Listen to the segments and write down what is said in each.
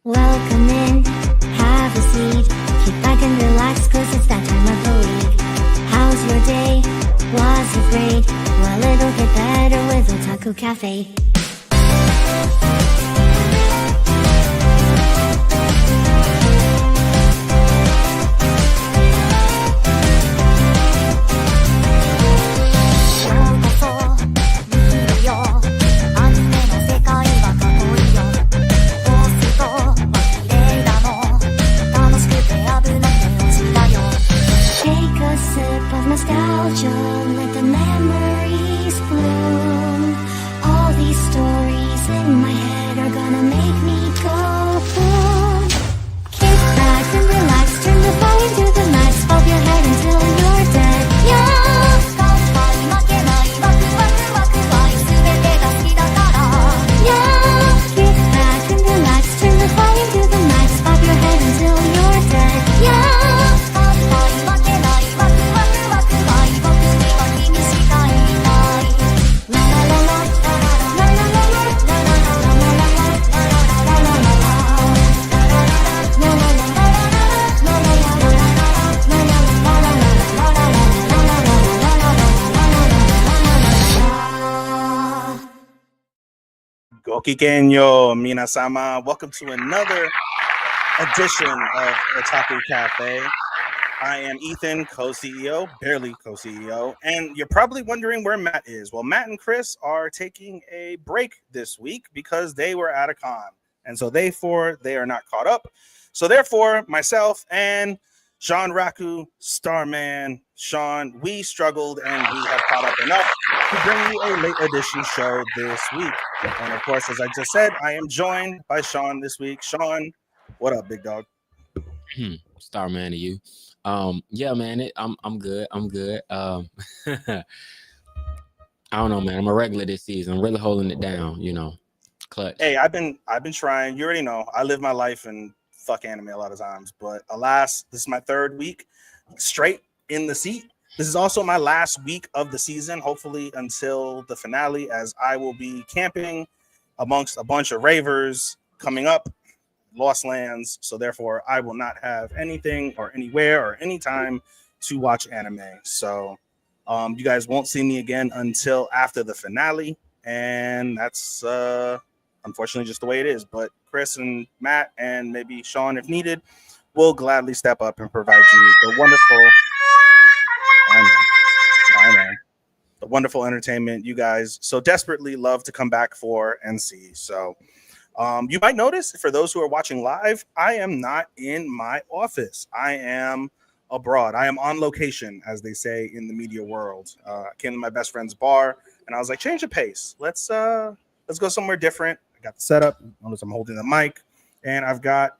Welcome in, have a seat. Kick back and relax, cause it's that time of the week. How's your day? Was it great? Well, it'll get better with Otalku Cafe. Nostalgia, let the memories bloom. All these stories in my head are gonna make me go boom. Kick back and relax, turn the volume to the max, bob your head until you're dead. Yeah. Yeah. Kick back and relax, turn the volume to the max, bob your head until you're dead. Yeah. Gokikenyo, Minasama. Welcome to another edition of Otalku Cafe. I am Ethan, co-CEO, barely co-CEO, and you're probably wondering where Matt is. Well, Matt and Chris are taking a break this week because they were at a con, and so therefore they are not caught up. So therefore, myself and Sean Raku, Starman, Sean, we struggled and we have caught up enough to bring you a late edition show this week. And of course, as I just said, I am joined by Sean this week. Sean, what up, big dog? Starman to you. Yeah, man, I'm good. I'm good. I don't know, man. I'm a regular this season. I'm really holding it down, Clutch. Hey, I've been trying. You already know. I live my life and fuck anime a lot of times, but alas, this is my third week straight in the seat. This is also my last week of the season, hopefully until the finale, as I will be camping amongst a bunch of ravers coming up, Lost Lands. So therefore, I will not have anything or anywhere or any time to watch anime. So you guys won't see me again until after the finale, and that's unfortunately just the way it is. But Chris and Matt and maybe Sean, if needed, will gladly step up and provide you the wonderful, I know, the wonderful entertainment you guys so desperately love to come back for and see. So you might notice, for those who are watching live, I am not in my office. I am abroad. I am on location, as they say in the media world. I came to my best friend's bar, and I was like, change the pace. Let's go somewhere different. I got the setup. Notice I'm holding the mic, and I've got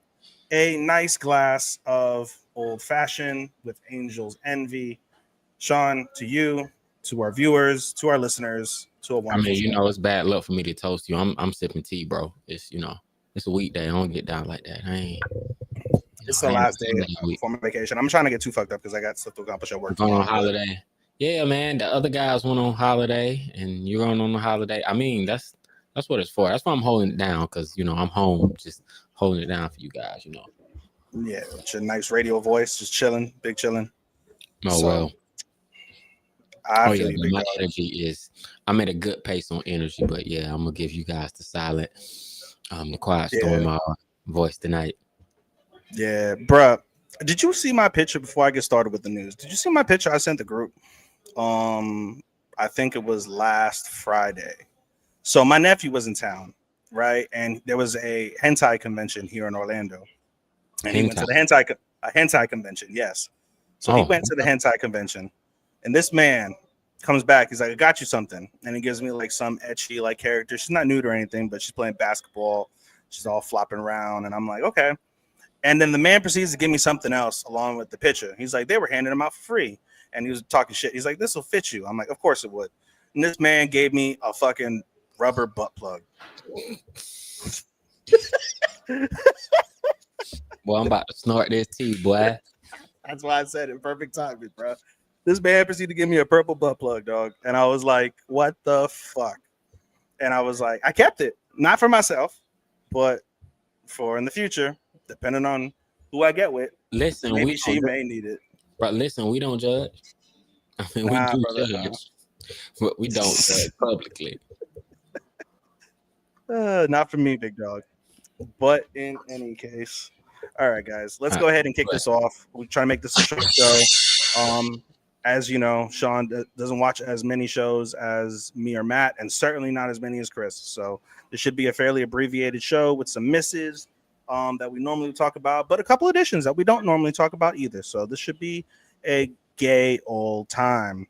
a nice glass of old fashioned with Angel's Envy. Sean, to you, to our viewers, to our listeners, to a wonderful. It's bad luck for me to toast you. I'm sipping tea, bro. It's it's a weekday. I don't get down like that. It's the last day for my vacation. I'm trying to get too fucked up because I got stuff to accomplish at work. Going on holiday. Yeah, man. The other guys went on holiday, and you're going on a holiday. I mean, that's what it's for. That's why I'm holding it down, because I'm home, just holding it down for you guys. Yeah, it's your nice radio voice, just chilling, big chilling. Well. My energy is. I'm at a good pace on energy, but yeah, I'm gonna give you guys the silent, the quiet storm voice tonight. Yeah, bruh. Did you see my picture before I get started with the news? Did you see my picture I sent the group? I think it was last Friday. So my nephew was in town, right? And there was a hentai convention here in Orlando. And he went to the hentai convention, yes. So he went to the hentai convention. And this man comes back. He's like, I got you something. And he gives me like some ecchi like character. She's not nude or anything, but she's playing basketball. She's all flopping around. And I'm like, okay. And then the man proceeds to give me something else along with the picture. He's like, they were handing them out for free. And he was talking shit. He's like, this will fit you. I'm like, of course it would. And this man gave me a fucking rubber butt plug. Boy, I'm about to snort this tea, boy. That's why I said it. Perfect timing, bro. This man proceeded to give me a purple butt plug, dog. And I was like, what the fuck? And I was like, I kept it. Not for myself, but for in the future, depending on who I get with. Listen, Maybe we she don't, may need it. but listen, we don't judge. I mean, we Nah, do brother, nah. judge, but we don't judge publicly. Not for me, big dog. But in any case, all right, guys, let's All go right, ahead and kick this off. We try to make this a short show. As you know, Sean doesn't watch as many shows as me or Matt, and certainly not as many as Chris. So this should be a fairly abbreviated show with some misses that we normally talk about, but a couple additions that we don't normally talk about either. So this should be a gay old time.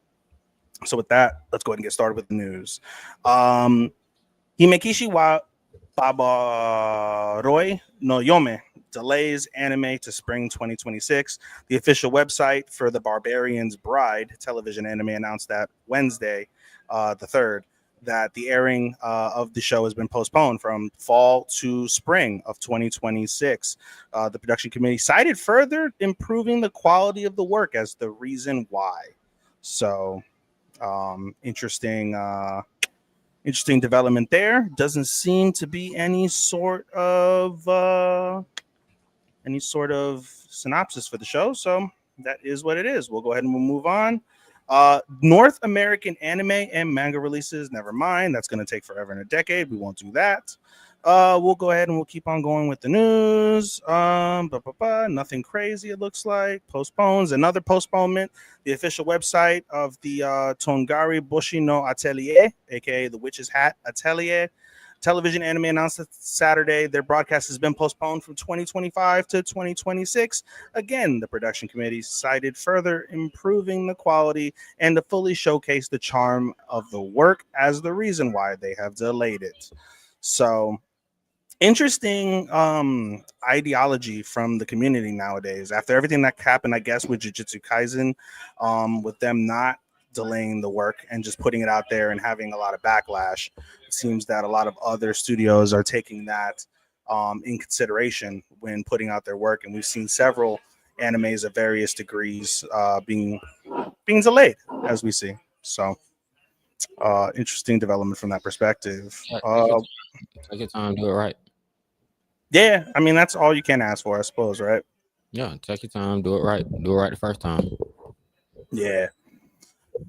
So with that, let's go ahead and get started with the news. Himekishi wa Babaroi no Yome delays anime to spring 2026. The official website for The Barbarian's Bride television anime announced that Wednesday, the 3rd, that the airing of the show has been postponed from fall to spring of 2026. The production committee cited further improving the quality of the work as the reason why. So, interesting development there. Doesn't seem to be any sort of synopsis for the show, so that is what it is. We'll go ahead and we'll move on. North American anime and manga releases, never mind. That's going to take forever and a decade. We won't do that. We'll go ahead and we'll keep on going with the news. Nothing crazy, it looks like. Postpones. Another postponement. The official website of the Tongari Bushi no Atelier, aka the Witch's Hat Atelier, television anime announced that Saturday their broadcast has been postponed from 2025 to 2026. Again, the production committee cited further improving the quality and to fully showcase the charm of the work as the reason why they have delayed it. So, interesting ideology from the community nowadays. After everything that happened, I guess, with Jujutsu Kaisen, with them not delaying the work and just putting it out there and having a lot of backlash, it seems that a lot of other studios are taking that in consideration when putting out their work. And we've seen several animes of various degrees being delayed, as we see. So, interesting development from that perspective. Yeah, take your time, do it right. Yeah, I mean, that's all you can ask for, I suppose, right? Yeah, take your time, do it right. Do it right the first time. Yeah.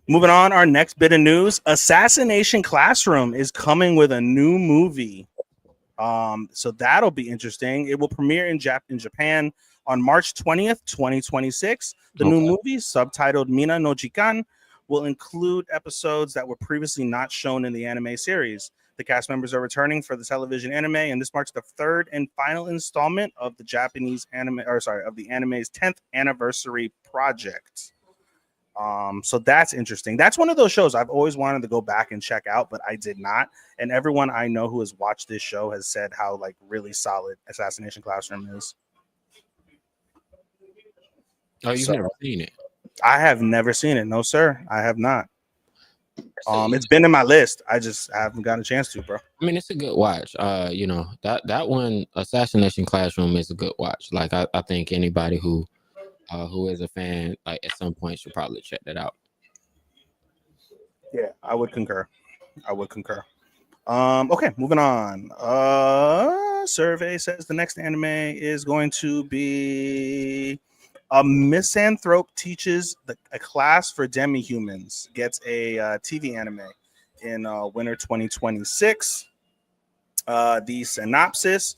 Moving on, our next bit of news: Assassination Classroom is coming with a new movie. So that'll be interesting. It will premiere in Japan on March 20th, 2026. The new movie, subtitled Mina no Jikan, will include episodes that were previously not shown in the anime series. The cast members are returning for the television anime, and this marks the 3rd and final installment of the anime's 10th anniversary project. So that's interesting. That's one of those shows I've always wanted to go back and check out, but I did not. And everyone I know who has watched this show has said how like really solid Assassination Classroom is. Oh, you've never seen it? I have never seen it. No, sir, I have not. It's been in my list. I just haven't gotten a chance to, bro. I mean, it's a good watch. You know, that one, Assassination Classroom, is a good watch. Like I think anybody who is a fan, like at some point, should probably check that out. Yeah, I would concur. Okay, moving on. Survey says the next anime is going to be a misanthrope teaches a class for demi-humans. Gets a TV anime in winter 2026. The synopsis: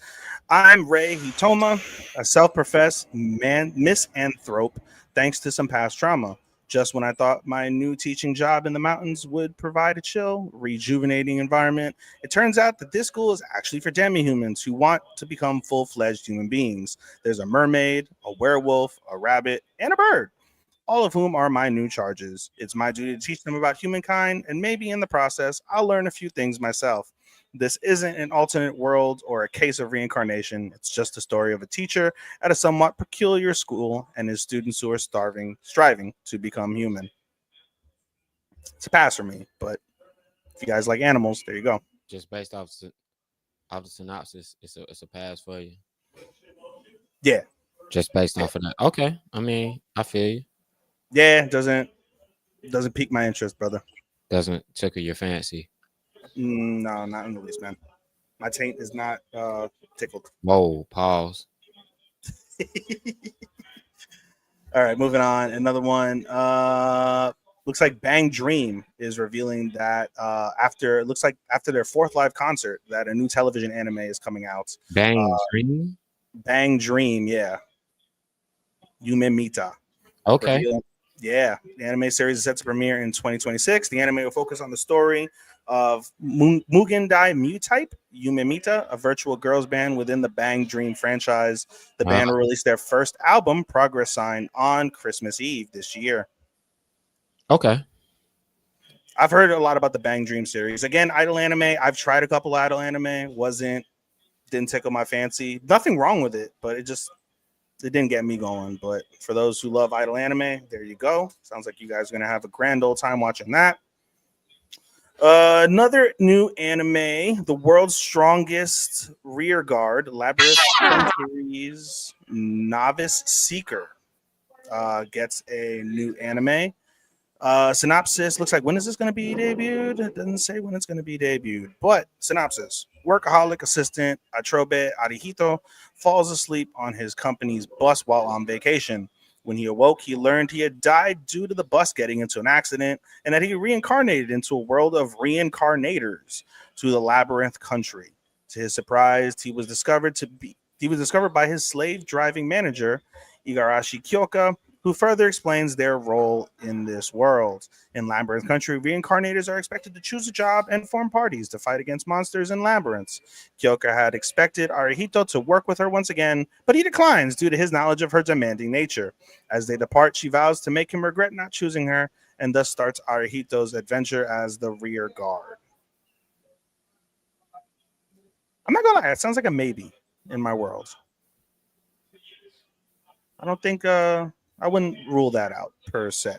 I'm Rei Hitoma, a self-professed misanthrope, thanks to some past trauma. Just when I thought my new teaching job in the mountains would provide a chill, rejuvenating environment, it turns out that this school is actually for demi-humans who want to become full-fledged human beings. There's a mermaid, a werewolf, a rabbit, and a bird, all of whom are my new charges. It's my duty to teach them about humankind, and maybe in the process, I'll learn a few things myself. This isn't an alternate world or a case of reincarnation. It's just a story of a teacher at a somewhat peculiar school and his students who are striving to become human. It's a pass for me, but if you guys like animals, there you go. Just based off the synopsis, it's a pass for you. Yeah. Just based off of that. Okay. I mean, I feel you. Yeah, doesn't pique my interest, brother. Doesn't tickle your fancy. No, not in the least, man. My taint is not tickled. Whoa, pause. All right, moving on. Another one. Looks like Bang Dream is revealing that after their fourth live concert, that a new television anime is coming out. Bang Dream. Bang Dream, yeah. Yume Mita. Okay. Yeah, the anime series is set to premiere in 2026. The anime will focus on the story of Mugendai Mutype Yume Mita, a virtual girls band within the Bang Dream franchise. The band will release their first album, Progress Sign, on Christmas Eve this year. Okay. I've heard a lot about the Bang Dream series. Again, idol anime. I've tried a couple idol anime. Didn't tickle my fancy. Nothing wrong with it, but it didn't get me going. But for those who love idol anime, there you go. Sounds like you guys are gonna have a grand old time watching that. Another new anime, The World's Strongest Rear Guard, Labyrinth Country's Novice Seeker, gets a new anime. Synopsis looks like, when is this going to be debuted? It doesn't say when it's going to be debuted, but synopsis: workaholic assistant Atrobe Arihito falls asleep on his company's bus while on vacation. When he awoke, he learned he had died due to the bus getting into an accident, and that he reincarnated into a world of reincarnators to the Labyrinth Country. To his surprise, he was discovered by his slave driving manager, Igarashi Kyoka, who further explains their role in this world. In Labyrinth Country, reincarnators are expected to choose a job and form parties to fight against monsters in labyrinths. Kyoka had expected Arihito to work with her once again, but he declines due to his knowledge of her demanding nature. As they depart, she vows to make him regret not choosing her, and thus starts Arihito's adventure as the rear guard. I'm not gonna lie, it sounds like a maybe in my world. I don't think I wouldn't rule that out per se.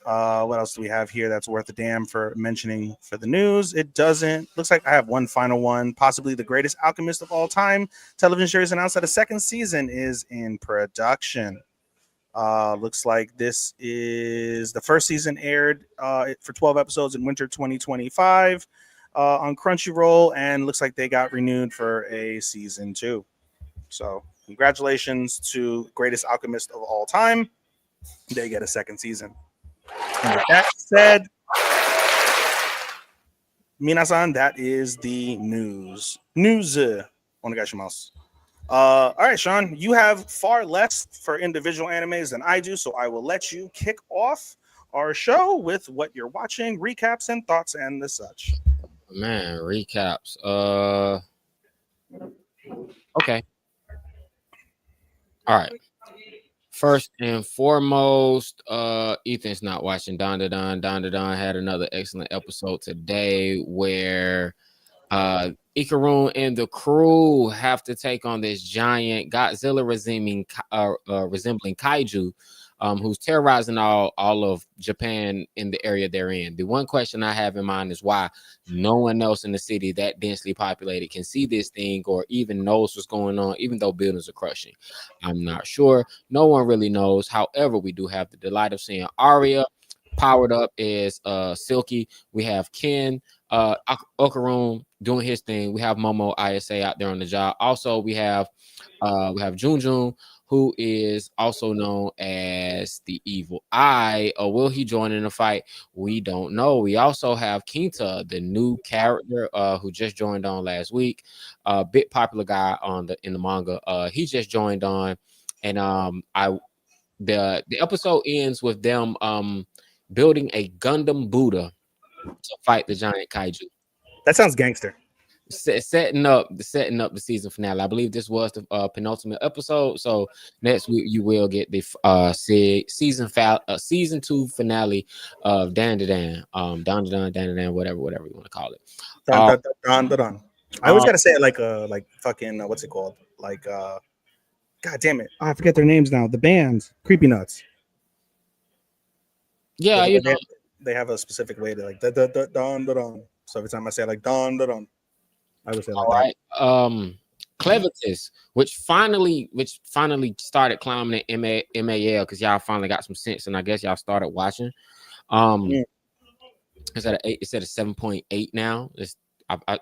What else do we have here that's worth a damn for mentioning for the news? It doesn't. Looks like I have one final one. Possibly the greatest alchemist of all time. Television series announced that a second season is in production. Looks like this is the first season aired for 12 episodes in winter 2025 on Crunchyroll, and looks like they got renewed for a season 2. So congratulations to greatest alchemist of all time. They get a second season. And with that said, minasan, that is the news. Onegaishimasu. All right, Sean, you have far less for individual animes than I do, so I will let you kick off our show with what you're watching, recaps and thoughts and the such. Man, recaps. Okay. All right. First and foremost, Ethan's not watching Don Da Don. Don Da Don had another excellent episode today where Ikaruun and the crew have to take on this giant Godzilla resembling Kaiju, who's terrorizing all of Japan in the area they're in. The one question I have in mind is why no one else in the city that densely populated can see this thing or even knows what's going on, even though buildings are crushing. I'm not sure. No one really knows. However, we do have the delight of seeing Arya powered up as Silky. We have Ken Okarum doing his thing. We have Momo ISA out there on the job. Also, we have Junjun, who is also known as the Evil Eye. Or will he join in the fight? We don't know. We also have Kinta, the new character who just joined on last week. Bit popular guy in the manga. He just joined on, and the episode ends with them building a Gundam Buddha to fight the giant kaiju. That sounds gangster. Setting up the season finale. I believe this was the penultimate episode. So next week you will get the season 2 finale of Dan Da Dan, whatever you want to call it. Dun. I always gotta say it like fucking what's it called? Like God damn it! I forget their names now. The bands, Creepy Nuts. Yeah, they have a specific way to like dun. So every time I say like dun, I would say like that. Clevatees, which finally started climbing at MAL because y'all finally got some sense, and I guess y'all started watching. It's at 7.8 now. It's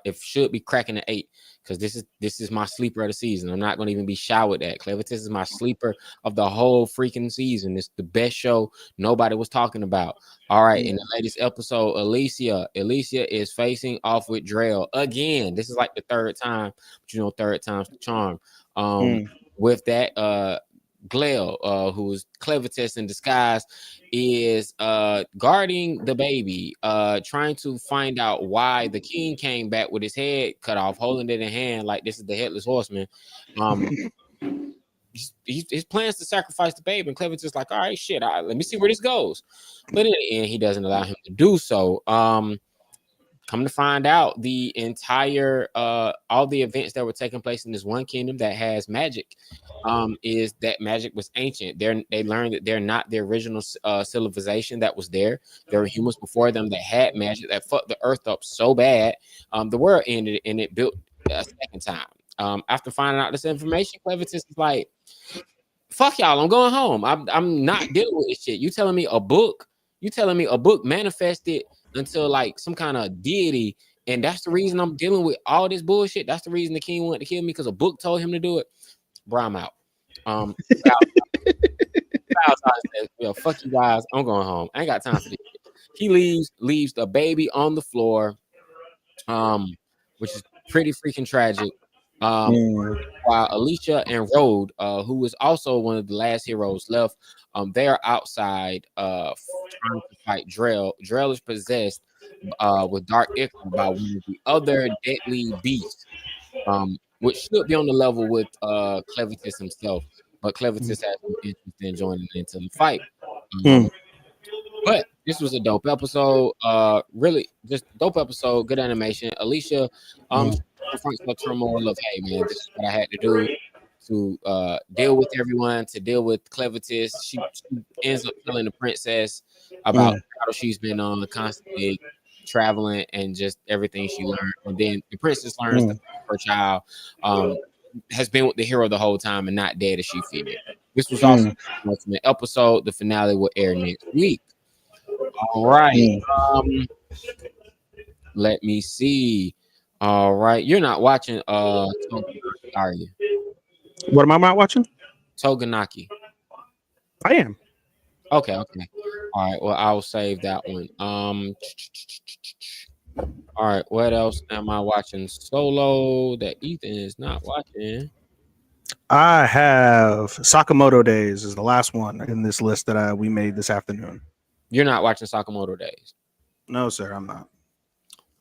It should be cracking the 8 because this is my sleeper of the season. I'm not going to even be shy with that. Clevatees is my sleeper of the whole freaking season. It's the best show nobody was talking about. All right, in the latest episode, Alicia is facing off with Drell again. This is like the third time, but third time's the charm. With that, Glel, who is Clevatees in disguise, is guarding the baby, trying to find out why the king came back with his head cut off, holding it in hand like this is the headless horseman. His plans to sacrifice the baby, and Clevatees is like, all right, shit, let me see where this goes. But in the end, he doesn't allow him to do so. Come to find out, the entire all the events that were taking place in this one kingdom that has magic, is that magic was ancient. They learned that they're not the original civilization that was there. There were humans before them that had magic that fucked the earth up so bad, the world ended and it built a second time. After finding out this information, Clevatees is like, "Fuck y'all, I'm going home. I'm not dealing with this shit. You telling me a book manifested until like some kind of deity, and that's the reason I'm dealing with all this bullshit. That's the reason the king wanted to kill me because a book told him to do it. Bro, I'm out. Fuck you guys. I'm going home. I ain't got time for this shit. He leaves the baby on the floor, which is pretty freaking tragic. While Alicia and Rode, who is also one of the last heroes left, they are outside trying to fight Drell. Drell is possessed with dark ichor by one of the other deadly beasts, which should be on the level with Clevatees himself, but Clevatees has no interest in joining into the fight. But this was a dope episode. Really, just dope episode. Good animation. Alicia, confronts the turmoil of, hey man, this is what I had to do to deal with everyone, to deal with Clevatees. She ends up telling the princess about how she's been on, constantly traveling and just everything she learned. And then the princess learns that her child has been with the hero the whole time and not dead as she feared. This was also the ultimate episode. The finale will air next week. All right. Let me see. All right. You're not watching Tougen, are you? What am I not watching? Tougen Anki. I am. Okay. All right. Well, I'll save that one. All right. What else am I watching solo that Ethan is not watching? I have Sakamoto Days is the last one in this list that we made this afternoon. You're not watching Sakamoto Days? No, sir, I'm not.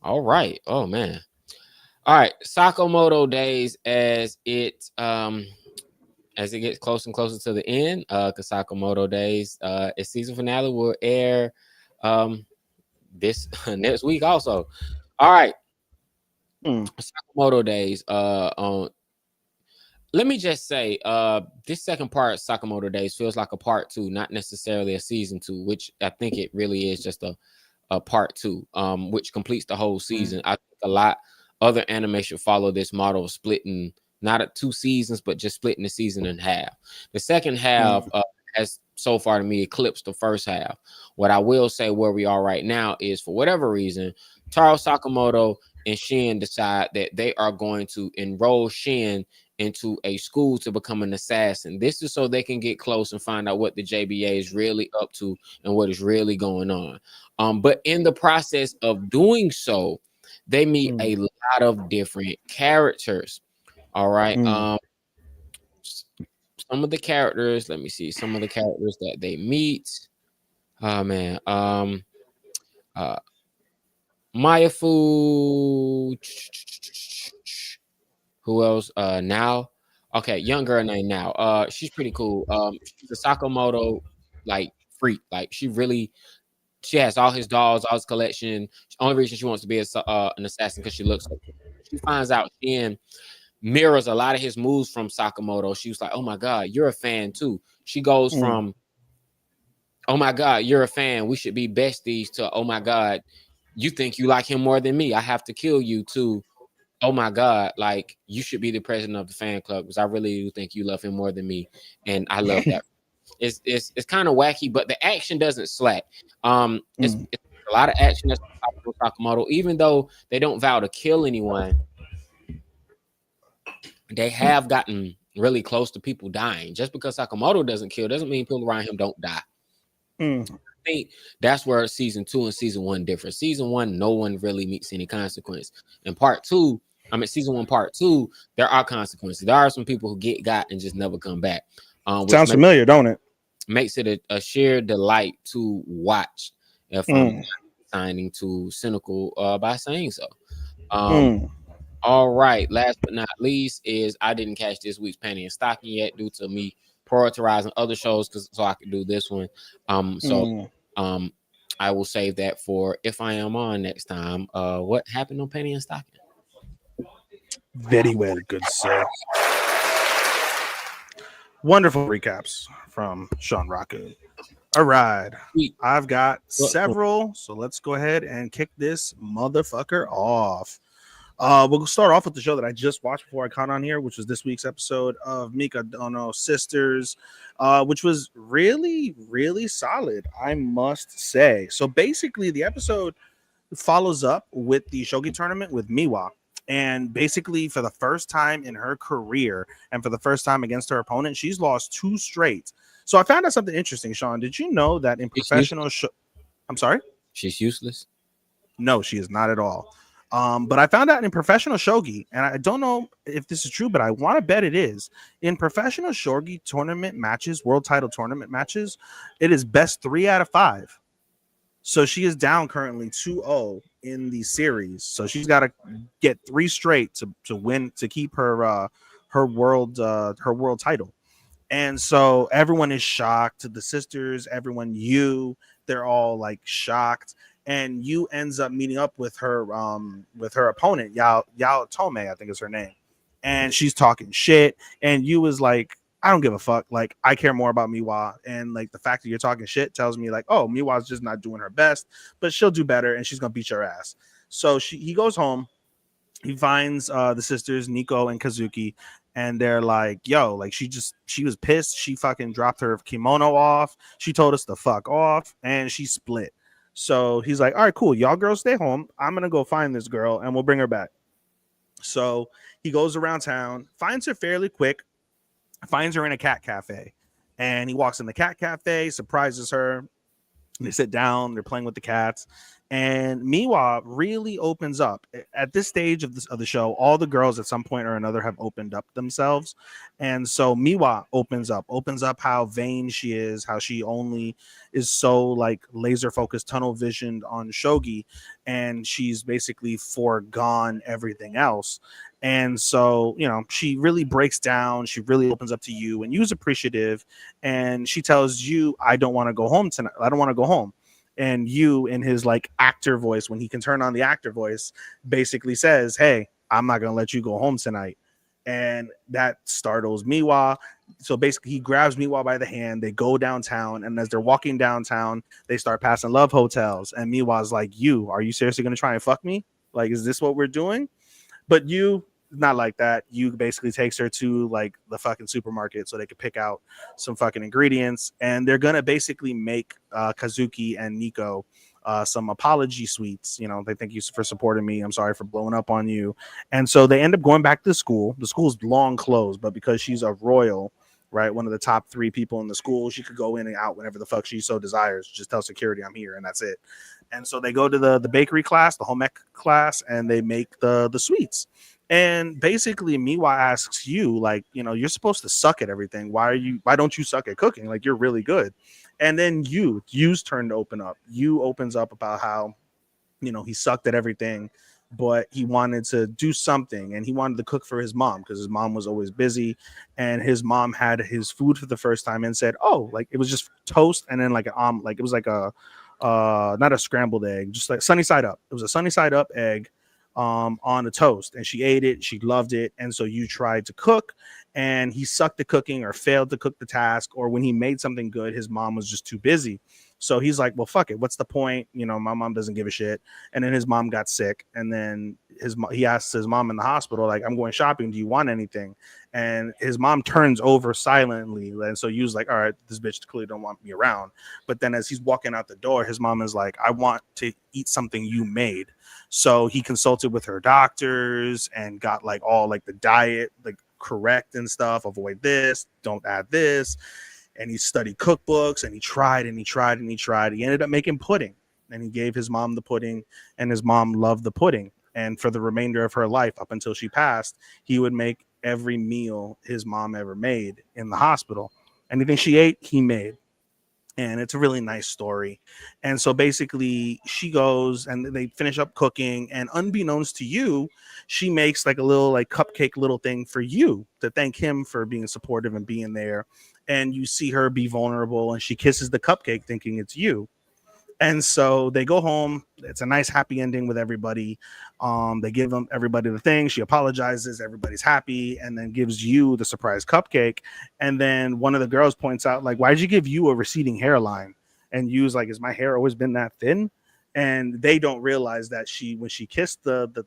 All right. Oh man. All right. Sakamoto Days as it gets closer and closer to the end. Because Sakamoto Days, its season finale will air this next week also. All right. Sakamoto Days on. Let me just say, this second part, Sakamoto Days, feels like a part 2, not necessarily a season 2, which I think it really is just a part 2, which completes the whole season. I think a lot other anime should follow this model of splitting, not at 2 seasons, but just splitting the season in half. The second half has so far to me eclipsed the first half. What I will say where we are right now is, for whatever reason, Taro Sakamoto and Shin decide that they are going to enroll Shin into a school to become an assassin. This is so they can get close and find out what the JBA is really up to and what is really going on. But in the process of doing so, they meet a lot of different characters. All right. Some of the characters, let me see, some of the characters that they meet. Oh man. Mayafu. Who else? Now. Okay, young girl named Now. She's pretty cool. She's a Sakamoto like freak. Like she has all his dolls, all his collection. The only reason she wants to be an assassin because she looks so cool. She finds out Shin mirrors a lot of his moves from Sakamoto. She was like, "Oh my god, you're a fan too." She goes from, "Oh my god, you're a fan. We should be besties," to, "Oh my god, you think you like him more than me. I have to kill you," to, "Oh my god, like you should be the president of the fan club because I really do think you love him more than me," and I love that. It's kind of wacky, but the action doesn't slack. It's a lot of action. That's Sakamoto, even though they don't vow to kill anyone, they have gotten really close to people dying. Just because Sakamoto doesn't kill doesn't mean people around him don't die. I think that's where season 2 and season 1 differ. Season 1, no one really meets any consequence. In season 1, part 2, there are consequences. There are some people who got and just never come back. Sounds familiar, don't it? Makes it a sheer delight to watch. If I'm signing to cynical by saying so. All right. Last but not least is I didn't catch this week's Penny and Stocking yet due to me prioritizing other shows so I could do this one. I will save that for if I am on next time. What happened on Penny and Stocking? Very well, good sir. Wonderful recaps from Sean Raku. All right. I've got several, so let's go ahead and kick this motherfucker off. We'll start off with the show that I just watched before I caught on here, which was this week's episode of Mika Dono Sisters, which was really, really solid, I must say. So basically, the episode follows up with the shogi tournament with Miwa. And basically, for the first time in her career and for the first time against her opponent, she's lost 2 straight. So I found out something interesting, Sean. Did you know that in professional I'm sorry? She's useless? No, she is not at all. But I found out in professional shogi, and I don't know if this is true, but I want to bet it is. In professional shogi tournament matches, world title tournament matches, it is best 3 out of 5. So she is down currently 2-0 in the series. So she's got to get 3 straight to win, to keep her world title. And so everyone is shocked. The sisters, everyone, they're all like shocked. And Yu ends up meeting up with her opponent, Yao Tome, I think is her name. And she's talking shit. And Yu is like, I don't give a fuck. Like, I care more about Miwa. And like the fact that you're talking shit tells me like, oh, Miwa's just not doing her best, but she'll do better and she's gonna beat your ass. So he goes home. He finds the sisters, Nico and Kazuki, and they're like, yo, like she was pissed. She fucking dropped her kimono off. She told us to fuck off, and she split. So he's like, all right, cool. Y'all girls stay home. I'm going to go find this girl and we'll bring her back. So he goes around town, finds her fairly quick, finds her in a cat cafe. And he walks in the cat cafe, surprises her. They sit down, they're playing with the cats. And Miwa really opens up. At this stage of the show, all the girls at some point or another have opened up themselves. And so Miwa opens up how vain she is, how she only is so like laser focused, tunnel visioned on shogi, and she's basically foregone everything else. And so, you know, she really breaks down. She really opens up to you, and Yu's appreciative. And she tells you, I don't want to go home tonight. I don't want to go home. And Yu, in his like actor voice, when he can turn on the actor voice, basically says, hey, I'm not going to let you go home tonight. And that startles Miwa. So basically he grabs Miwa by the hand. They go downtown. And as they're walking downtown, they start passing love hotels. And Miwa's like, Yu, are you seriously going to try and fuck me? Like, is this what we're doing? But Yu, not like that. Yu basically takes her to like the fucking supermarket so they could pick out some fucking ingredients, and they're gonna basically make Kazuki and Nico some apology sweets. You know, they thank you for supporting me. I'm sorry for blowing up on you. And so they end up going back to the school. The school's long closed, but because she's a royal, right, one of the top 3 people in the school, she could go in and out whenever the fuck she so desires. Just tell security I'm here, and that's it. And so they go to the bakery class, the home ec class, and they make the sweets. And basically Miwa asks you, like, you know, you're supposed to suck at everything. Why don't you suck at cooking? Like, you're really good. And then Yu's turn to open up. Yu opens up about how, you know, he sucked at everything, but he wanted to do something, and he wanted to cook for his mom because his mom was always busy, and his mom had his food for the first time and said, oh, like it was just toast and then like an like it was like a not a scrambled egg, just like sunny side up. It was a sunny side up egg on a toast, and she ate it. She loved it. And so you tried to cook, and he sucked at cooking or failed to cook the task, or when he made something good, his mom was just too busy. So he's like, well, fuck it. What's the point? You know, my mom doesn't give a shit. And then his mom got sick. And then he asked his mom in the hospital, like, I'm going shopping. Do you want anything? And his mom turns over silently. And so Yu's like, all right, this bitch clearly don't want me around. But then as he's walking out the door, his mom is like, I want to eat something you made. So he consulted with her doctors and got like all like the diet, like correct and stuff. Avoid this, don't add this. And he studied cookbooks and he tried and he tried and he tried. He ended up making pudding and he gave his mom the pudding and his mom loved the pudding. And for the remainder of her life, up until she passed, he would make every meal his mom ever made in the hospital. Anything she ate, he made. And it's a really nice story. And so basically she goes and they finish up cooking, and unbeknownst to you, she makes like a little like cupcake little thing for you to thank him for being supportive and being there. And you see her be vulnerable and she kisses the cupcake thinking it's you. And so they go home. It's a nice happy ending with everybody. They give them everybody the thing. She apologizes. Everybody's happy, and then gives you the surprise cupcake. And then one of the girls points out, like, why'd you give you a receding hairline? And Yu's like, has my hair always been that thin? And they don't realize that when she kissed the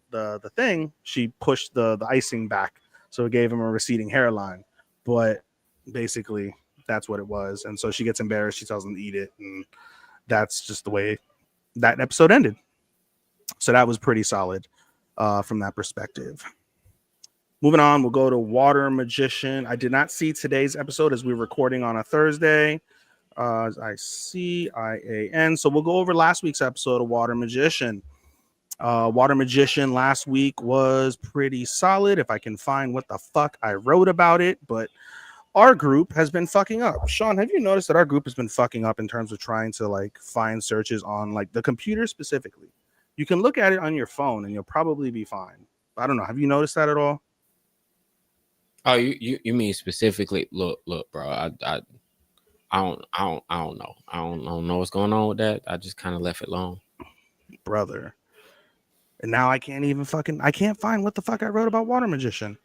thing, she pushed the icing back, so it gave him a receding hairline. But basically, that's what it was. And so she gets embarrassed. She tells him to eat it, and that's just the way that episode ended. So that was pretty solid from that perspective. Moving on, we'll go to Water Magician. I did not see today's episode as we're recording on a Thursday. ICIAN. So we'll go over last week's episode of Water Magician. Water Magician last week was pretty solid. If I can find what the fuck I wrote about it, but our group has been fucking up. Sean, have you noticed that our group has been fucking up in terms of trying to like find searches on like the computer specifically? You can look at it on your phone and you'll probably be fine. I don't know. Have you noticed that at all? Oh, you mean specifically? Look, bro. I don't know. I don't know what's going on with that. I just kind of left it alone, brother. And now I can't find what the fuck I wrote about Water Magician.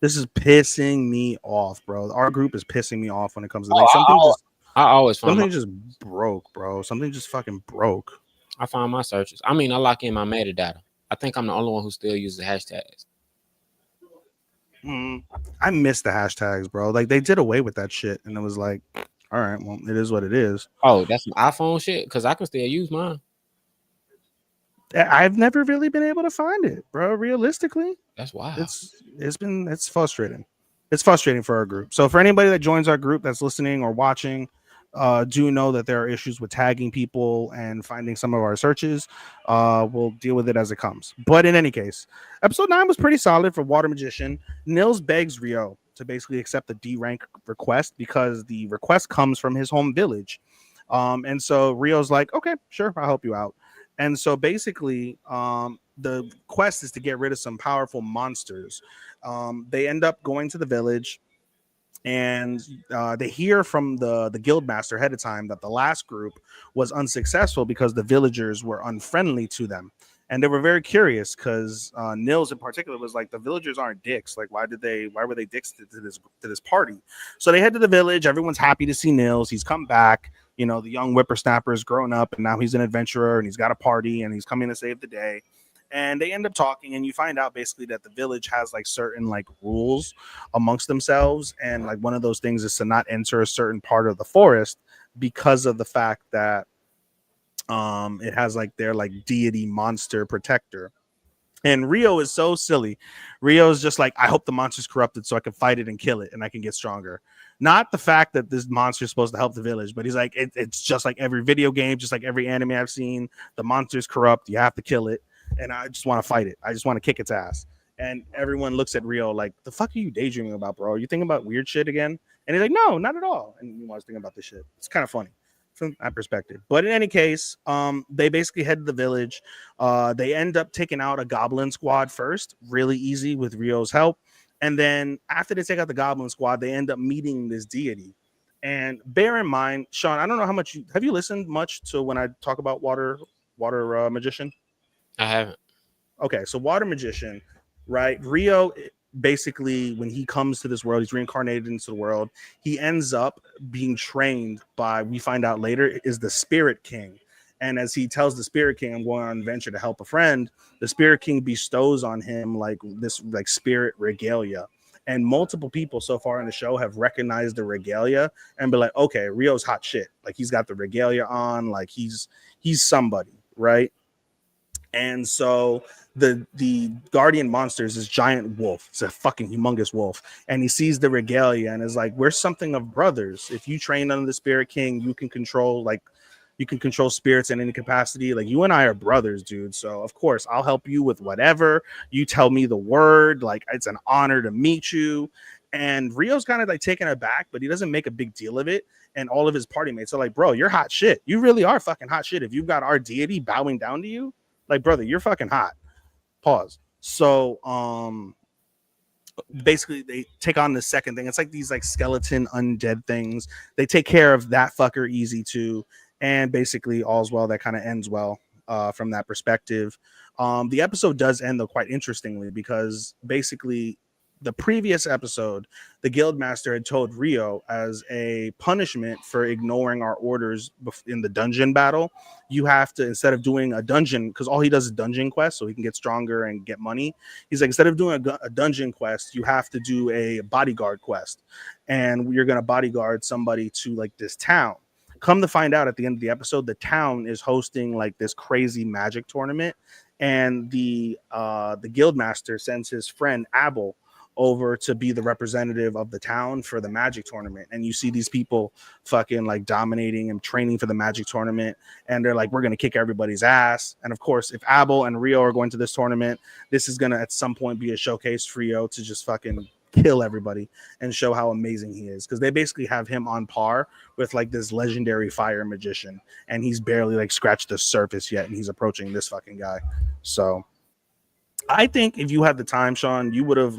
This is pissing me off, bro. Our group is pissing me off when it comes to like something just broke, bro. Something just fucking broke. I find my searches. I mean, I lock in my metadata. I think I'm the only one who still uses hashtags. I miss the hashtags, bro. Like they did away with that shit, and it was like, all right, well, it is what it is. Oh, that's some iPhone shit, because I can still use mine. I've never really been able to find it, bro. Realistically, that's wild. It's frustrating. It's frustrating for our group. So for anybody that joins our group that's listening or watching, do know that there are issues with tagging people and finding some of our searches. We'll deal with it as it comes. But in any case, episode 9 was pretty solid for Water Magician. Nils begs Rio to basically accept the D rank request because the request comes from his home village. And so Rio's like, okay, sure, I'll help you out. And so basically, the quest is to get rid of some powerful monsters. They end up going to the village, and they hear from the guild master ahead of time that the last group was unsuccessful because the villagers were unfriendly to them. And they were very curious because Nils in particular was like, the villagers aren't dicks. Like, why were they dicks to this party? So they head to the village. Everyone's happy to see Nils. He's come back. You know, the young whippersnapper has grown up, and now he's an adventurer, and he's got a party, and he's coming to save the day. And they end up talking, and you find out basically that the village has like certain like rules amongst themselves. And like one of those things is to not enter a certain part of the forest because of the fact that it has like their like deity monster protector. And Rio is so silly. Rio is just like, I hope the monster's corrupted so I can fight it and kill it and I can get stronger. Not the fact that this monster is supposed to help the village, but he's like, it's just like every video game, just like every anime I've seen. The monster's corrupt. You have to kill it. And I just want to fight it. I just want to kick its ass. And everyone looks at Rio like, the fuck are you daydreaming about, bro? You thinking about weird shit again? And he's like, no, not at all. And he wants to think about this shit. It's kind of funny from that perspective. But in any case, they basically head to the village. They end up taking out a goblin squad first, really easy with Rio's help. And then after they take out the goblin squad, they end up meeting this deity. And bear in mind, Sean, I don't know how much have you listened much to when I talk about Water Magician? I haven't. Okay, so Water Magician, right? Rio basically when he comes to this world, he's reincarnated into the world. He ends up being trained by, we find out later, is the Spirit King. And as he tells the Spirit King, I'm going on an adventure to help a friend, the Spirit King bestows on him like this like spirit regalia. And multiple people so far in the show have recognized the regalia and be like, okay, Rio's hot shit. Like he's got the regalia on, like he's somebody, right? And so the guardian monster is this giant wolf. It's a fucking humongous wolf. And he sees the regalia and is like, we're something of brothers. If you train under the Spirit King, you can control spirits in any capacity. Like you and I are brothers, dude. So of course I'll help you with whatever. You tell me the word. Like it's an honor to meet you. And Rio's kind of like taken aback, but he doesn't make a big deal of it. And all of his party mates are like, bro, you're hot shit. You really are fucking hot shit. If you've got our deity bowing down to you, like, brother, you're fucking hot. Pause. So basically they take on the second thing. It's like these like skeleton undead things. They take care of that fucker easy too. And basically all's well that kind of ends well from that perspective. The episode does end though quite interestingly, because basically the previous episode, the Guildmaster had told Rio, as a punishment for ignoring our orders in the dungeon battle, you have to, instead of doing a dungeon, because all he does is dungeon quests so he can get stronger and get money. He's like, instead of doing a dungeon quest, you have to do a bodyguard quest. And you're going to bodyguard somebody to like this town. Come to find out at the end of the episode, the town is hosting like this crazy magic tournament. And the Guildmaster sends his friend Abel over to be the representative of the town for the magic tournament. And you see these people fucking like dominating and training for the magic tournament. And they're like, we're going to kick everybody's ass. And of course, if Abel and Rio are going to this tournament, this is going to at some point be a showcase for Rio to just fucking kill everybody and show how amazing he is. Because they basically have him on par with like this legendary fire magician. And he's barely like scratched the surface yet. And he's approaching this fucking guy. So I think if you had the time, Sean, you would have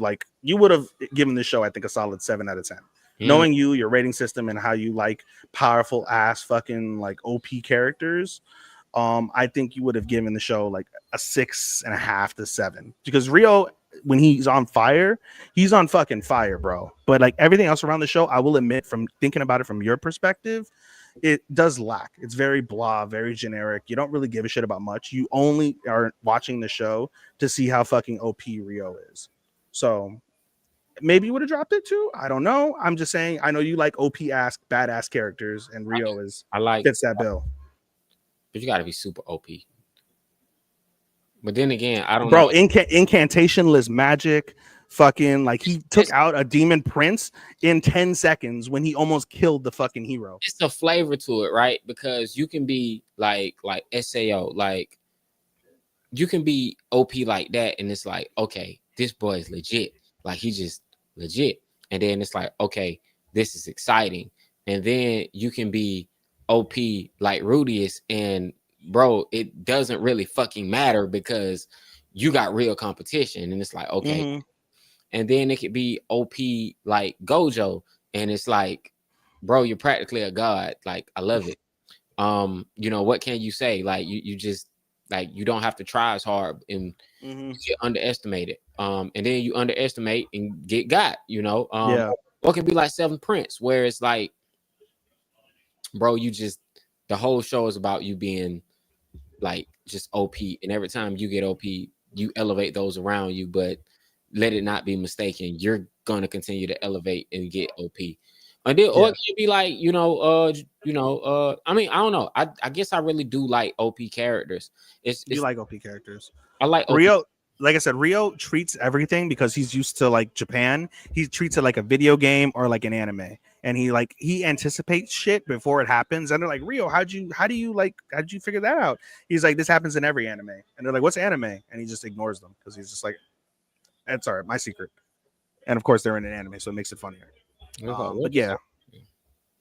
given this show, I think, a solid 7 out of 10. Knowing you, your rating system, and how you like powerful ass fucking like OP characters, I think you would have given the show like a 6.5 to 7. Because Rio, when he's on fire, he's on fucking fire, bro. But like everything else around the show, I will admit, from thinking about it from your perspective, it does lack. It's very blah, very generic. You don't really give a shit about much. You only are watching the show to see how fucking OP Rio is. So maybe you would have dropped it too. I don't know. I'm just saying, I know you like OP ass badass characters, and Rio fits that bill. But you gotta be super OP. But then again, I don't know. Incantationless magic. Fucking like he took out a demon prince in 10 seconds when he almost killed the fucking hero. It's a flavor to it, right? Because you can be like SAO, like you can be OP like that, and it's like, okay, this boy is legit. Like he just legit. And then it's like, okay, this is exciting. And then you can be OP like Rudius, and bro, it doesn't really fucking matter because you got real competition. And it's like, okay. Mm-hmm. And then it could be OP like Gojo, and it's like, bro, you're practically a god. Like, I love it. You know, what can you say? Like, you just like, you don't have to try as hard and get underestimated. And then you underestimate and get got, you know. Or it can be like Seven Prince, where it's like, bro, you just, the whole show is about you being like just OP, and every time you get OP, you elevate those around you, but let it not be mistaken, you're gonna continue to elevate and get OP. And then, or it could be like, I mean, I don't know. I guess I really do like OP characters. You like OP characters. I like OP. Rio. Like I said, Rio treats everything, because he's used to like Japan. He treats it like a video game or like an anime, and he anticipates shit before it happens. And they're like, Rio, how did you figure that out? He's like, this happens in every anime. And they're like, what's anime? And he just ignores them because he's just like, that's all right, my secret. And of course, they're in an anime, so it makes it funnier. But yeah,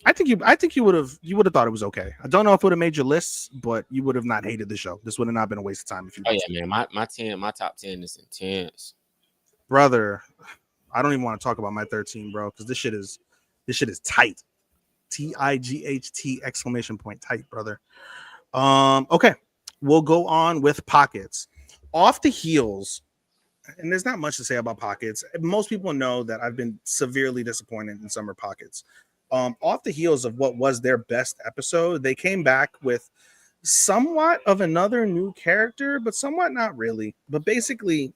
I think you would have thought it was okay. I don't know if it would have made your lists, but you would have not hated the show. This would have not been a waste of time if you. Oh yeah, man, my top 10 is intense, brother. I don't even want to talk about my 13, bro, because this shit is tight. TIGHT ! Tight, brother. Okay, we'll go on with Pockets. Off the heels and there's not much to say about Pockets. Most people know that I've been severely disappointed in Summer Pockets. Off the heels of what was their best episode, they came back with somewhat of another new character, but somewhat not really. But basically,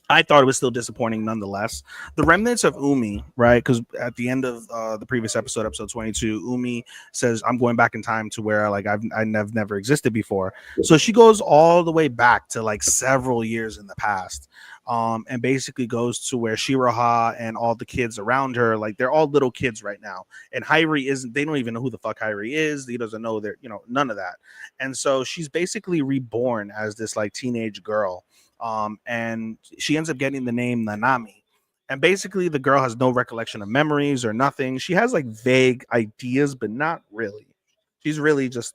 I thought it was still disappointing nonetheless. The remnants of Umi, right? Because at the end of the previous episode, episode 22, Umi says, "I'm going back in time to where like I've never existed before." So she goes all the way back to like several years in the past, and basically goes to where Shiroha and all the kids around her, like they're all little kids right now. And Hyrie isn't. They don't even know who the fuck Hyrie is. He doesn't know they're none of that. And so she's basically reborn as this like teenage girl, and she ends up getting the name Nanami. And basically, the girl has no recollection of memories or nothing. She has like vague ideas, but not really. She's really just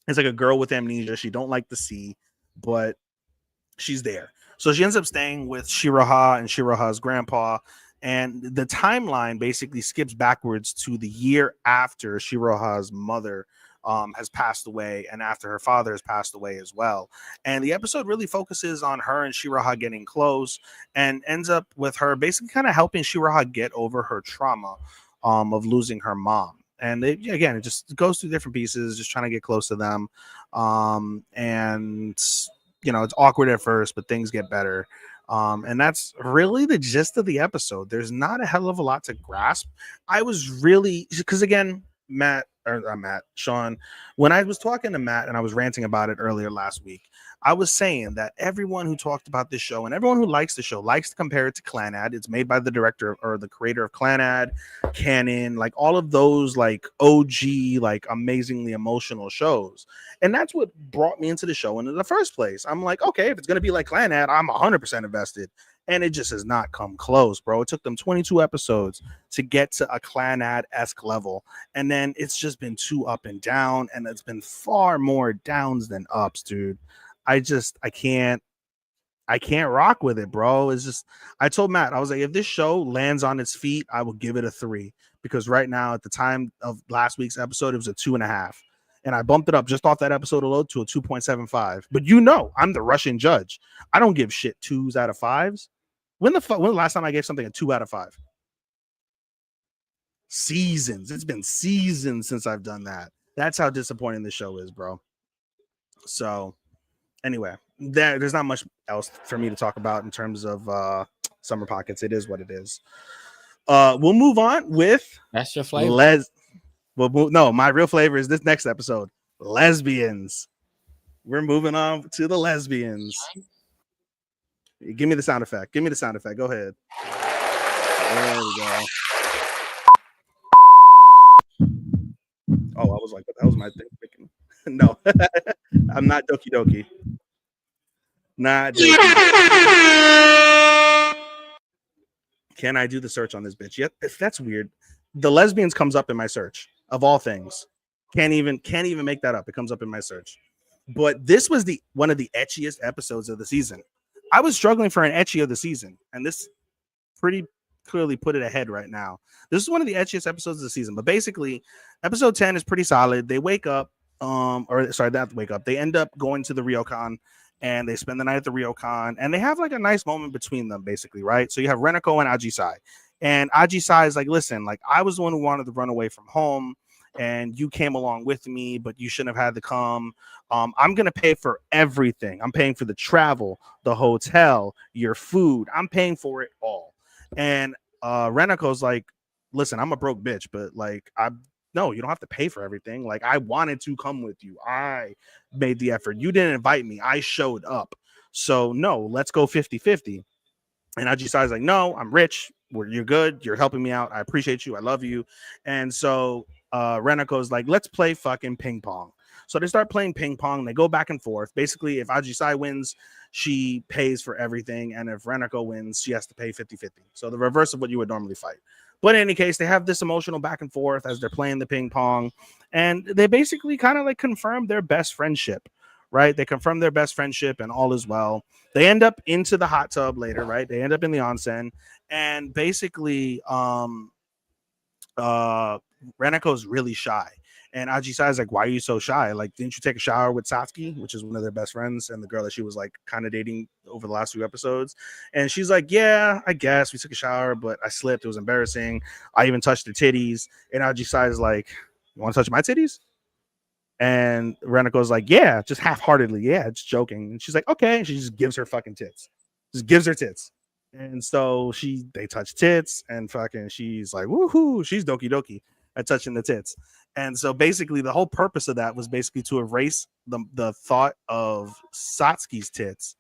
it's like a girl with amnesia. She don't like the sea, but she's there. So she ends up staying with Shiroha and Shiroha's grandpa. And the timeline basically skips backwards to the year after Shiroha's mother has passed away and after her father has passed away as well. And the episode really focuses on her and Shiroha getting close and ends up with her basically kind of helping Shiroha get over her trauma of losing her mom. And again, it just goes through different pieces, just trying to get close to them. And it's awkward at first, but things get better. And that's really the gist of the episode. There's not a hell of a lot to grasp. I was really, because again, Sean, when I was talking to Matt and I was ranting about it earlier last week, I was saying that everyone who talked about this show and everyone who likes the show likes to compare it to Clanad. It's made by the director or the creator of Clanad, Canon, like all of those like OG, like amazingly emotional shows. And that's what brought me into the show in the first place. I'm like, okay, if it's going to be like Clanad, I'm 100% invested. And it just has not come close, bro. It took them 22 episodes to get to a Clanad-esque level. And then it's just been too up and down. And it's been far more downs than ups, dude. I can't rock with it, bro. It's just, I told Matt, I was like, if this show lands on its feet, I will give it a 3. Because right now, at the time of last week's episode, it was a 2.5. And I bumped it up just off that episode alone to a 2.75. But I'm the Russian judge. I don't give shit 2s out of 5s. When the last time I gave something a 2 out of 5? Seasons. It's been seasons since I've done that. That's how disappointing the show is, bro. So anyway, there's not much else for me to talk about in terms of Summer Pockets. It is what it is. We'll move on with that's your flavor. No, my real flavor is this next episode. Lesbians. We're moving on to the lesbians. Give me the sound effect. Go ahead. There we go. Oh, I was like, that was my thing. No, I'm not Doki Doki. Not Doki. Can I do the search on this bitch? Yep, that's weird. The lesbians comes up in my search of all things. Can't even make that up. It comes up in my search. But this was one of the etchiest episodes of the season. I was struggling for an etchy of the season, and this pretty clearly put it ahead right now. This is one of the etchiest episodes of the season. But basically, episode 10 is pretty solid. They wake up, they end up going to the ryokan, and they spend the night at the ryokan, and they have like a nice moment between them, basically, right? So you have Renako and Ajisai. And Ajisai is like, listen, like I was the one who wanted to run away from home, and you came along with me, but you shouldn't have had to come. I'm going to pay for everything. I'm paying for the travel, the hotel, your food. I'm paying for it all. And Renako's like, listen, I'm a broke bitch, but like, no, you don't have to pay for everything. Like, I wanted to come with you. I made the effort. You didn't invite me. I showed up. So no, let's go 50-50. And Ajisai's like, no, I'm rich. You're good. You're helping me out. I appreciate you. I love you. And so Renako's like, let's play fucking ping pong. So they start playing ping pong. They go back and forth. Basically, if Ajisai wins, she pays for everything. And if Renako wins, she has to pay 50-50. So the reverse of what you would normally fight. But in any case, they have this emotional back and forth as they're playing the ping pong. And they basically kind of like confirm their best friendship, right? They confirm their best friendship and all is well. They end up into the hot tub later, right? They end up in the onsen. And basically, Renako's really shy. And Ajisai is like, why are you so shy? Like, didn't you take a shower with Satsuki, which is one of their best friends and the girl that she was like kind of dating over the last few episodes? And she's like, yeah, I guess we took a shower, but I slipped. It was embarrassing. I even touched her titties. And Ajisai is like, you want to touch my titties? And Reneko's like, yeah, just half-heartedly. Yeah, just joking. And she's like, okay. And she just gives her fucking tits. Just gives her tits. And so they touch tits and fucking she's like, woohoo, she's doki doki at touching the tits. And so basically the whole purpose of that was basically to erase the thought of Satsuki's tits.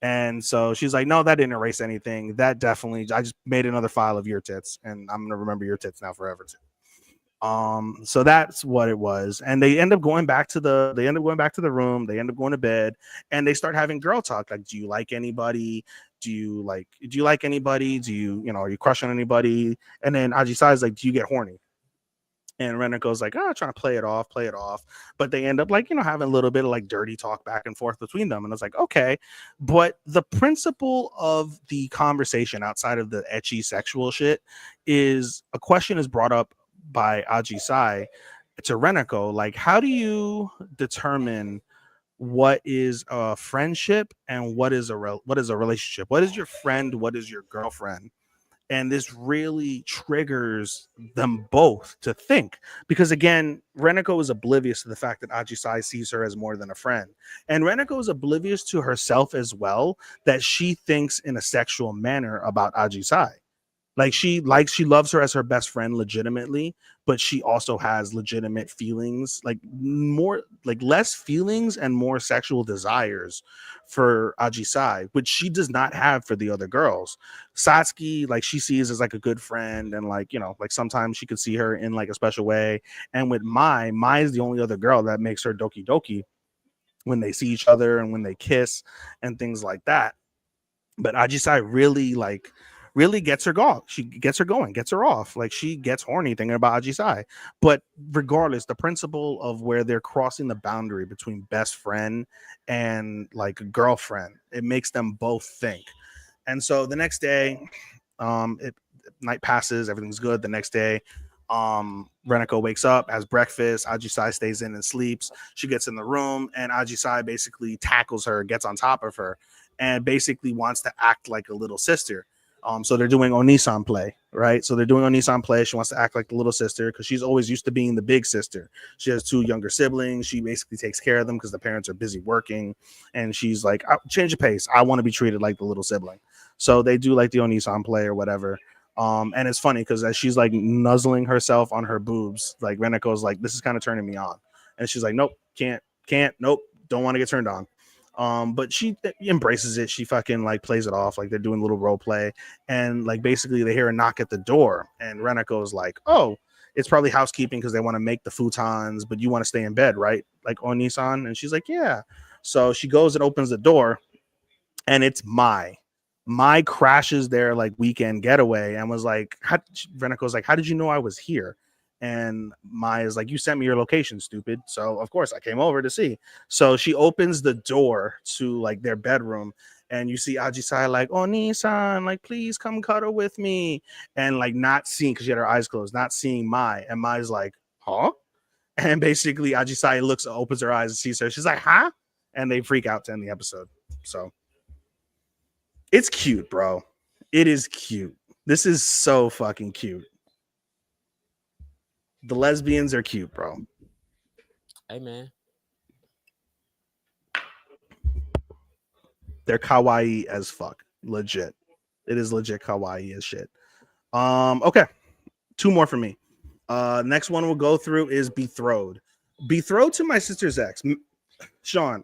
And so she's like, no, that didn't erase anything. That definitely, I just made another file of your tits and I'm gonna remember your tits now forever too. So that's what it was. And they end up going back to the room, they end up going to bed, and they start having girl talk. Like, do you like anybody? Do you like anybody? Are you crushing anybody? And then Ajisai is like, do you get horny? And Reneko's like, oh, trying to play it off. But they end up like, having a little bit of like dirty talk back and forth between them. And it's like, okay. But the principle of the conversation outside of the ecchi sexual shit is a question is brought up by Ajisai to Reneko. Like, how do you determine what is a friendship and what is a relationship? What is your friend? What is your girlfriend? And this really triggers them both to think, because again, Reneko is oblivious to the fact that Ajisai sees her as more than a friend, and Reneko is oblivious to herself as well, that she thinks in a sexual manner about Ajisai. Like she loves her as her best friend legitimately, but she also has legitimate feelings, like more like less feelings and more sexual desires for Ajisai, which she does not have for the other girls. Satsuki, like she sees as like a good friend, and like like sometimes she could see her in like a special way. And with Mai is the only other girl that makes her doki doki when they see each other and when they kiss and things like that. But Ajisai really gets her going. She gets her going, gets her off. Like she gets horny thinking about Ajisai. But regardless, the principle of where they're crossing the boundary between best friend and like a girlfriend, it makes them both think. And so the next day, night passes, everything's good. The next day, Reneko wakes up, has breakfast. Ajisai stays in and sleeps. She gets in the room, and Ajisai basically tackles her, gets on top of her, and basically wants to act like a little sister. So they're doing Onisan play, right? So they're doing Onisan play. She wants to act like the little sister because she's always used to being the big sister. She has two younger siblings. She basically takes care of them because the parents are busy working. And she's like, change the pace. I want to be treated like the little sibling. So they do like the Onisan play or whatever. And it's funny because as she's like nuzzling herself on her boobs, like Reneko's like, this is kind of turning me on. And she's like, nope, can't, nope, don't want to get turned on. But she embraces it. She fucking like plays it off like they're doing a little role play, and like basically they hear a knock at the door, and Reneko's like, oh, it's probably housekeeping because they want to make the futons, but you want to stay in bed, right? Like Onisan. And she's like, yeah. So she goes and opens the door, and it's Mai crashes their like weekend getaway and was like, Reneko's like, how did you know I was here? And Mai is like, you sent me your location, stupid. So of course I came over to see. So she opens the door to like their bedroom, and you see Ajisai like, oh, Nissan, like, please come cuddle with me. And like not seeing, because she had her eyes closed, not seeing Mai. And Mai's like, huh? And basically Ajisai opens her eyes and sees her. She's like, huh? And they freak out to end the episode. So it's cute, bro. It is cute. This is so fucking cute. The lesbians are cute, bro. Hey, man. They're kawaii as fuck. Legit. It is legit kawaii as shit. Okay. Two more for me. Next one we'll go through is Betrothed. Betrothed to My Sister's Ex. Sean,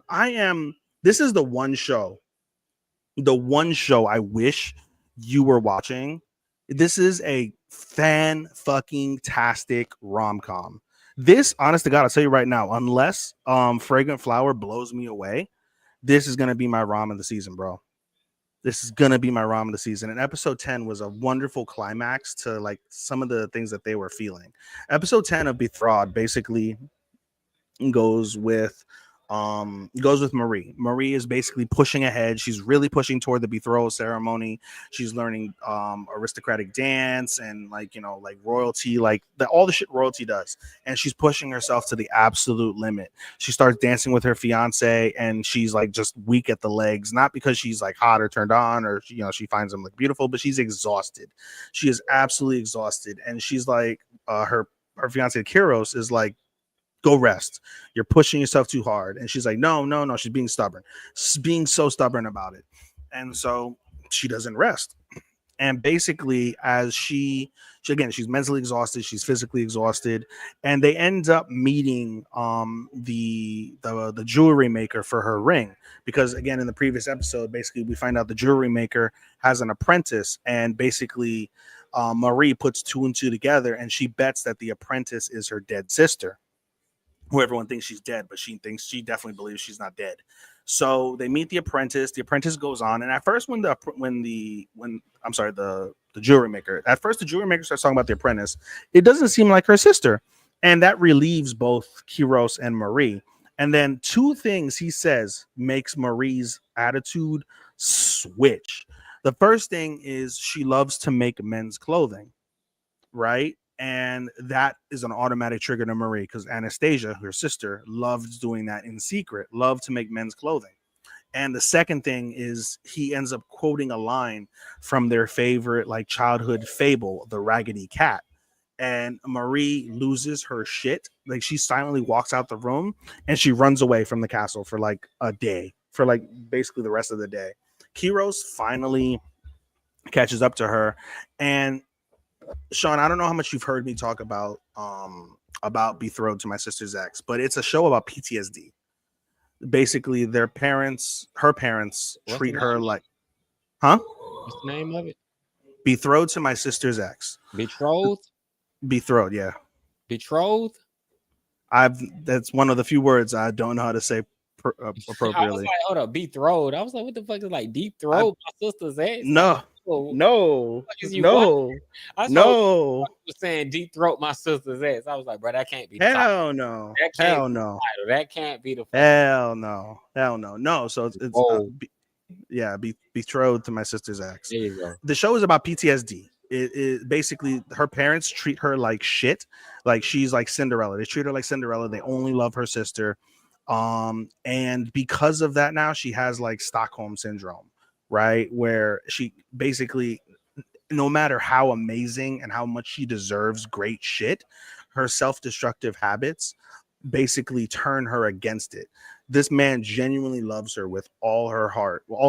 this is the one show I wish you were watching. This is a fan fucking tastic rom-com. This, honest to God, I'll tell you right now, unless Fragrant Flower blows me away, this is gonna be my rom of the season, bro. This is gonna be my rom of the season. And episode 10 was a wonderful climax to like some of the things that they were feeling. Episode 10 of Betrothed basically goes with goes with Marie. Marie is basically pushing ahead. She's really pushing toward the betrothal ceremony. She's learning aristocratic dance and like, you know, like royalty, like all the shit royalty does. And she's pushing herself to the absolute limit. She starts dancing with her fiance, and she's like just weak at the legs, not because she's like hot or turned on or, you know, she finds him like beautiful, but she's exhausted. She is absolutely exhausted. And she's like, her fiance Kiros is like, go rest. You're pushing yourself too hard. And she's like, no. She's being stubborn. She's being so stubborn about it. And so she doesn't rest. And basically, as she again, she's mentally exhausted, she's physically exhausted, and they end up meeting the jewelry maker for her ring, because again, in the previous episode, basically we find out the jewelry maker has an apprentice, and basically Marie puts two and two together, and she bets that the apprentice is her dead sister, who everyone thinks she's dead, but she definitely believes she's not dead. So they meet the apprentice. The apprentice goes on, and at first, when the jewelry maker, at first the jewelry maker starts talking about the apprentice, it doesn't seem like her sister, and that relieves both Kiros and Marie. And then two things he says makes Marie's attitude switch. The first thing is she loves to make men's clothing, right? And that is an automatic trigger to Marie, because Anastasia, her sister, loved doing that in secret, loved to make men's clothing. And the second thing is he ends up quoting a line from their favorite like childhood fable, The Raggedy Cat. And Marie loses her shit. Like, she silently walks out the room and she runs away from the castle for like a day, for like basically the rest of the day. Kiros finally catches up to her. And Sean, I don't know how much you've heard me talk about Betrothed to My Sister's Ex, but it's a show about PTSD. Basically, her parents treat her like, huh? What's the name of it? Betrothed to My Sister's Ex. Betrothed? Betrothed, yeah. Betrothed? That's one of the few words I don't know how to say appropriately. I was like, hold up, betrothed. I was like, what the fuck is like deep throat? My sister's ass. No. No. I was saying deep throat my sister's ass. I was like, bro, that can't be the hell no. That can't hell be no. the title. That can't be the hell no. No. So it's Betrothed to My Sister's Ex. There you go. The show is about PTSD. It basically, her parents treat her like shit. Like, she's like Cinderella. They treat her like Cinderella. They only love her sister. And because of that, now she has like Stockholm syndrome, right? Where she basically, no matter how amazing and how much she deserves great shit, her self-destructive habits basically turn her against it. This man genuinely loves her with all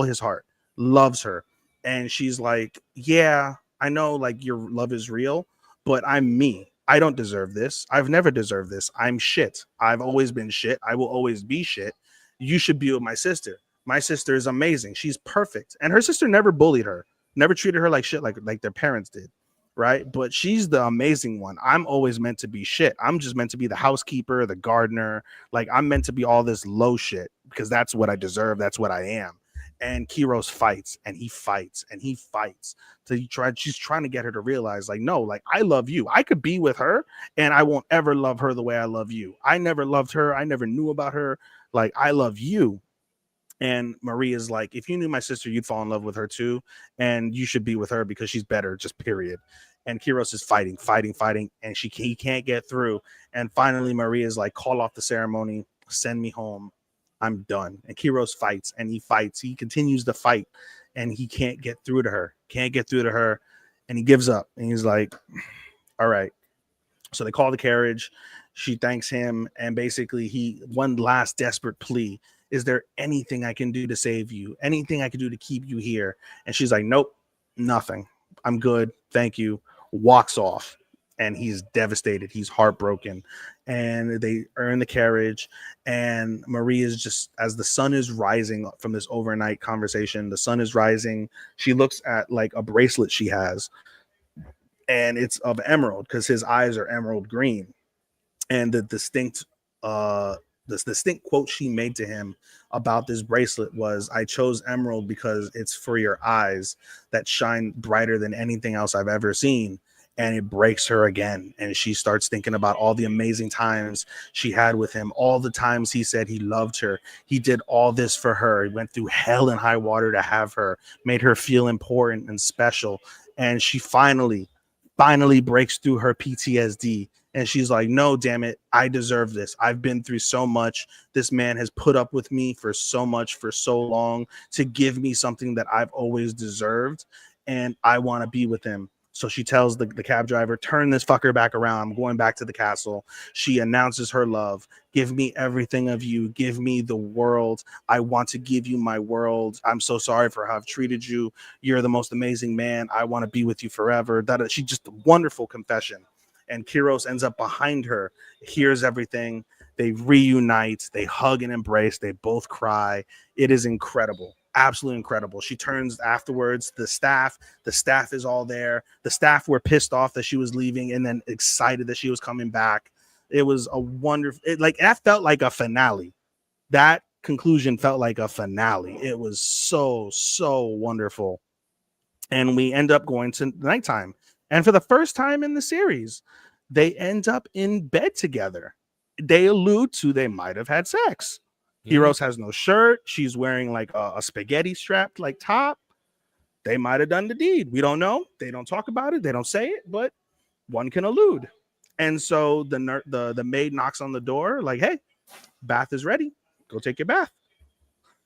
his heart, loves her. And she's like, yeah, I know like your love is real, but I'm me. I don't deserve this. I've never deserved this. I'm shit. I've always been shit. I will always be shit. You should be with my sister. My sister is amazing. She's perfect. And her sister never bullied her, never treated her like shit like their parents did, right? But she's the amazing one. I'm always meant to be shit. I'm just meant to be the housekeeper, the gardener. Like, I'm meant to be all this low shit because that's what I deserve. That's what I am. And Kiros fights and he fights and he fights. So she's trying to get her to realize, like, no, like, I love you. I could be with her and I won't ever love her the way I love you. I never loved her. I never knew about her. Like, I love you. And Marie is like, if you knew my sister, you'd fall in love with her too. And you should be with her because she's better, just period. And Kiros is fighting. And he can't get through. And finally, Marie is like, call off the ceremony. Send me home. I'm done. And Kiros fights and he fights. He continues to fight and he can't get through to her. And he gives up. And he's like, all right. So they call the carriage. She thanks him. And basically, one last desperate plea. Is there anything I can do to save you? Anything I can do to keep you here? And she's like, nope, nothing. I'm good. Thank you. Walks off. And he's devastated. He's heartbroken. And they are in the carriage. And Marie is just, as the sun is rising from this overnight conversation, the sun is rising. She looks at like a bracelet she has. And it's of emerald because his eyes are emerald green. And the distinct quote she made to him about this bracelet was, I chose emerald because it's for your eyes that shine brighter than anything else I've ever seen. and it breaks her again. And she starts thinking about all the amazing times she had with him, all the times he said he loved her. He did all this for her. He went through hell and high water to have her, made her feel important and special. And she finally breaks through her PTSD. And she's like, no, damn it, I deserve this. I've been through so much. This man has put up with me for so much, for so long, to give me something that I've always deserved. And I want to be with him. So she tells the cab driver, turn this fucker back around. I'm going back to the castle. She announces her love. Give me everything of you. Give me the world. I want to give you my world. I'm so sorry for how I've treated you. You're the most amazing man. I want to be with you forever. She just a wonderful confession. And Kiros ends up behind her, hears everything. They reunite. They hug and embrace. They both cry. It is incredible. Absolutely incredible. She turns afterwards. The staff is all there. The staff were pissed off that she was leaving and then excited that she was coming back. It was a wonderful, that felt like a finale. That conclusion felt like a finale. It was so wonderful. And we end up going to nighttime. And for the first time in the series, they end up in bed together. They allude to they might have had sex. Heroes has no shirt. She's wearing like a spaghetti strapped like top. They might have done the deed. We don't know. They don't talk about it. They don't say it, but one can allude. And so the maid knocks on the door like, hey, bath is ready. Go take your bath.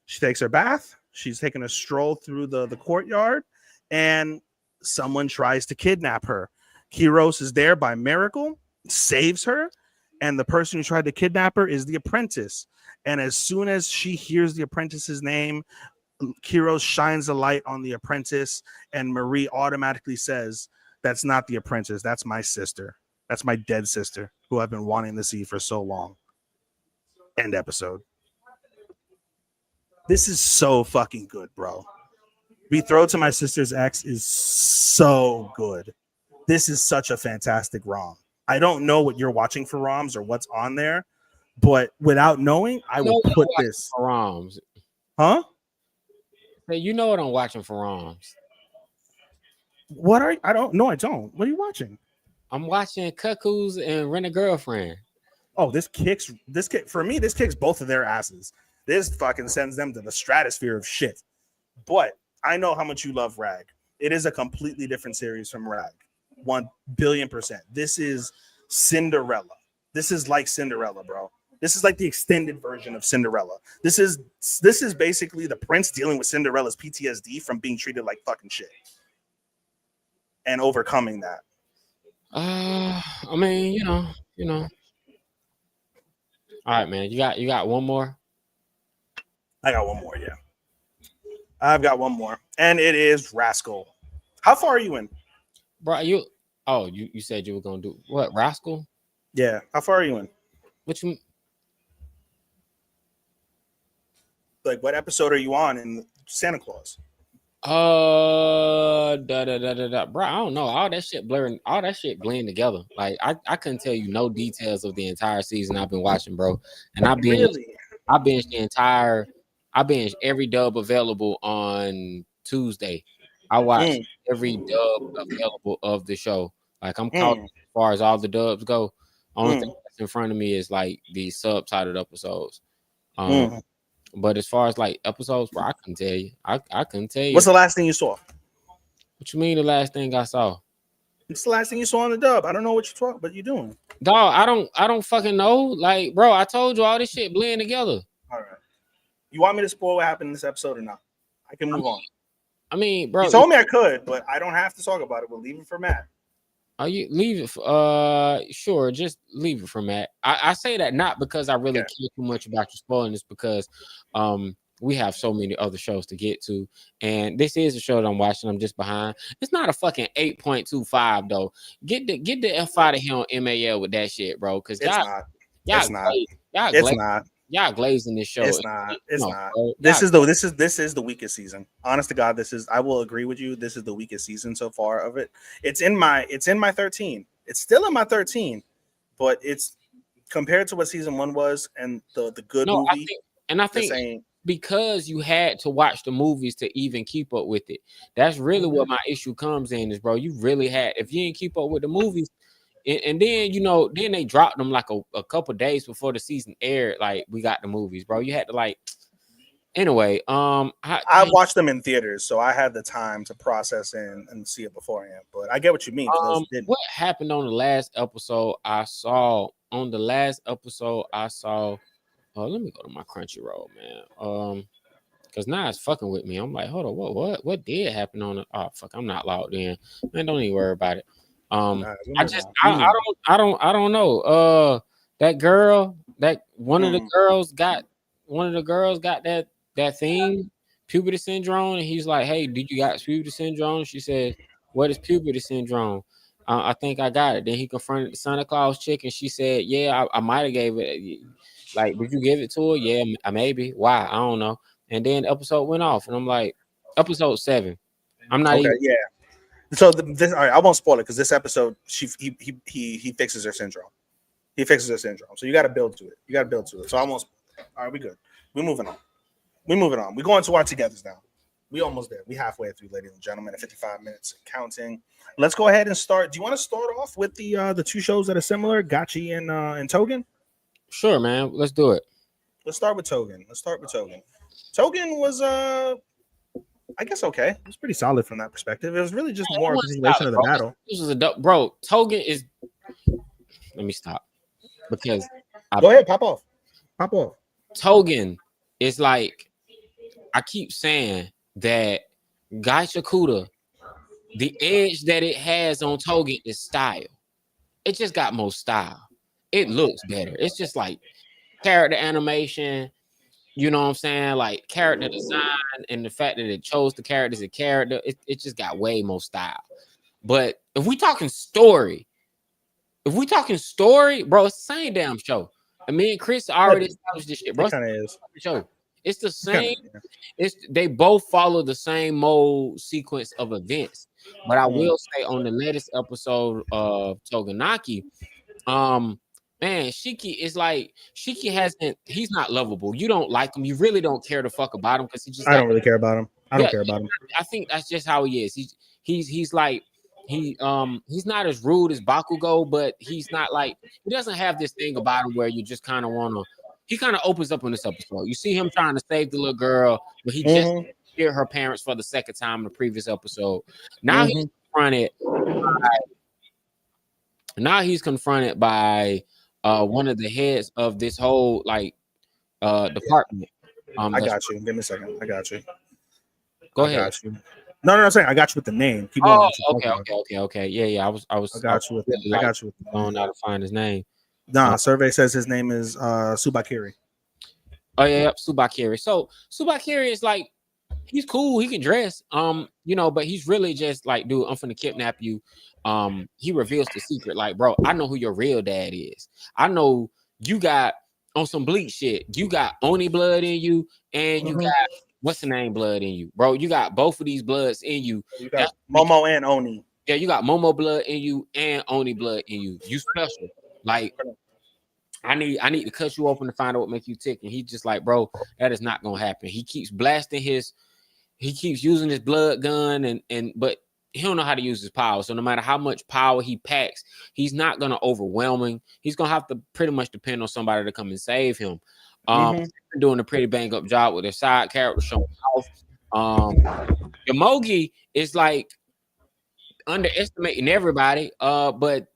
She takes her bath. She's taking a stroll through the courtyard, and someone tries to kidnap her. Kiros is there by miracle, saves her, and the person who tried to kidnap her is the apprentice. And as soon as she hears the apprentice's name, Kiros shines a light on the apprentice, and Marie automatically says, that's not the apprentice. That's my sister. That's my dead sister who I've been wanting to see for so long. End episode. This is so fucking good, bro. Betrothed to My Sister's Ex is so good. This is such a fantastic ROM. I don't know what you're watching for ROMs or what's on there, but without knowing, I will put this for ROMs. Huh? Hey, you know what I'm watching for ROMs. I don't know. I don't. What are you watching? I'm watching Cuckoos and Rent a Girlfriend. Oh, this kicks both of their asses. This fucking sends them to the stratosphere of shit. But I know how much you love Rag. It is a completely different series from Rag. 1,000,000,000%. This is Cinderella. This is like Cinderella, bro. This is like the extended version of Cinderella. This is basically the prince dealing with Cinderella's PTSD from being treated like fucking shit and overcoming that. I mean, you know. All right, man. You got one more? I got one more, yeah. I've got one more, and it is Rascal. How far are you in? Bro, you said you were gonna do what? Rascal? Yeah. How far are you in? What episode are you on in Santa Claus? Bro, I don't know. All that shit blend together. Like I couldn't tell you no details of the entire season I've been watching, bro. And I binged every dub available on Tuesday. I watched every dub available of the show. Like I'm caught as far as all the dubs go. Only thing that's in front of me is like the subtitled episodes. But as far as like episodes, bro, I couldn't tell you. I couldn't tell you. What's the last thing you saw? What you mean the last thing I saw? It's the last thing you saw on the dub. I don't know what you're doing. Dog, I don't fucking know. Like, bro, I told you all this shit blend together. All right. You want me to spoil what happened in this episode or not? I can move on. I mean, bro, you told me I could, but I don't have to talk about it. We'll leave it for Matt. Oh, you leave it? Sure, just leave it for Matt. I say that not because I really care too much about you spoiling this, because we have so many other shows to get to, and this is a show that I'm watching. I'm just behind. It's not a fucking 8.25 though. Get the F out of here on MAL with that shit, bro. Because y'all glazing this show. It's not. This is the weakest season. Honest to God, I will agree with you. This is the weakest season so far of it. It's in my 13. It's still in my 13, but it's compared to what season 1 was and the good movie. I think because you had to watch the movies to even keep up with it. That's really what my issue comes in is, bro, you really had, if you didn't keep up with the movies, and then, you know, then they dropped them like a couple days before the season aired, like we got the movies, bro. You had to like, anyway, I watched them in theaters, so I had the time to process and see it beforehand. But I get what you mean. For those who didn't. What happened on the last episode I saw, let me go to my Crunchyroll, man. Because now it's fucking with me. I'm like, hold on, what did happen on it? Oh fuck, I'm not logged in. Man, don't even worry about it. I don't know. That girl, one of the girls got that thing, puberty syndrome, and he's like, hey, did you got puberty syndrome? She said, what is puberty syndrome? I think I got it. Then he confronted the Santa Claus chick, and she said, yeah, I might have gave it. Like, did you give it to her? Yeah, maybe. Why? I don't know. And then the episode went off, and I'm like, episode 7. I'm not even. Yeah. So this, all right, I won't spoil it because this episode, he fixes her syndrome. He fixes her syndrome. So you got to build to it. So I won't. All right, we good. We're moving on. We're going to our togethers now. We almost there. We halfway through, ladies and gentlemen, at 55 minutes and counting. Let's go ahead and start. Do you want to start off with the two shows that are similar, Gachi and Tougen? Sure, man. Let's do it. Let's start with Tougen. Tougen was I guess okay. It was pretty solid from that perspective. It was really just more a continuation of the battle. This was bro. Tougen is. Let me stop because go ahead, pop off. Tougen is like, I keep saying that Gachiakuta, the edge that it has on Tougen is style. It just got more style. It looks better. It's just like character animation. You know what I'm saying? Like character design and the fact that it chose the character as a character, it just got way more style. But if we talking story, bro, it's the same damn show. And me and Chris already established this shit, bro. It kind of is. Show. It's the same. They both follow the same mode sequence of events. But I will say on the latest episode of Tougen Anki, man, Shiki is like, he's not lovable. You don't like him. You really don't care to fuck about him because I don't really care about him. I think that's just how he is. He's like, he's not as rude as Bakugo, but he's not like, he doesn't have this thing about him where you just kind of want to. He kind of opens up on this episode. You see him trying to save the little girl, but he just hear her parents for the second time in the previous episode. Now he's confronted by one of the heads of this whole department. I got you. Give me a second. I got you. Go ahead. Got you. No, I'm saying I got you with the name. Keep going. Okay. Yeah. I got you with going out to find his name. Nah, survey says his name is Tsubakiri. Oh yeah, Tsubakiri. So Tsubakiri is like, he's cool, he can dress, but he's really just like, dude, I'm finna kidnap you. He reveals the secret, like, bro, I know who your real dad is. I know you got on some bleach shit. You got Oni blood in you, and you got what's the name blood in you, bro. You got both of these bloods in you. You got Momo and Oni. Yeah, you got Momo blood in you and Oni blood in you. You special. Like, I need to cut you open to find out what makes you tick. And he's just like, bro, that is not gonna happen. He keeps using his blood gun but he don't know how to use his power. So no matter how much power he packs, he's not gonna overwhelm him. He's gonna have to pretty much depend on somebody to come and save him. Doing a pretty bang up job with their side character showing off. Yomogi is like underestimating everybody, but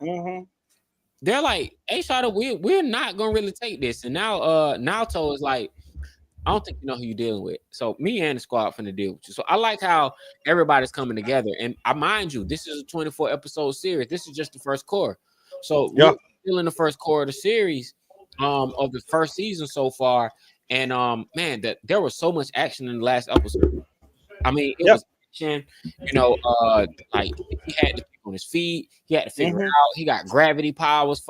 they're like, hey, Shada, we're not gonna really take this. And now Naoto is like, I don't think you know who you're dealing with. So me and the squad finna deal with you. So I like how everybody's coming together. And I mind you, this is a 24 episode series. This is just the first core. So we're still in the first core of the series of the first season so far. And man, that there was so much action in the last episode. I mean, it was action, like he had to on his feet, he had to figure out, he got gravity powers,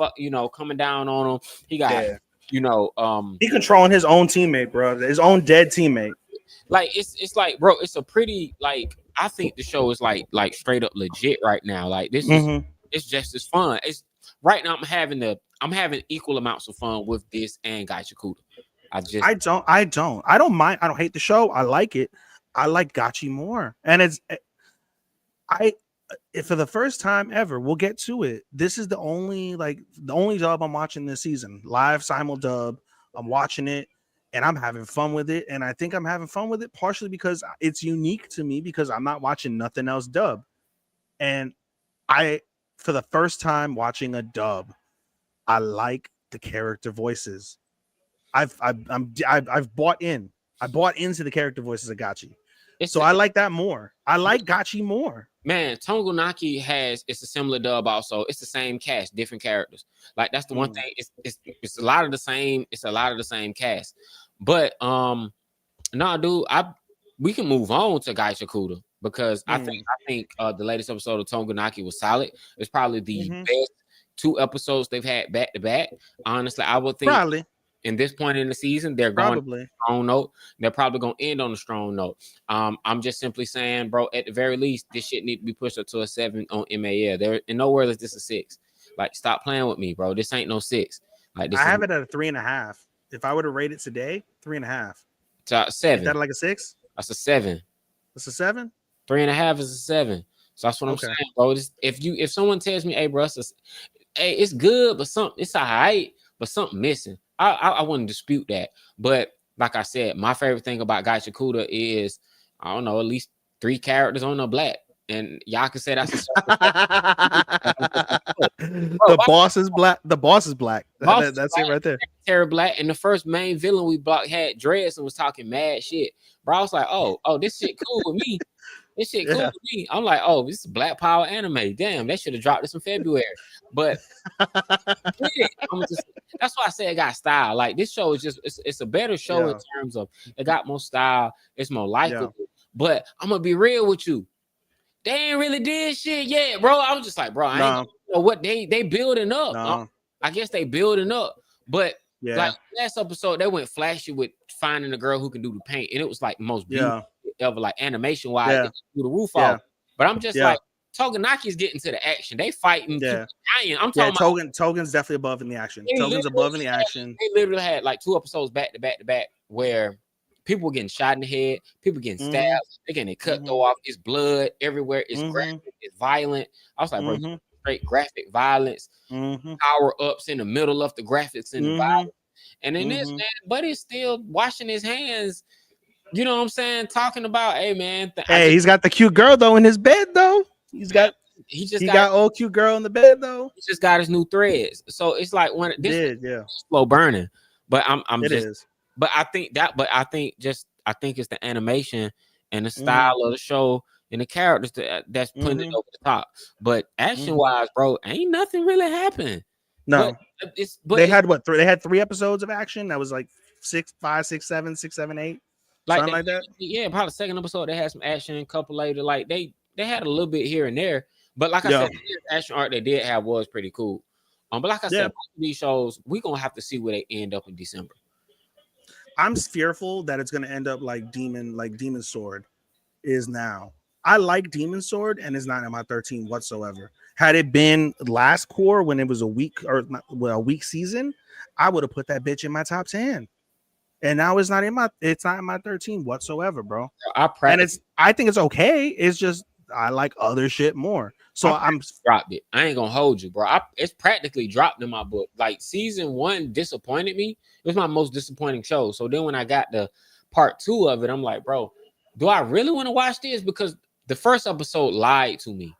coming down on him. He got he controlling his own teammate, bro, his own dead teammate. Like it's like, bro, it's a pretty, like, I think the show is like straight up legit right now. Like this is, it's just as fun. It's right now I'm having equal amounts of fun with this and Gachiakuta. I I don't mind. I don't hate the show. I like it. I like Gachi more. And I for the first time ever, we'll get to it. This is the only dub I'm watching this season. Live simul dub. I'm watching it and I'm having fun with it. And I think I'm having fun with it partially because it's unique to me because I'm not watching nothing else dub. And for the first time watching a dub, I like the character voices. I've bought in. I bought into the character voices of Gachi. So I like that more. I like Gachi more. Man, Tougen Anki it's a similar dub also. It's the same cast, different characters. Like that's the one thing. It's a lot of the same. It's a lot of the same cast. But dude, we can move on to Gachiakuta because I think the latest episode of Tougen Anki was solid. It's probably the best 2 episodes they've had back to back. Honestly, I would think probably. In this point in the season, they're going on a strong note. They're probably going to end on a strong note. I'm just simply saying, bro, at the very least, this shit need to be pushed up to a 7 on MAL. There in nowhere is this a 6. Like, stop playing with me, bro. This ain't no 6. Like, I have it at a 3.5. If I were to rate it today, 3.5. To 7. Is that like a 6? That's a 7. That's a 7. 3.5 is a 7. So that's what I'm saying, bro. If someone tells me, hey, bro, it's good, but it's all right, but something missing. I wouldn't dispute that. But like I said, my favorite thing about Gachiakuta is, I don't know, at least 3 characters on the black. And y'all can say that's the boss is black. The boss is black. That's it right there. Terror black. And the first main villain we blocked had dreads and was talking mad shit. Bro, I was like, oh, this shit cool with me. This shit cool with me. I'm like, oh, this is Black Power anime. Damn, they should have dropped this in February. But that's why I say it got style. Like this show is just it's a better show in terms of it got more style. It's more likable. But I'm gonna be real with you. They ain't really did shit yet, bro. I was just like, bro, I ain't know what they building up. I guess they building up. But like last episode, they went flashy with finding a girl who can do the paint, and it was like the most beautiful ever, like animation wise, through the roof off. But I'm just like, Tougen Anki's getting to the action. They fighting. I'm talking about Tougen's definitely above in the action. Tougen's above in the action. They literally had like 2 episodes back to back where people were getting shot in the head, people getting stabbed, they're getting cut though off. It's blood everywhere. It's graphic. It's violent. I was like, bro, straight graphic violence, power ups in the middle of the graphics and the violence. And in this, man, Buddy's still washing his hands. You know what I'm saying? Talking about, hey, man. He's got the cute girl though in his bed though. He got old cute girl in the bed though. He just got his new threads. So it's like when this is slow burning. But But I think it's the animation and the style of the show and the characters that's putting it over the top. But action wise, bro, ain't nothing really happened. No, they had 3? They had 3 episodes of action. That was like 6, 5, 6, 7, 6, 7, 8. Something like that. Yeah, probably the second episode they had some action. A couple later, like they had a little bit here and there. But like I said, the action art they did have was pretty cool. But like I said, both of these shows we're gonna have to see where they end up in December. I'm fearful that it's gonna end up like Demon Sword is now. I like Demon Sword and it's not in my 13 whatsoever. Had it been last core when it was a week season, I would have put that bitch in my top 10. And now it's not in my 13 whatsoever, bro. I think it's okay. It's just I like other shit more. So I'm dropped it. I ain't gonna hold you, bro. It's practically dropped in my book. Like season 1 disappointed me. It was my most disappointing show. So then when I got the part 2 of it, I'm like, bro, do I really want to watch this? Because the first episode lied to me.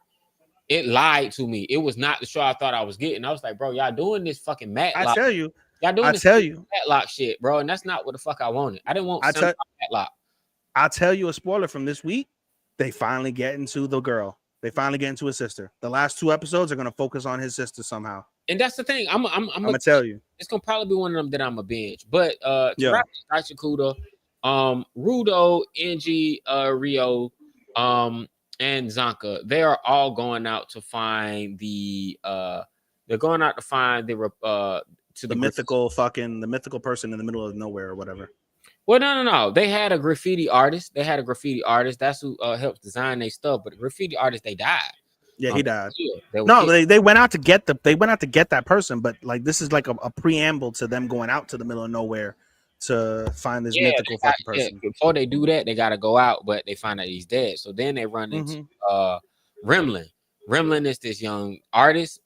It lied to me. It was not the show I thought I was getting. I was like, bro, y'all doing this fucking Matlock. I tell you. Y'all doing this Matlock shit, bro. And that's not what the fuck I wanted. I didn't want Matlock. I'll tell you a spoiler from this week. They finally get into the girl. They finally get into his sister. The last 2 episodes are going to focus on his sister somehow. And that's the thing. I'm gonna tell you. It's gonna probably be one of them that I'm a binge. But Gachiakuta, Rudo, Enji, Rio, and Zanka, they are all going out to find the mythical person in the middle of nowhere or whatever. Well, no. They had a graffiti artist. That's who helps design their stuff. But the graffiti artist, they died. Yeah, he died. They went out to get that person, but like this is like a preamble to them going out to the middle of nowhere to find this Yeah, mythical fucking person. before they do that, they gotta go out, but they find out he's dead. So then they run into Remlin. Remlin is this young artist.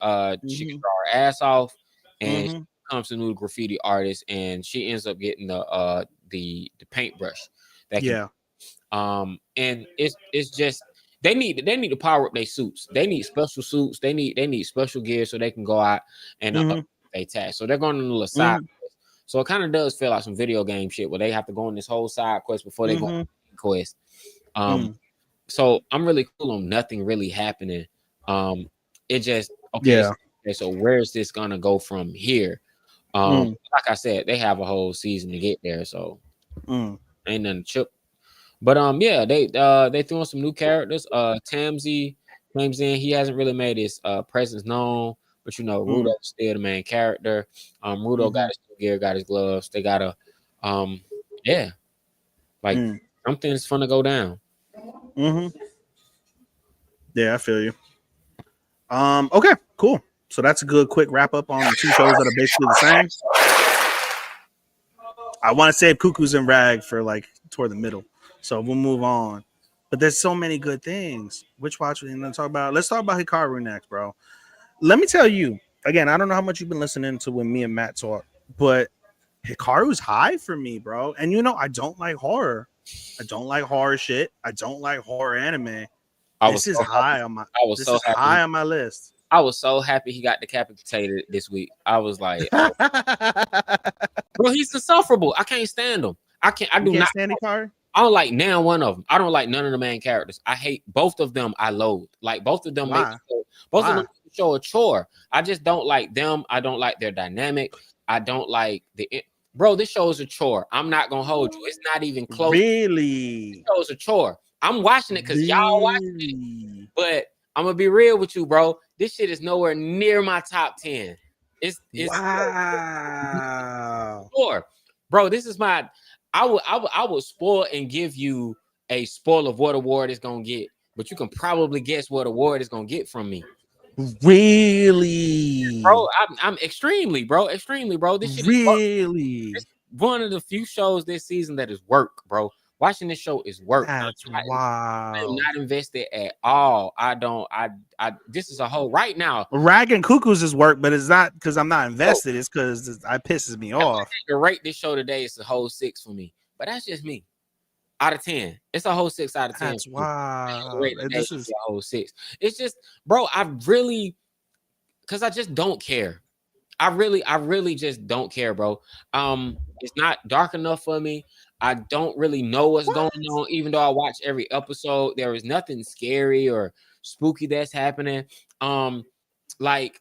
She can draw her ass off, and she becomes a new graffiti artist, and she ends up getting the paintbrush. That can, and it's just they need to power up their suits. They need special suits. They need special gear so they can go out and they task. So they're going on a little side. So it kind of does feel like some video game shit where they have to go on this whole side quest before they go on the quest. So I'm really cool on nothing really happening. It just okay. So where is this gonna go from here? Like I said, they have a whole season to get there, so ain't nothing chip. But yeah, they threw in some new characters. Tamsy comes in. He hasn't really made his presence known. But you know, Rudo's still the main character. Rudo got his gear, got his gloves. They got a, something's fun to go down. Yeah, I feel you. Okay, cool. So that's a good quick wrap up on the two shows that are basically the same. I want to save Cuckoos and Rag for like toward the middle, so we'll move on. But there's so many good things. Which watch we going to talk about? Let's talk about Hikaru next, bro. Let me tell you, again, I don't know how much you've been listening to when me and Matt talk, but Hikaru's high for me, bro. And you know, I don't like horror. I don't like horror shit. I don't like horror anime. This is high on my list. I was so happy he got decapitated this week. I was like, bro, he's insufferable. I can't stand him. I do not stand Hikaru. I don't like now one of them. I don't like none of the main characters. I hate both of them. I loathe. Like both of them both of them show a chore. I just don't like them. I don't like their dynamic. I don't like bro, this show is a chore. I'm not gonna hold you. It's not even close. Really? This show is a chore. I'm watching it because y'all watching it. But I'm gonna be real with you, bro. This shit is nowhere near my top 10. It's wow. Sure. Bro, this is my I would spoil and give you a spoil of what award it's gonna get, but you can probably guess what award it's gonna get from me. Really, bro? I'm extremely, bro. This shit really is one of the few shows this season that is work, bro. Watching this show is work. That's wow. I'm not invested at all. I this is a whole right now. Rag and Cuckoos is work, but it's not because I'm not invested. It's because it pisses me off. To rate this show today, it's a whole 6 for me, but that's just me. Out of 10, it's a whole 6 out of 10. That's wow. This is a whole 6. It's just, bro. Because I just don't care. I really just don't care, bro. It's not dark enough for me. I don't really know what's going on, even though I watch every episode. There is nothing scary or spooky that's happening. Like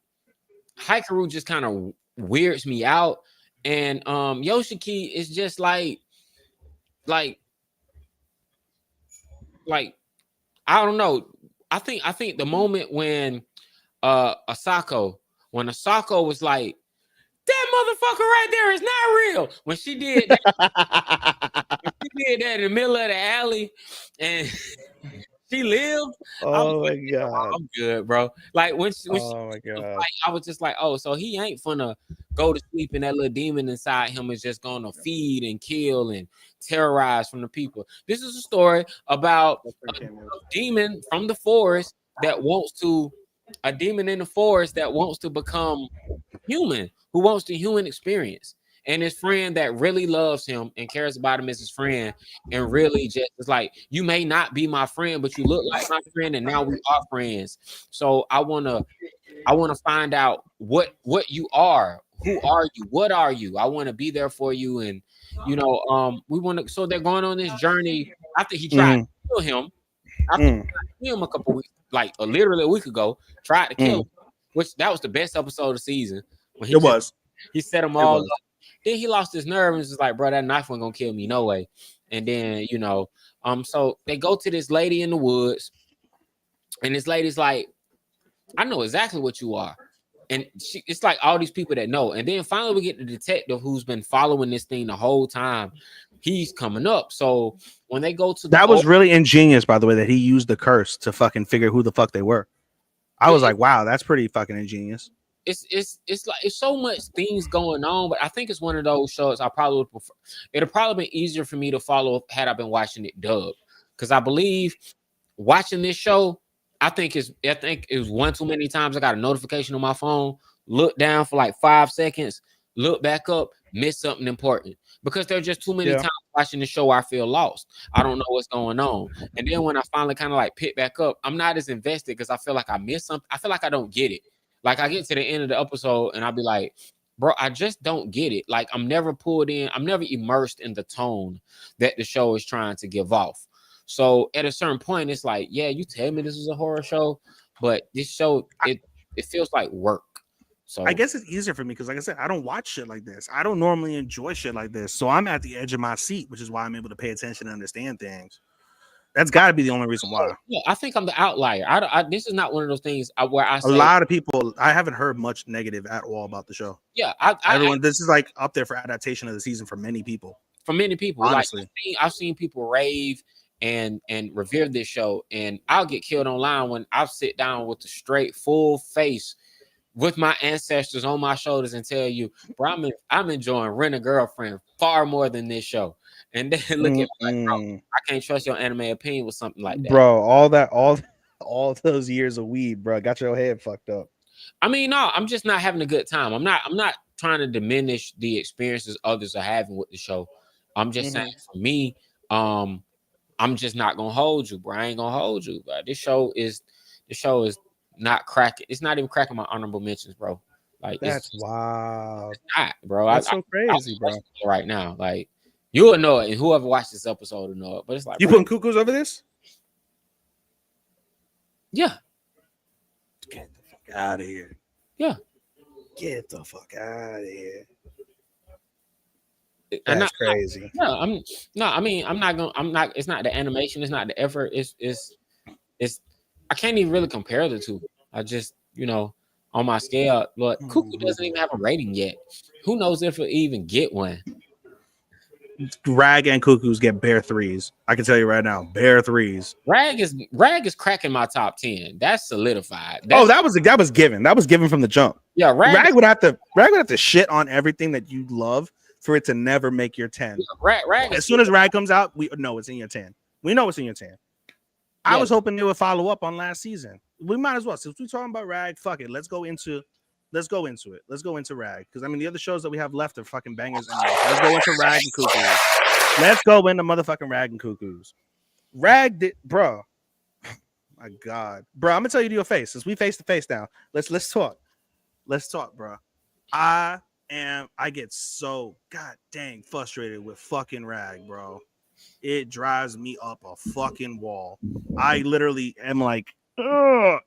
Hikaru just kind of weirds me out, and Yoshiki is just like I don't know. I think the moment when Asako was like, that motherfucker right there is not real. When she did that, in the middle of the alley and she lived. Oh my god, I'm good, bro. Like when she my god, I was just like, oh, so he ain't finna go to sleep and that little demon inside him is just gonna feed and kill and terrorize from the people. This is a story about a demon from the forest that wants to become human, who wants the human experience, and his friend that really loves him and cares about him as his friend, and really just is like, you may not be my friend, but you look like my friend, and now we are friends. So I wanna find out what you are. Who are you? What are you? I want to be there for you, and we want to. So they're going on this journey after he tried to kill him. After he tried to kill him a couple weeks, like literally a week ago, tried to kill him. Which that was the best episode of the season. When he set them all up. Then he lost his nerve and was like, bro, that knife wasn't gonna kill me, no way. And then, so they go to this lady in the woods, and this lady's like, I know exactly what you are. And it's like all these people that know. And then finally we get the detective who's been following this thing the whole time. He's coming up. So when they go to that was really ingenious, by the way, that he used the curse to fucking figure who the fuck they were. I was like, wow, that's pretty fucking ingenious. it's like it's so much things going on, but I think it's one of those shows I probably would prefer. It'd probably been easier for me to follow had I been watching it dubbed, because I believe watching this show, I think it was one too many times I got a notification on my phone, look down for like 5 seconds, look back up, miss something important, because there's just too many Yeah. times watching the show I feel lost. I don't know what's going on, and then when I finally kind of like pick back up, I'm not as invested because I feel like I missed something. I feel like I don't get it. Like I get to the end of the episode and I'll be like, bro, I just don't get it. Like I'm never pulled in, I'm never immersed in the tone that the show is trying to give off. So at a certain point, it's like, yeah, you tell me this is a horror show, but this show it feels like work. So I guess it's easier for me because, like I said, I don't watch shit like this. I don't normally enjoy shit like this, so I'm at the edge of my seat, which is why I'm able to pay attention and understand things. That's got to be the only reason why. yeah, I think I'm the outlier. This is not one of those things where I say A lot of people, I haven't heard much negative at all about the show. yeah, Everyone, this is like up there for adaptation of the season for many people. for many people, Honestly. like I've seen people rave and revere this show, and I'll get killed online when I sit down with a straight full face with my ancestors on my shoulders and tell you, bro, I'm enjoying Rent a Girlfriend far more than this show. And then look at me like, bro, I can't trust your anime opinion with something like that. Bro, all those years of weed, bro, got your head fucked up. I mean, no, I'm just not having a good time. I'm not trying to diminish the experiences others are having with the show. I'm just saying for me, I'm just not gonna hold you, bro. I ain't gonna hold you, bro. This show is not cracking. It's not even cracking my honorable mentions, bro. Like That's wild. It's not, bro. That's so crazy, bro. Right now, like you will know it, and whoever watched this episode will know it. But it's like You putting Cuckoos over this? Yeah. Get the fuck out of here. Yeah. Get the fuck out of here. That's crazy. I'm not. It's not the animation. It's not the effort. It's. I can't even really compare the two. I just, on my scale, look, Cuckoo doesn't even have a rating yet. Who knows if it'll even get one? Rag and Cuckoos get bare threes. I can tell you right now, bare threes. Rag is cracking my top 10. That's solidified. That was given. That was given from the jump. Yeah, Rag would have to shit on everything that you love for it to never make your 10. Rag as soon as Rag comes out, we know it's in your 10. We know it's in your 10. I was hoping they would follow up on last season. We might as well. Since we're talking about Rag, fuck it. Let's go into it. Let's go into Rag. Because I mean the other shows that we have left are fucking bangers anyway. Let's go into Rag and Cuckoos. Let's go into motherfucking Rag and Cuckoos. Rag did, bro. My God. Bro, I'm gonna tell you to your face. Since we face to face now. Let's talk. Let's talk, bro. I get so god dang frustrated with fucking Rag, bro. It drives me up a fucking wall. I literally am like,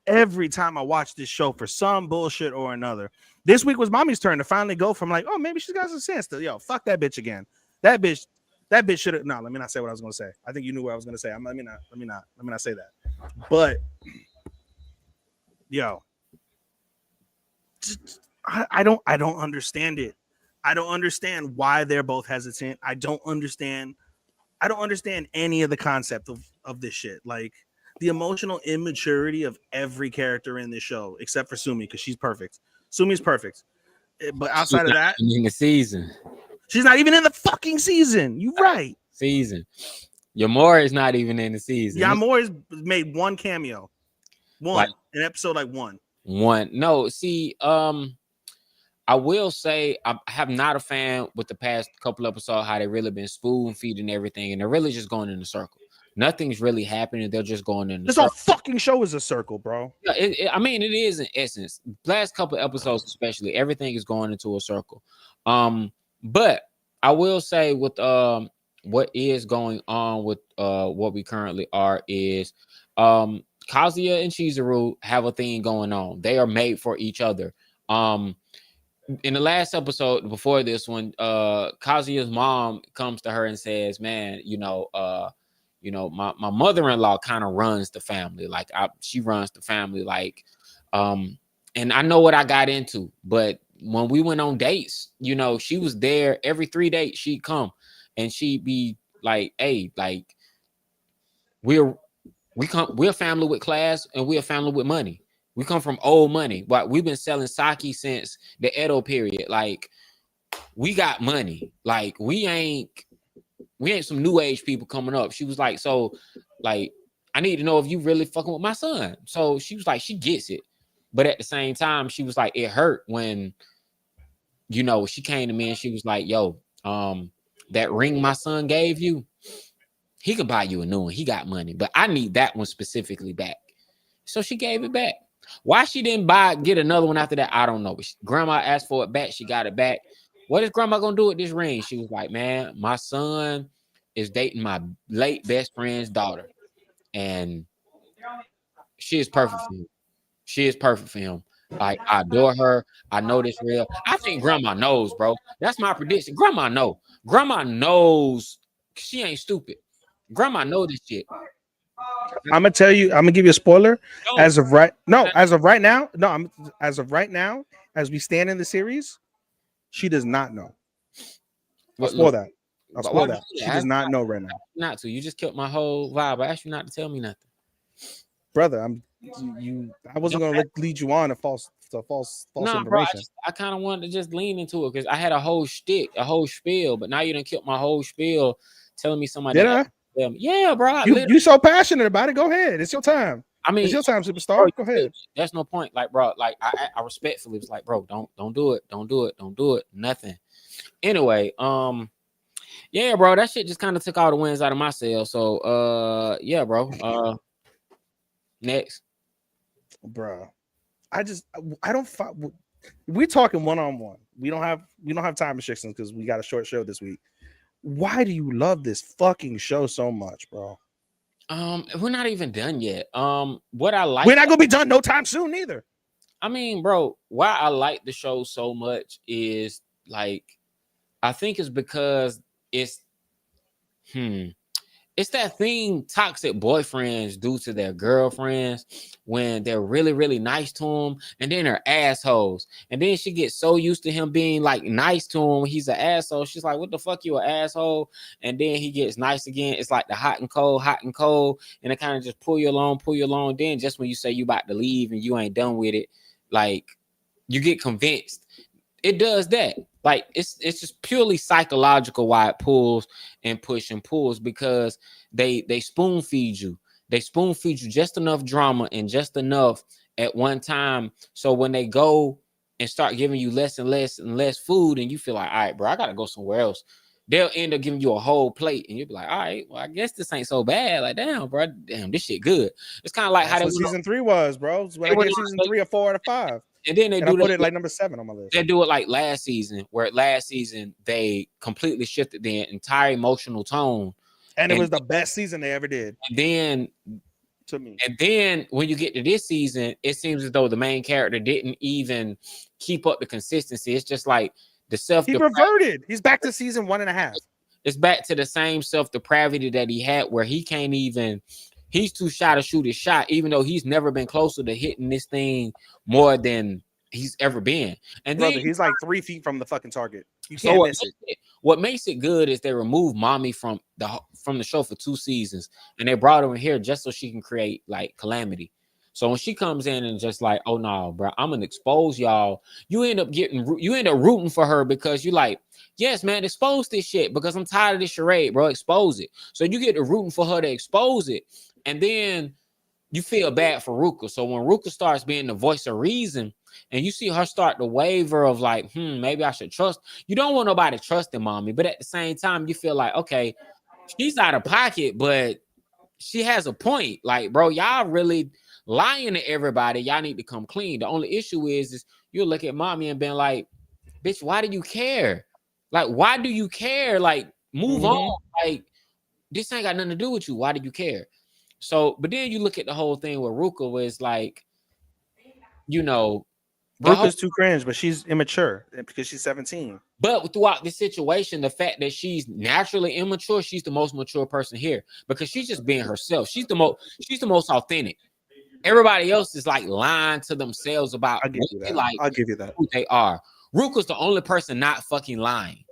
every time I watch this show for some bullshit or another. This week was mommy's turn to finally go from like, oh, maybe she's got some sense to fuck that bitch again. That bitch should have. No, let me not say what I was gonna say. I think you knew what I was gonna say. Let me not say that. But I don't understand it. I don't understand why they're both hesitant. I don't understand any of the concept of this shit. Like the emotional immaturity of every character in this show, except for Sumi, because she's perfect. Sumi's perfect. But outside of that, in the season. She's not even in the fucking season. You right. Season. Yamura is not even in the season. Yamura's made one cameo. An episode like one. No, see, I will say I have not a fan with the past couple episodes how they really been spoon feeding everything and they're really just going in a circle. Nothing's really happening. They're just going in. This whole fucking show is a circle, bro. Yeah, I mean, it is in essence. Last couple episodes, especially, everything is going into a circle. But I will say with what is going on with what we currently are is Kazuya and Chizuru have a thing going on. They are made for each other. In the last episode before this one, Kazuya's mom comes to her and says, "Man, my mother-in-law kind of runs the family. Like she runs the family. Like, and I know what I got into, but when we went on dates, she was there every 3 dates. She'd come and she'd be like, "Hey, like we're a family with class and we're a family with money." We come from old money. But we've been selling sake since the Edo period. Like, we got money. Like, we ain't some new age people coming up. She was like, so, like, I need to know if you really fucking with my son. So she was like, she gets it. But at the same time, she was like, it hurt when, you know, she came to me and she was like, yo, that ring my son gave you, he could buy you a new one. He got money, but I need that one specifically back. So she gave it back. Why she didn't get another one after that, I don't know. Grandma asked for it back. She got it back. What is grandma gonna do with this ring? She was like, man, my son is dating my late best friend's daughter, and she is perfect for him. She is perfect for him. Like, I adore her. I know this real. I think grandma knows, bro. That's my prediction. Grandma know. Grandma knows. She ain't stupid. Grandma know this shit. I'm gonna tell you. I'm gonna give you a spoiler. No. As of right now, as of right now, as we stand in the series, she does not know. I'll spoil that. She does not know right now. Not to. You just killed my whole vibe. I asked you not to tell me nothing, brother. I wasn't gonna lead you on to false information. Bro, I kind of wanted to just lean into it because I had a whole shtick, a whole spiel, but now you done killed my whole spiel, telling me somebody. Did I? Yeah, bro. You so passionate about it. Go ahead. It's your time. I mean, it's your time, superstar. Bro, go ahead. There's no point. Like, bro, like I respectfully was like, bro, don't do it. Nothing. Anyway, yeah, bro, that shit just kind of took all the wins out of my sail. So, yeah, bro. Next, bro. I don't. We're talking one-on-one. We don't have time restrictions because we got a short show this week. Why do you love this fucking show so much, bro? We're not even done yet. What I like, we're not gonna be done no time soon either. I mean, bro, why I like the show so much is like, I think it's because it's that thing toxic boyfriends do to their girlfriends when they're really, really nice to them, and then they're assholes. And then she gets so used to him being like nice to him, he's an asshole. She's like, what the fuck, you an asshole? And then he gets nice again. It's like the hot and cold, and it kind of just pull you along. Then just when you say you about to leave and you ain't done with it, like, you get convinced. It does that. Like, it's just purely psychological why it pulls and pulls, because they spoon feed you. They spoon feed you just enough drama and just enough at one time. So when they go and start giving you less and less food, and you feel like, all right, bro, I gotta go somewhere else, they'll end up giving you a whole plate, and you'll be like, all right, well, I guess this ain't so bad. Like, damn, bro, this shit good. It's kind of like how season 3 was, bro. When I get season 3 or 4 out of 5. And then they put it like number 7 on my list. They do it like last season, where last season they completely shifted the entire emotional tone, and it was the best season they ever did. And then, to me, and then when you get to this season, it seems as though the main character didn't even keep up the consistency. It's just like the he reverted. He's back to season 1.5. It's back to the same self-depravity that he had, where he can't even. He's too shy to shoot his shot, even though he's never been closer to hitting this thing more than he's ever been. And brother, he's like 3 feet from the fucking target. You can't miss it. What makes it good is they removed mommy from the show for 2 seasons, and they brought her in here just so she can create like calamity. So when she comes in and just like, oh no, bro, I'm gonna expose y'all. You end up rooting for her because you're like, yes, man, expose this shit because I'm tired of this charade, bro. Expose it. So you get to rooting for her to expose it. And then you feel bad for Ruka. So when Ruka starts being the voice of reason, and you see her start to waver of like, maybe I should trust. You don't want nobody trusting mommy, but at the same time, you feel like, okay, she's out of pocket, but she has a point. Like, bro, y'all really lying to everybody. Y'all need to come clean. The only issue is you look at mommy and being like, bitch, why do you care? Like, why do you care? Like, move on. Like, this ain't got nothing to do with you. Why do you care? So, but then you look at the whole thing with Ruka, where it's like, you know, Ruka's too cringe, but she's immature because she's 17. But throughout this situation, the fact that she's naturally immature, she's the most mature person here because she's just being herself. She's the most authentic. Everybody else is like lying to themselves about I'll give you that. Who they are. Ruka's the only person not fucking lying.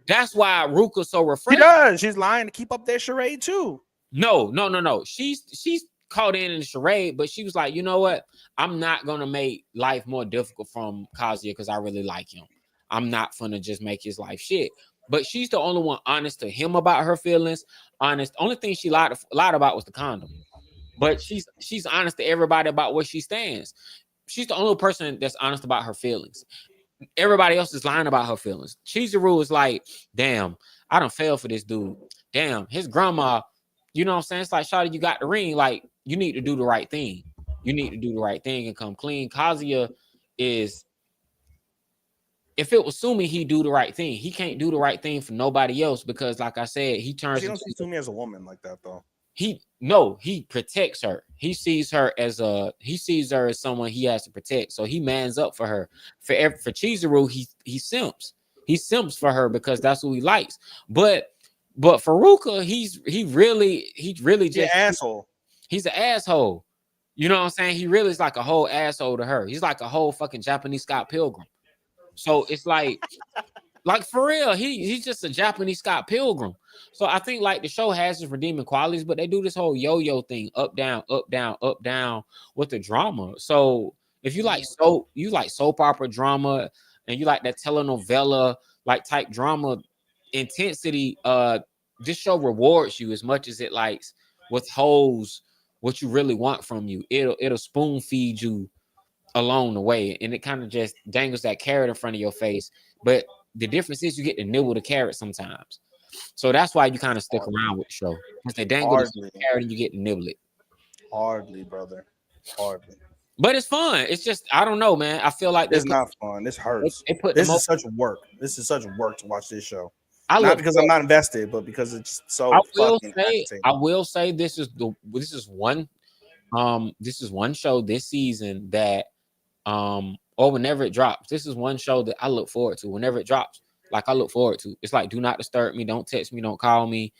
That's why Ruka's so refreshing. She does. She's lying to keep up their charade too. No. She's caught in the charade, but she was like, you know what? I'm not gonna make life more difficult from Kazuya because I really like him. I'm not gonna just make his life shit. But she's the only one honest to him about her feelings. Honest. Only thing she lied about was the condom. But she's honest to everybody about where she stands. She's the only person that's honest about her feelings. Everybody else is lying about her feelings. Chizuru is like, damn, I done fell for this dude. Damn, his grandma, you know what I'm saying? It's like, Shawty, you got the ring. Like, you need to do the right thing. You need to do the right thing and come clean. Kazuya is, if it was Sumi, he'd do the right thing. He can't do the right thing for nobody else because, like I said, he turns. You don't see Sumi as a woman like that, though. He protects her. He sees her as someone he has to protect. So he mans up for her. For Chizuru, he simps. He simps for her because that's who he likes. But Faruka, he really just an asshole. He's an asshole. You know what I'm saying? He really is like a whole asshole to her. He's like a whole fucking Japanese Scott Pilgrim. So it's like for real, he's just a Japanese Scott Pilgrim. So I think like the show has its redeeming qualities, but they do this whole yo-yo thing, up, down, up, down, up, down with the drama. So if you like soap opera drama and you like that telenovela like type drama intensity, this show rewards you as much as it likes withholds what you really want from you. It'll spoon feed you along the way, and it kind of just dangles that carrot in front of your face. But the difference is you get to nibble the carrot sometimes. So that's why you kind of stick around with the show. Because they dangle the carrot and you get to nibble it. Hardly, brother. Hardly. But it's fun. It's just, I don't know, man. I feel like it's not fun. This hurts. This is such work. This is such work to watch this show. Not because I'm not invested, but because it's so I will say this is one show this season that or whenever it drops. This is one show that I look forward to. Whenever it drops, like I look forward to. It's like, do not disturb me, don't text me, don't call me.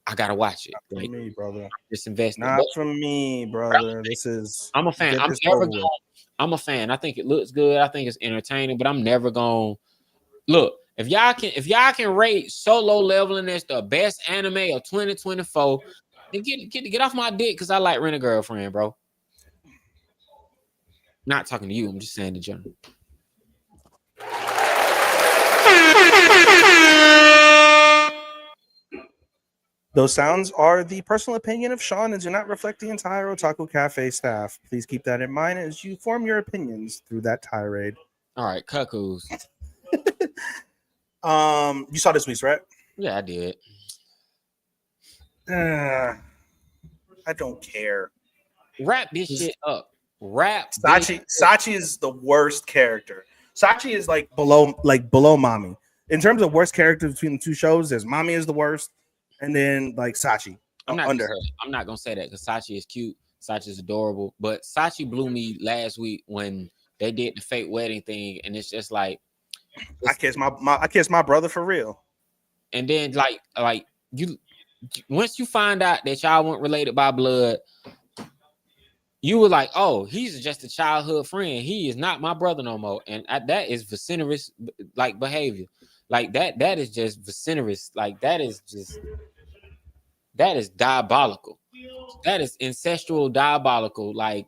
I gotta watch it. Not like, for me, brother. Just invest. Not from me, brother. I'm a fan. I'm a fan. I think it looks good. I think it's entertaining, but I'm never gonna look. If y'all can rate Solo Leveling as the best anime of 2024, then get off my dick because I like Rent a Girlfriend, bro. Not talking to you. I'm just saying in general. Those sounds are the personal opinion of Sean and do not reflect the entire Otalku Cafe staff. Please keep that in mind as you form your opinions through that tirade. All right, Cuckoos. You saw this week's, right? Yeah, I did. I don't care. Wrap this shit up. Sachi is the worst character. Sachi is like below Mami. In terms of worst characters between the two shows, there's Mami is the worst, and then like Sachi under her. I'm not gonna say that because Sachi is cute. Sachi is adorable, but Sachi blew me last week when they did the fake wedding thing, and it's just like I kissed my brother for real. And then like you once you find out that y'all weren't related by blood, you were like, oh, he's just a childhood friend. He is not my brother no more. And that is vociferous like behavior. Like that is just vociferous. Like that is diabolical. That is incestual diabolical. Like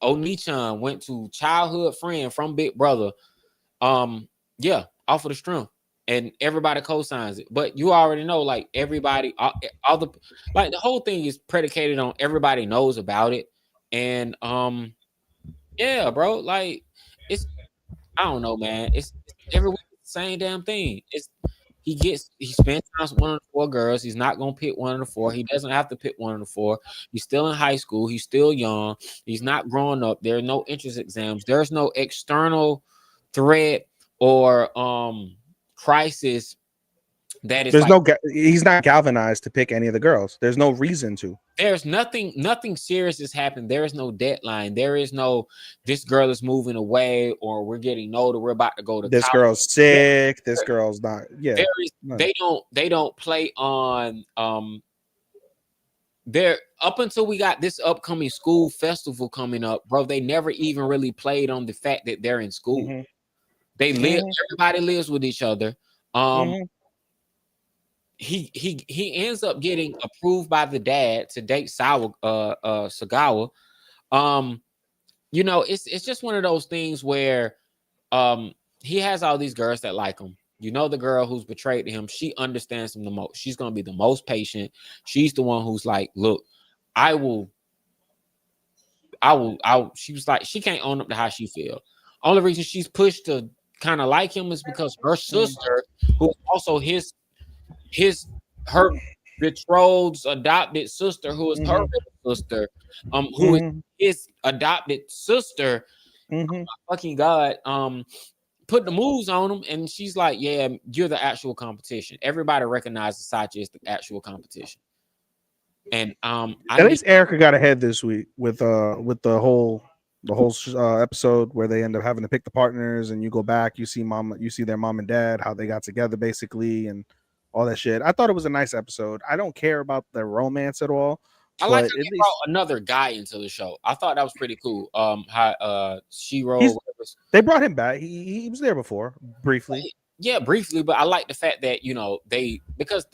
Oni-chan went to childhood friend from Big Brother. Yeah, off of the string. And everybody co-signs it. But you already know, like everybody, all the like the whole thing is predicated on everybody knows about it. And yeah, bro, like it's I don't know, man. It's every week the same damn thing. He spends time with one of the four girls. He's not gonna pick one of the four. He doesn't have to pick one of the four. He's still in high school. He's still young. He's not growing up. There are no entrance exams. There's no external threat or crisis that is he's not galvanized to pick any of the girls. There's no reason to. There's nothing serious has happened. There is no deadline. There is no this girl is moving away or we're getting older. We're about to go to this college. Girl's sick. This girl's not. Yeah. They don't play on there up until we got this upcoming school festival coming up, bro. They never even really played on the fact that they're in school. Mm-hmm. They live. Everybody lives with each other. he ends up getting approved by the dad to date Sagawa. You know, it's just one of those things where he has all these girls that like him. You know, the girl who's betrayed him, she understands him the most. She's gonna be the most patient. She's the one who's like, look, I will. She was like, she can't own up to how she feel. Only reason she's pushed to kind of like him is because her sister, who's also her betrothed's adopted sister, who is her sister, who is his adopted sister. Fucking God, put the moves on him, and she's like, "Yeah, you're the actual competition." Everybody recognizes Sachi as the actual competition. And at least Erica got ahead this week with the whole episode where they end up having to pick the partners, and you go back, you see their mom and dad, how they got together basically, and all that shit. I thought it was a nice episode. I don't care about the romance at all. I like how they brought another guy into the show. I thought that was pretty cool. How they brought him back. He was there before briefly. Yeah, briefly, but I like the fact that, you know, because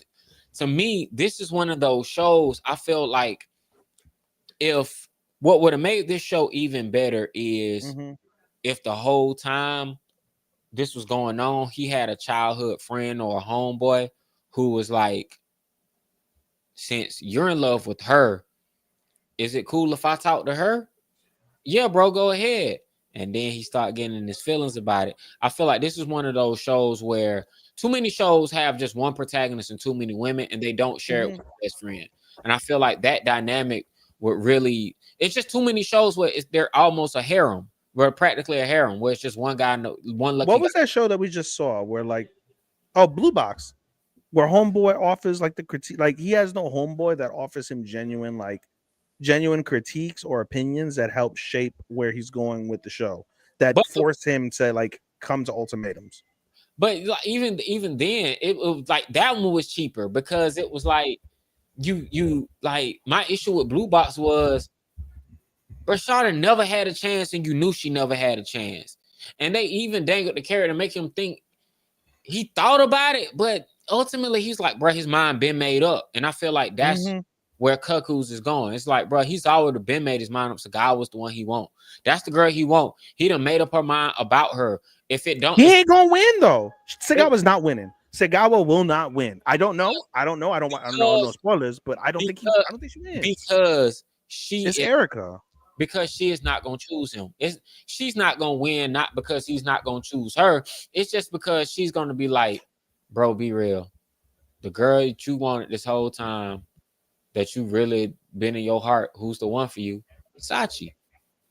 to me, this is one of those shows. I feel like if what would have made this show even better is if the whole time this was going on, he had a childhood friend or a homeboy who was like, since you're in love with her, is it cool if I talk to her? Yeah, bro, go ahead. And then he started getting in his feelings about it. I feel like this is one of those shows where too many shows have just one protagonist and too many women, and they don't share it with their best friend. And I feel like that dynamic would really, it's just too many shows where they're almost a harem. We're practically a harem where it's just one guy, one lucky. What was that show that we just saw where like, Blue Box, where homeboy offers like the critique, like he has no homeboy that offers him genuine critiques or opinions that help shape where he's going with the show, that force him to like come to ultimatums. But like, even then, it was like that one was cheaper because it was like you like, my issue with Blue Box was Rashada never had a chance, and you knew she never had a chance. And they even dangled the carrot to make him think he thought about it, but ultimately he's like, bro, his mind been made up. And I feel like that's where Cuckoos is going. It's like, bro, he's already been made his mind up. Sagawa was the one he want. That's the girl he want. He done made up her mind about her. If it don't, he ain't gonna win though. Sagawa's not winning. Sagawa will not win. I don't know. I don't know no spoilers, but I don't think she wins. Because it's Erica. Because she is not gonna choose him. She's not gonna win, not because he's not gonna choose her. It's just because she's gonna be like, bro, be real. The girl that you wanted this whole time, that you really been in your heart, who's the one for you? Sachi.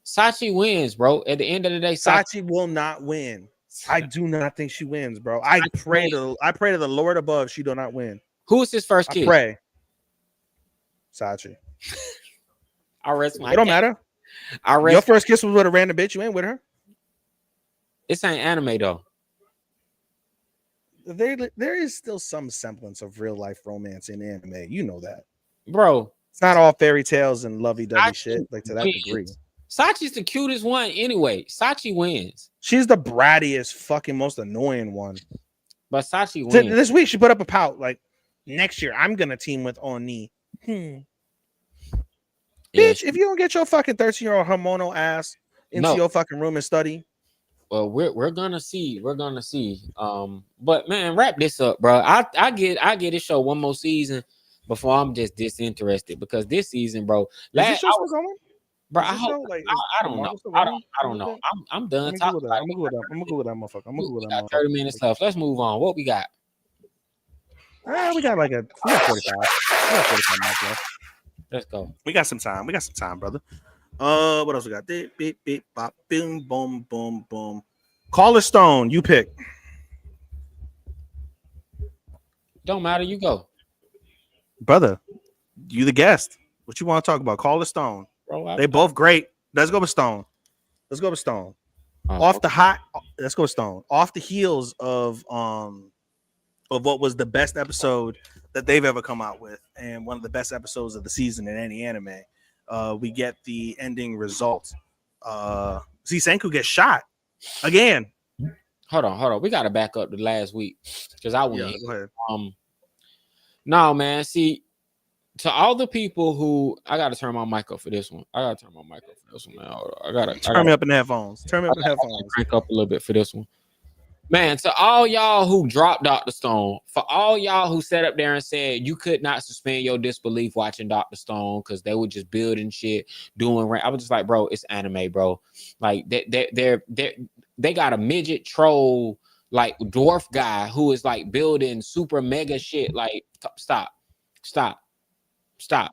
Sachi wins, bro. At the end of the day, Sachi will not win. I do not think she wins, bro. I pray to the Lord above she do not win. Who is his first kid? I pray. Sachi. I rest my. It don't matter. Your first kiss was with a random bitch. You ain't with her. This ain't anime though. There is still some semblance of real life romance in anime. You know that, bro. It's not all fairy tales and lovey-dovey shit like to that degree. Sachi's the cutest one anyway. Sachi wins. She's the brattiest, fucking most annoying one. But Sachi wins. This week she put up a pout like, next year I'm gonna team with Oni. Bitch, if you don't get your fucking 13-year-old hormonal ass into your fucking room and study. Well, we're gonna see. We're gonna see. But man, wrap this up, bro. I get this show one more season before I'm just disinterested, because this season, bro. I don't know. I don't know. I'm done talking about it. I'm gonna go with that motherfucker. I'm gonna go with that motherfucker. 30 minutes left. Let's move on. What we got? We got 45. We got 45 minutes left. Let's go. We got some time. Brother. What else we got? Beep, beep, beep, bop, boom, boom, boom, boom. Caller Stone, you pick. Don't matter. You go, brother. You the guest. What you want to talk about? Caller Stone. Bro, they both great. Let's go with Stone. Let's go with Stone. Let's go with Stone. Off the heels of what was the best episode that they've ever come out with, and one of the best episodes of the season in any anime. We get the ending result. See, Senku gets shot again. Hold on. We got to back up to last week because I went. Yeah, go ahead. No, man. See, to all the people who I gotta turn my mic up for this one. I gotta turn my mic up for this one, man. I gotta Turn me up in the headphones. Turn me up in the headphones. crank up a little bit for this one. Man, to all y'all who dropped Dr. Stone, for all y'all who sat up there and said you could not suspend your disbelief watching Dr. Stone because they were just building shit, I was just like, bro, it's anime, bro. Like they got a midget troll, like dwarf guy who is like building super mega shit. Like, stop.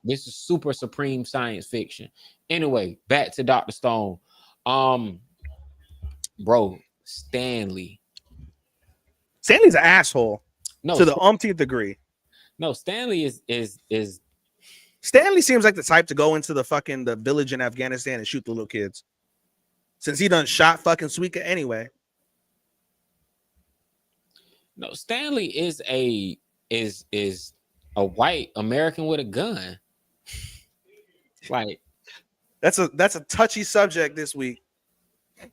This is super supreme science fiction. Anyway, back to Dr. Stone. Bro, Stanley's an asshole. No, to the umpteenth degree. No, Stanley is Stanley seems like the type to go into the village in Afghanistan and shoot the little kids. Since he done shot fucking Suika anyway. No, Stanley is a white American with a gun. Like, that's a touchy subject this week.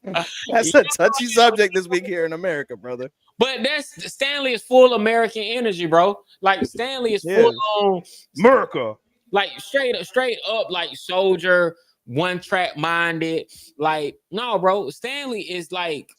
That's a touchy subject this week here in America, brother. But Stanley is full American energy, bro. Like, Stanley is full on America. Like, straight up, like soldier, one track minded. Like, no, bro. Stanley is like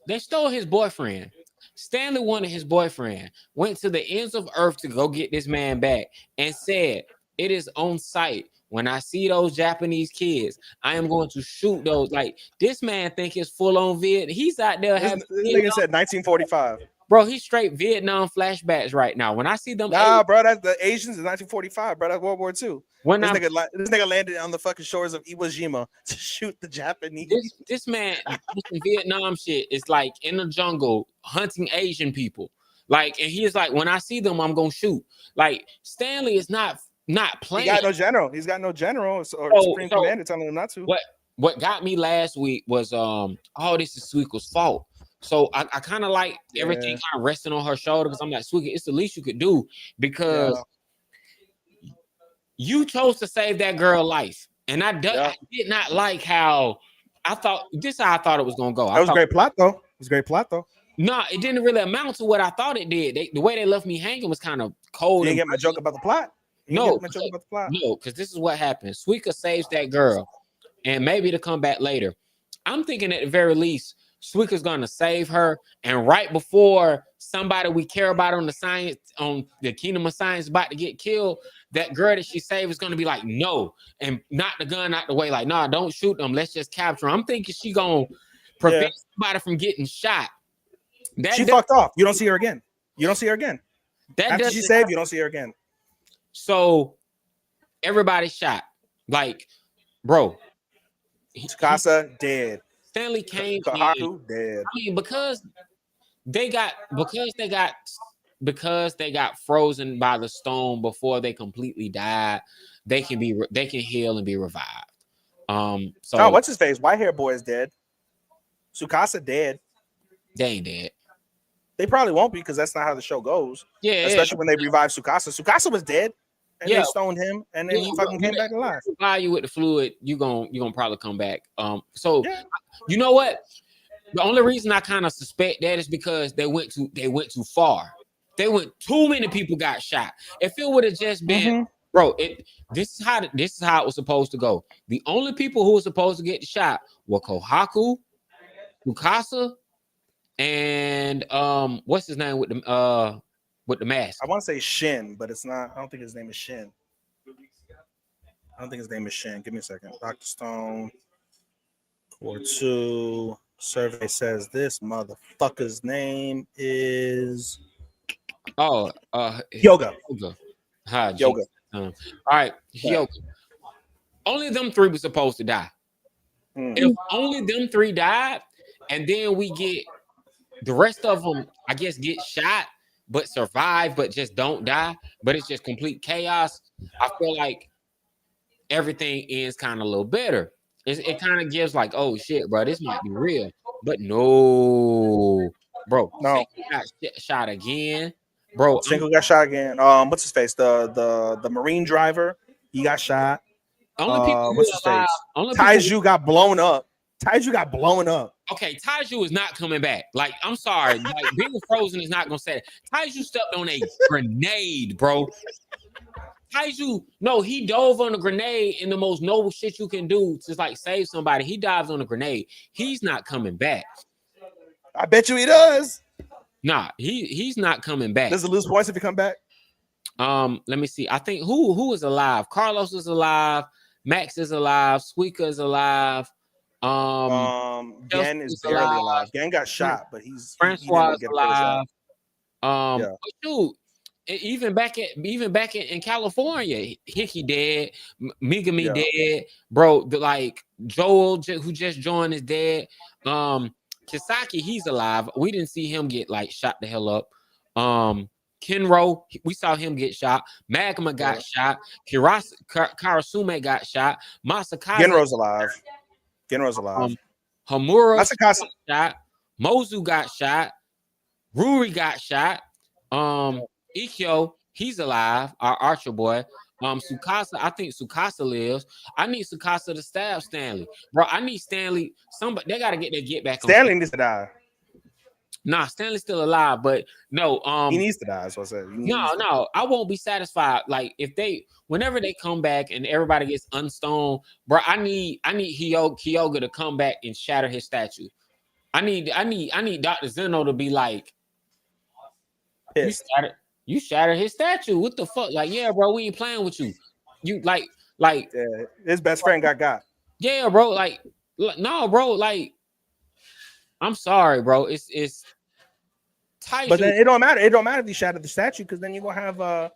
they stole his boyfriend. Stanley wanted his boyfriend, went to the ends of earth to go get this man back, and said, it is on sight. When I see those Japanese kids, I am going to shoot those. Like, this man think it's full on Viet. He's out there having. This nigga said 1945. Bro, he's straight Vietnam flashbacks right now. When I see them, bro, that's the Asians in 1945, bro. That's World War II. This nigga landed on the fucking shores of Iwo Jima to shoot the Japanese. This man, this Vietnam shit is like in the jungle hunting Asian people. Like, and he is like, when I see them, I'm gonna shoot. Like, Stanley is not playing. He got no general. He's got no general or supreme commander telling him not to. What got me last week was this is Suiko's fault. So I kind of like everything kind of resting on her shoulder because I'm like, Suiko, it's the least you could do because you chose to save that girl's life. And I did not like how I thought it was gonna go. That was a great plot though. No, it didn't really amount to what I thought it did. The way they left me hanging was kind of cold. You didn't get my joke about the plot? No, because this is what happened. Suika saves that girl, and maybe to come back later. I'm thinking at the very least, Suika's gonna save her, and right before somebody we care about on the Kingdom of Science about to get killed, that girl that she saved is gonna be like, no, and knock the gun out the way, like, nah, don't shoot them. Let's just capture them. I'm thinking she gonna prevent somebody from getting shot. She fucked off. You don't see her again. After she saved, you don't see her again. So everybody shot. Like, bro. Tsukasa dead. Stanley came Kahaku dead. I mean, because they got frozen by the stone before they completely died, they can heal and be revived. So what's his face? White hair boy is dead. Tsukasa dead. They ain't dead. They probably won't be because that's not how the show goes. Yeah, especially when they revive Tsukasa. Tsukasa was dead, and they stoned him, and then he fucking came back alive. While you with the fluid, you gonna probably come back. You know what? The only reason I kind of suspect that is because they went too far. Too many people got shot. If it would have just been, bro, this is how it was supposed to go. The only people who were supposed to get shot were Kohaku, Tsukasa, and what's his name with the mask? I want to say Shin, but it's not. I don't think his name is Shin. Give me a second. Dr. Stone. Core 2. Survey says this motherfucker's name is Yoga. Yoga. All right, Yoga. Only them three were supposed to die. If only them three died, and then we get the rest of them, I guess, get shot but survive, but just don't die. But it's just complete chaos. I feel like everything ends kind of a little better. It kind of gives like, oh shit, bro, this might be real. But no, bro, no, got shot again, bro. Shinko got shot again. What's his face? The marine driver, he got shot. Only people what's his face? Kaiju got blown up. Kaiju got blown up. Okay, Taiju is not coming back. Like, I'm sorry. Like, being frozen is not gonna say it. Taiju stepped on a grenade, bro. Kaiju, no, he dove on a grenade in the most noble shit you can do to like save somebody. He dives on a grenade. He's not coming back. I bet you he does. Nah, he's not coming back. Does it lose points if he come back? Let me see. I think who is alive? Carlos is alive. Max is alive. Suika is alive. Gen is barely alive. Gen got shot, but Francois is get alive. Yeah. Shoot. Even back in California, Hickey dead, Megami dead, bro. Like Joel, who just joined, is dead. Kisaki, he's alive. We didn't see him get like shot the hell up. Kenro, we saw him get shot. Magma got shot. Karasume got shot. Masakaze Genro's alive. Hamura Masakaze got shot. Mozu got shot. Ruri got shot. Ikkyo, he's alive. Our Archer boy. Tsukasa, I think Tsukasa lives. I need Tsukasa to stab Stanley, bro. I need Stanley. Somebody, they gotta get their get back. Stanley needs to die. Nah, Stanley's still alive, but no, he needs to die. That's what I said. No, I won't be satisfied. Like whenever they come back and everybody gets unstoned, bro, I need Kyoga to come back and shatter his statue. I need Dr. Zeno to be like, you shattered his statue. What the fuck? Like, yeah, bro, we ain't playing with you. You like, yeah, his best friend got. Yeah, bro. Like, no, bro. Like, I'm sorry, bro. It's Taiju. But then it don't matter. It don't matter if you shattered the statue, because then you're gonna have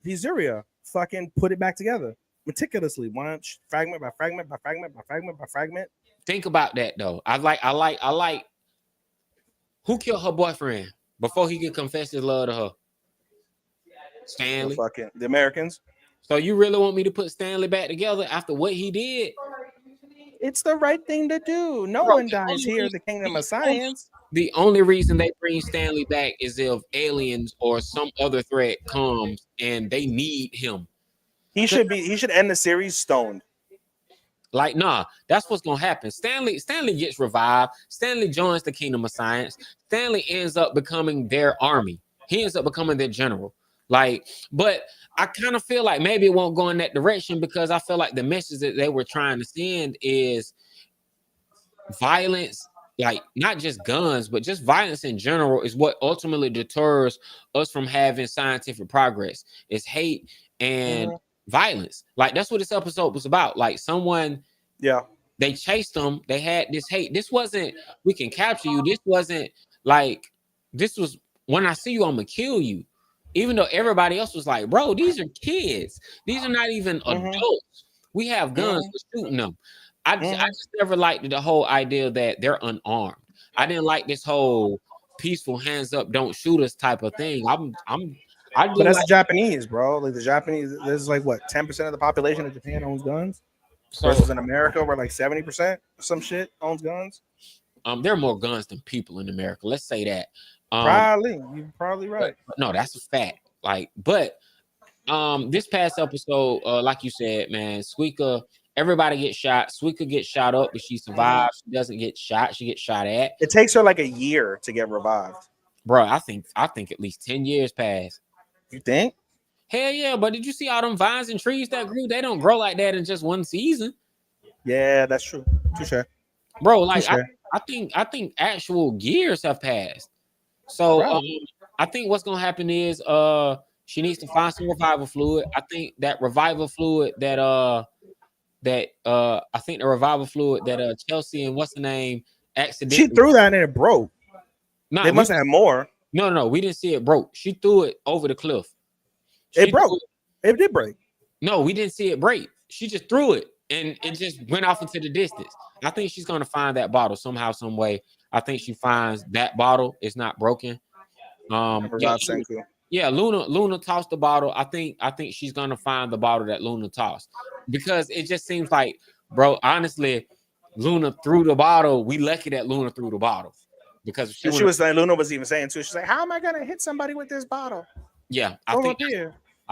Vizuria fucking put it back together meticulously, one fragment by fragment by fragment by fragment by fragment. Think about that though. I like who killed her boyfriend before he could confess his love to her? Stanley. The Americans. So you really want me to put Stanley back together after what he did? It's the right thing to do. No one dies here. The kingdom of science. The only reason they bring Stanley back is if aliens or some other threat comes and they need him. He should end the series stoned. Like, nah, that's what's gonna happen. Stanley gets revived. Stanley joins the Kingdom of Science. Stanley ends up becoming their army. He ends up becoming their general. Like, but I kind of feel like maybe it won't go in that direction, because I feel like the message that they were trying to send is violence, like not just guns, but just violence in general is what ultimately deters us from having scientific progress. It's hate and violence. Like, that's what this episode was about. Like, someone, they chased them. They had this hate. This wasn't, we can capture you. This wasn't like, this was, when I see you, I'm gonna kill you. Even though everybody else was like, bro, these are kids. These are not even adults. We have guns for shooting them. I just never liked the whole idea that they're unarmed. I didn't like this whole peaceful hands up, don't shoot us type of thing. But that's the Japanese, bro. Like, the Japanese, there's like what, 10% of the population of Japan owns guns, versus in America where like 70% some shit owns guns. There are more guns than people in America. Let's say that. You're probably right. But no, that's a fact. Like, but this past episode, like you said, man, Suika, everybody gets shot. Suika gets shot up, but she survives. She doesn't get shot. She gets shot at. It takes her like a year to get revived. Bro, I think at least 10 years passed. You think? Hell yeah, but did you see all them vines and trees that grew? They don't grow like that in just one season. Yeah, that's true. Touché. Bro, like, I think actual years have passed. So I think what's gonna happen is she needs to find some revival fluid. I think that revival fluid that Chelsea and what's the name accidentally, she threw that and it broke. Nah, they must have more. No, we didn't see it broke. She threw it over the cliff. It broke. It did break. No, we didn't see it break. She just threw it and it just went off into the distance. I think she's gonna find that bottle somehow, some way. I think she finds that bottle. It's not broken. Yeah, Luna tossed the bottle. I think she's gonna find the bottle that Luna tossed, because it just seems like, bro, honestly, Luna threw the bottle. We lucky that Luna threw the bottle, because she was saying, Luna was even saying too. She's like, "How am I gonna hit somebody with this bottle?" Yeah, I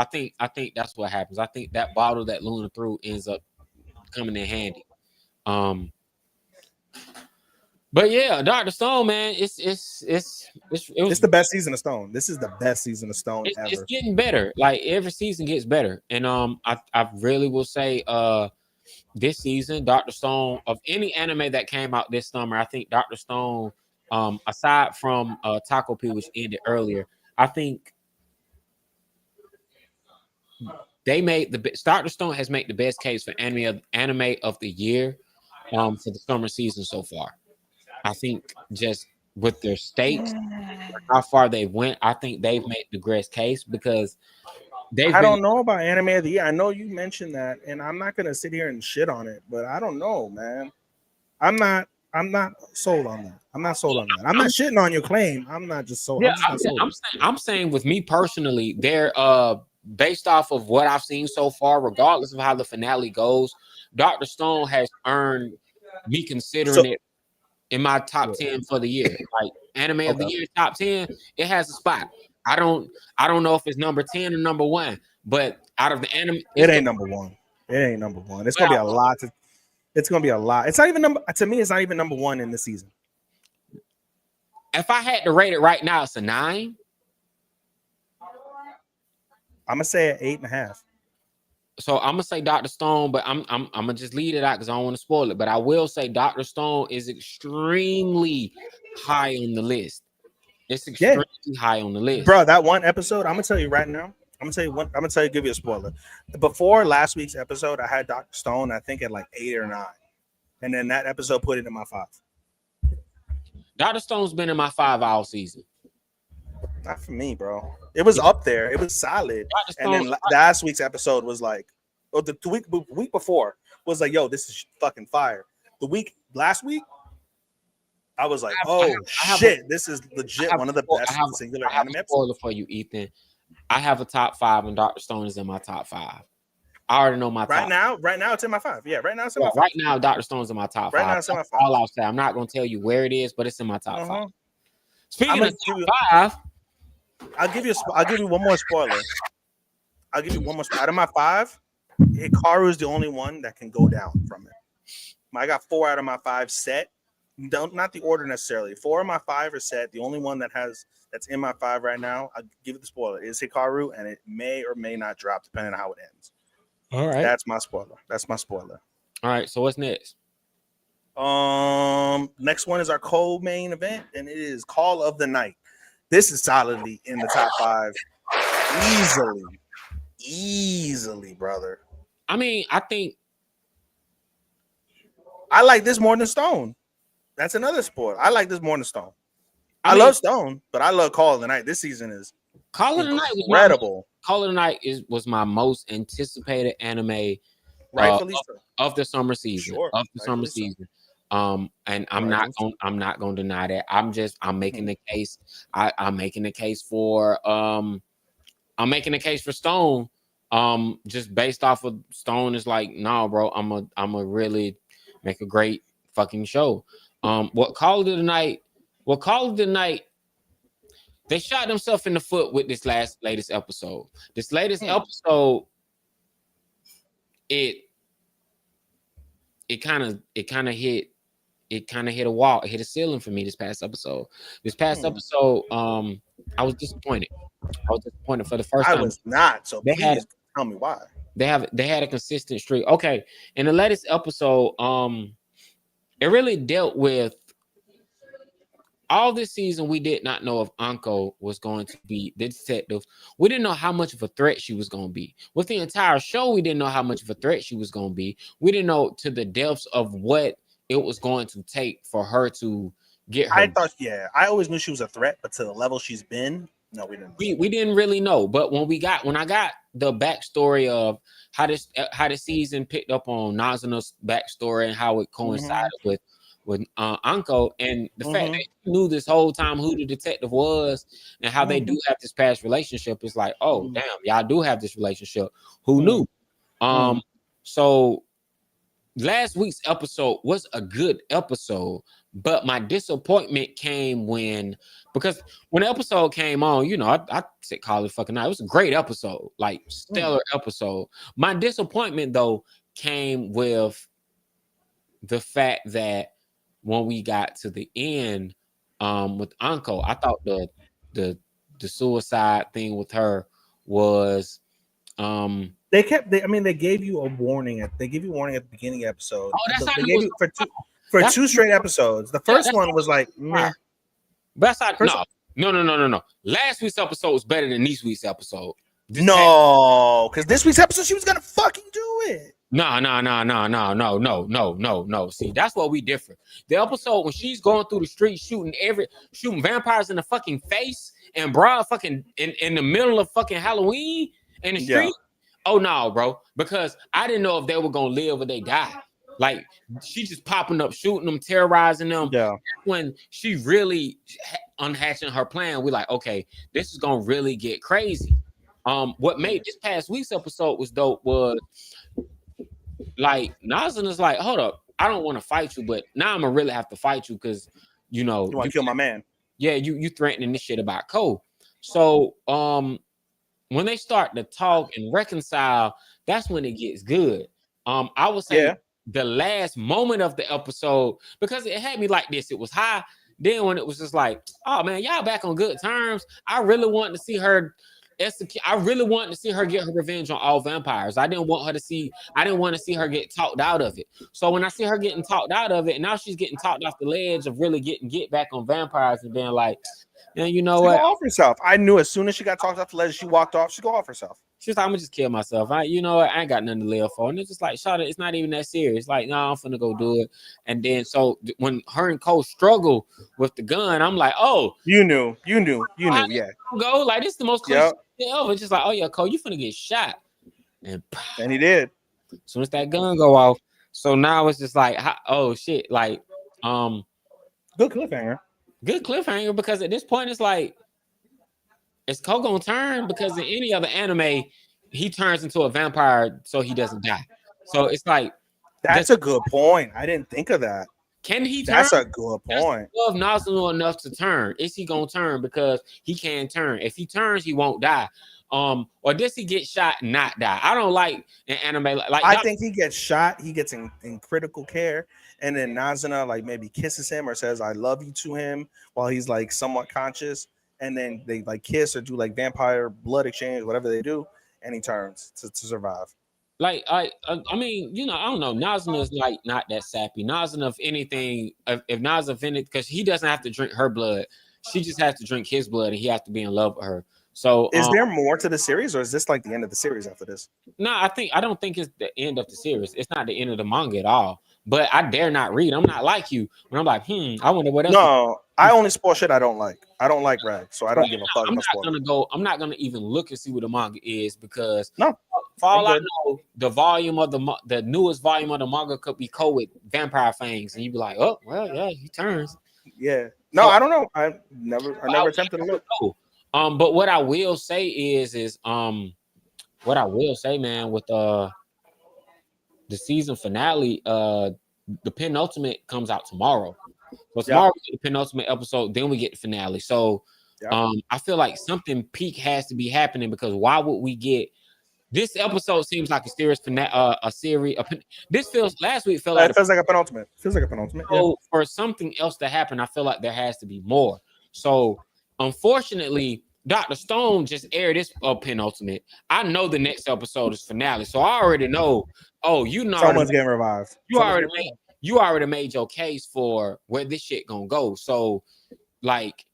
think that's what happens. I think that bottle that Luna threw ends up coming in handy. But yeah, Dr. Stone, man, it was the best season of Stone. This is the best season of Stone it's ever. getting better. Like every season gets better. And I really will say this season, Dr. Stone, of any anime that came out this summer, I think Dr. Stone, aside from Taco P, which ended earlier, I think they made Dr. Stone has made the best case for anime of the year for the summer season so far. I think just with their stakes, how far they went, I think they've made the best case because they've I been. don't know about anime of the year. I know you mentioned that, and I'm not gonna sit here and shit on it, but I don't know, man. I'm not sold on that. I'm not sold on that. I'm not shitting on your claim. I'm not just sold. Yeah, I'm just not sold. I'm saying with me personally, they're based off of what I've seen so far, regardless of how the finale goes, Dr. Stone has earned me considering it in my top 10 for the year. Like anime of the year, top 10, it has a spot. I don't know if it's number 10 or number 1, but out of the anime, it ain't number 1. It ain't number 1. It's gonna be a lot. It's gonna be a lot. It's not even number to me. It's not even number 1 in the season. If I had to rate it right now, it's a 9. I'm gonna say an 8.5. So I'm gonna say Dr. Stone, but I'm gonna just leave it out because I don't want to spoil it. But I will say Dr. Stone is extremely high on the list. It's extremely high on the list, bro. That one episode, I'm gonna tell you right now. I'm gonna tell you, give you a spoiler. Before last week's episode, I had Dr. Stone, I think at like 8 or 9, and then that episode put it in my 5. Dr. Stone's been in my 5 all season. Not for me, bro. It was up there. It was solid. And then last week's episode was like, the week before was like, yo, this is fucking fire. Last week, I was like, shit, this is legit one of the best singular anime episodes. Spoiler for you, Ethan. I have a top 5, and Dr. Stone is in my top 5. I already know my top. Right now, it's in my 5. Yeah, right now it's in my 5. Right now, Dr. Stone's in my top 5. Right now, it's in my 5. All I'll say, I'm not gonna tell you where it is, but it's in my top 5. Speaking of top 5. I'll give you one more spoiler. I'll give you one more. Out of my 5, Hikaru is the only one that can go down from it. I got 4 out of my 5 set. Not the order necessarily. 4 of my 5 are set. The only one that's in my 5 right now, I'll give it the spoiler, is Hikaru, and it may or may not drop depending on how it ends. All right. That's my spoiler. All right. So what's next? Next one is our co-main event, and it is Call of the Night. This is solidly in the top 5. Easily, brother. I mean, I think I like this more than Stone. That's another sport. I like this more than Stone. I love Stone, but I love Call of the Night. This season is Call of the Night was incredible. Call of the Night was my most anticipated anime of the summer season. Sure, of the summer season. And I'm not going to deny that. I'm making the case. I'm making the case for Stone. Just based off of Stone is like, no, bro, I'm a really make a great fucking show. What Call of the Night, they shot themselves in the foot with this latest episode. This latest episode, it kind of hit a wall. It hit a ceiling for me this past episode. Episode, I was disappointed. For the first time. I was not. So please tell me why. They had a consistent streak. Okay, in the latest episode, it really dealt with all this season. We did not know if Anko was going to be the detective. We didn't know how much of a threat she was going to be. With the entire show, we didn't know how much of a threat she was going to be. We didn't know to the depths of what it was going to take for her to get her. I always knew she was a threat, but to the level she's been, no, we didn't. We didn't really know. But when I got the backstory of how the season picked up on Nazuna's backstory and how it coincided with Anko, and the fact that he knew this whole time who the detective was and how they do have this past relationship, is like, oh damn, y'all do have this relationship. Who knew? So last week's episode was a good episode, but my disappointment came because when the episode came on, I said Call it fucking Night. It was a great episode, like stellar episode. My disappointment though came with the fact that when we got to the end with Anko. I thought the suicide thing with her was they gave you a warning. They gave you a warning at the beginning of the episode. Oh, that's how They it gave was. you for two straight episodes. The first one was like, meh. But that's how, no. Last week's episode was better than this week's episode. No, because this week's episode she was gonna fucking do it. No. See, that's what we differ. The episode when she's going through the street shooting vampires in the fucking face and broad fucking in the middle of fucking Halloween in the street. Yeah. Oh no, bro, because I didn't know if they were gonna live or they die. Like she just popping up, shooting them, terrorizing them. Yeah. When she really unhatching her plan, we're like, okay, this is gonna really get crazy. What made this past week's episode was dope was like Nazan is like, hold up, I don't want to fight you, but now I'm gonna really have to fight you because you want to kill my man. Yeah, you threatening this shit about Cole. So when they start to talk and reconcile, that's when it gets good. I would say the last moment of the episode, because it had me like this, it was high. Then when it was just like, oh man, y'all back on good terms. I really wanted to see her I really wanted to see her get her revenge on all vampires. I didn't want to see her get talked out of it. So when I see her getting talked out of it, and now she's getting talked off the ledge of really get back on vampires and being like, you know what? She off herself. I knew as soon as she got talked off the ledge, she walked off. She go off herself. She's like, I'm gonna just kill myself. You know what? I ain't got nothing to live for. And it's just like, shut it. It's not even that serious. Like, no, I'm finna go do it. And then so when her and Cole struggle with the gun, I'm like, oh, you knew, yeah. Go like this is the most cliche thing ever. It's just like, oh yeah, Cole, you finna get shot. And he did. As soon as that gun go off, so now it's just like, oh shit, like, good cliffhanger. Good cliffhanger because at this point it's like, is Cole gonna turn? Because in any other anime, he turns into a vampire so he doesn't die. So it's like that's a good point. I didn't think of that. Can he turn? That's a good point. Love Nazuno enough to turn. Is he gonna turn? Because he can turn. If he turns, he won't die. Or does he get shot and not die? I don't like an anime like I think he gets shot, he gets in critical care, and then Nazuna like maybe kisses him or says I love you to him while he's like somewhat conscious, and then they like kiss or do like vampire blood exchange, whatever they do, and he turns to survive. Like I mean, I don't know. Nazuna's like not that sappy. Nazuna, if anything, if Nazuna offended, because he doesn't have to drink her blood, she just has to drink his blood, and he has to be in love with her. So is there more to the series, or is this like the end of the series after this? No, I don't think it's the end of the series. It's not the end of the manga at all. But I dare not read. I'm not like you when I'm like, I wonder what else. No, I only spoil shit I don't like. I don't like rag, so I don't give a fuck. I'm not gonna even look and see what the manga is because for all I know, the volume of the newest volume of the manga could be Cole with vampire fangs, and you'd be like, oh well, yeah, he turns. Yeah. No, I don't know. I never attempted to look. But what I will say is what I will say, man, with the season finale, the penultimate comes out tomorrow. So tomorrow we get the penultimate episode, then we get the finale. So I feel like something peak has to be happening because why would we get this episode? Seems like a series this feels last week felt like it feels like a penultimate. Feels like a penultimate. So for something else to happen, I feel like there has to be more. So unfortunately, Dr. Stone just aired this penultimate. I know the next episode is finale, so I already know. Oh, someone's getting revived. You already made your case for where this shit gonna go. So, like,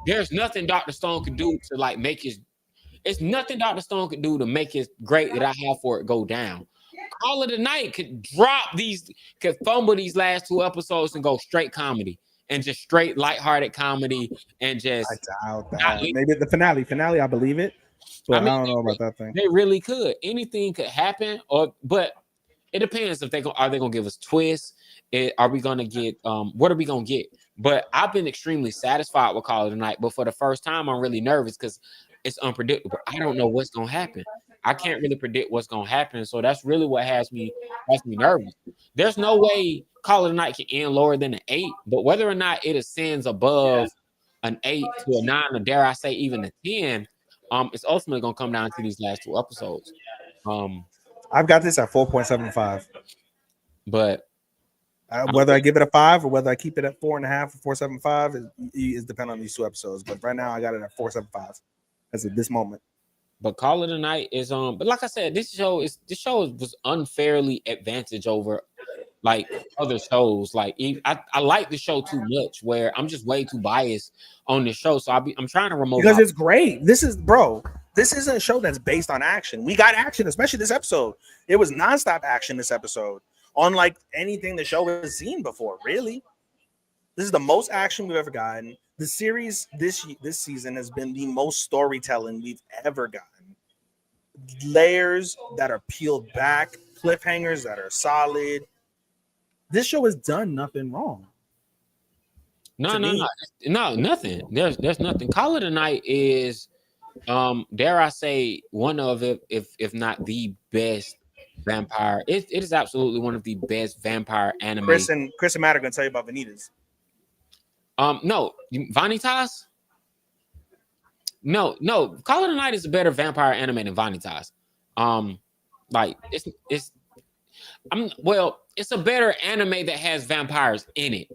there's nothing Dr. Stone could do to like make his. It's nothing Dr. Stone could do to make his great that I have for it go down. Call of the Night could fumble these last two episodes and go straight comedy. And just straight lighthearted comedy, and just I doubt that. Maybe the finale, I believe it, but I don't know about that thing. They really could. Anything could happen, but it depends if are they gonna give us twists? Are we gonna get what are we gonna get? But I've been extremely satisfied with Call of the Night, but for the first time, I'm really nervous because it's unpredictable. I don't know what's gonna happen. I can't really predict what's gonna happen, so that's really what has me nervous. There's no way Call of the Night can end lower than an 8, but whether or not it ascends above an 8 to a 9, or dare I say even a 10, it's ultimately gonna come down to these last two episodes. I've got this at 4.75. But Whether I give it a 5 or whether I keep it at 4.5 or 4.75 is dependent on these 2 episodes. But right now I got it at 4.75 as of this moment. But Call of the Night is but like I said, this show was unfairly advantage over like other shows. Like I like the show too much where I'm just way too biased on the show. So I'm trying to remove because it's great. This isn't a show that's based on action. We got action, especially this episode. It was nonstop action this episode, unlike anything the show has seen before. Really, this is the most action we've ever gotten. The series this season has been the most storytelling we've ever gotten. Layers that are peeled back, cliffhangers that are solid. This show has done nothing wrong. No, nothing. There's nothing. Call of the Night is, dare I say, one of it, if not the best vampire. It is absolutely one of the best vampire anime. Chris and Matt are gonna tell you about Vanitas. No, Vanitas. No, Call of the Night is a better vampire anime than Vanitas. Like it's a better anime that has vampires in it.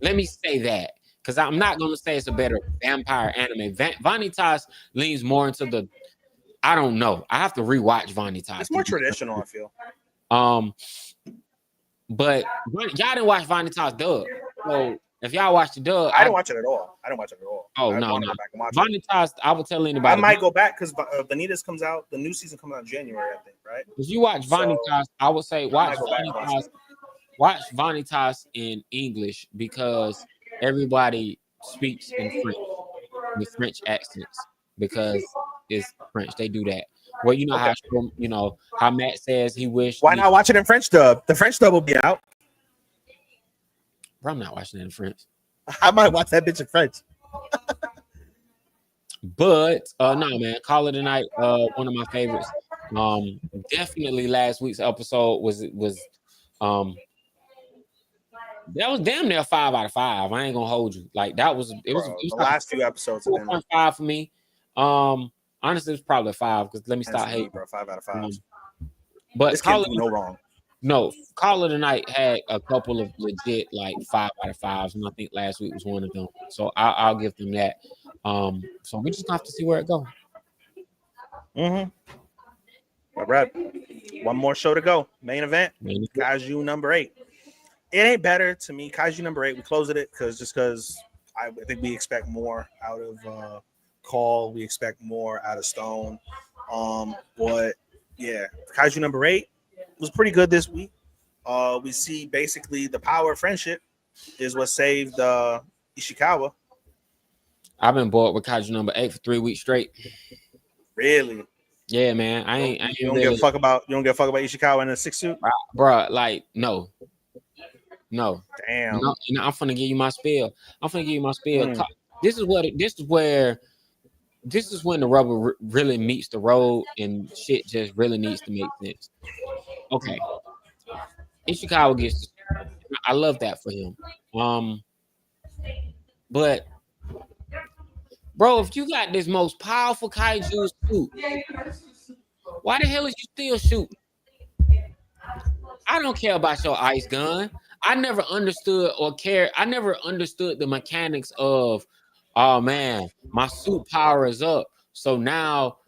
Let me say that because I'm not going to say it's a better vampire anime. Vanitas leans more into the. I don't know. I have to rewatch Vanitas. It's more traditional, I feel. But y'all didn't watch Vanitas dub. So if y'all watch the dub, I didn't watch it at all. Oh no. Vanitas, I will tell anybody. I might go back because Vanitas comes out. The new season comes out in January, I think. Right? If you watch Vanitas, I would say watch Vanitas. Watch Vanitas in English because everybody speaks in French with French accents because it's French. They do that. Well, you know how Matt says he wished. Why not watch it in French dub? The French dub will be out. Bro, I'm not watching it in French. I might watch that bitch in French. But no, man, Call of the Night, one of my favorites. Definitely last week's episode was that was damn near 5 out of 5. I ain't gonna hold you. Like that was it was the last few episodes 4.5 for me. Honestly, it's probably 5 because let me stop hating. Bro, 5 out of 5. But this can't do no wrong. No, Call of the Night had a couple of legit like 5 out of 5s, and I think last week was one of them. So I'll give them that. So we just have to see where it goes. All right, one more show to go. Main event, Kaiju number 8. It ain't better to me. Kaiju number 8. We closed it because I think we expect more out of Call. We expect more out of Stone. But yeah, Kaiju number 8 was pretty good this week. We see basically the power of friendship is what saved Ishikawa. I've been bored with Kaiju number 8 for 3 weeks straight. Really? Yeah, man. You don't give a fuck about Ishikawa in a 6 suit, bro. Like no. Damn. No, I'm finna give you my spiel. This is when the rubber really meets the road and shit just really needs to make sense. Okay. Ishikawa gets. I love that for him. But bro, if you got this most powerful kaiju suit, why the hell is you still shooting? I don't care about your ice gun. I never understood the mechanics of, oh man, my suit power is up. So now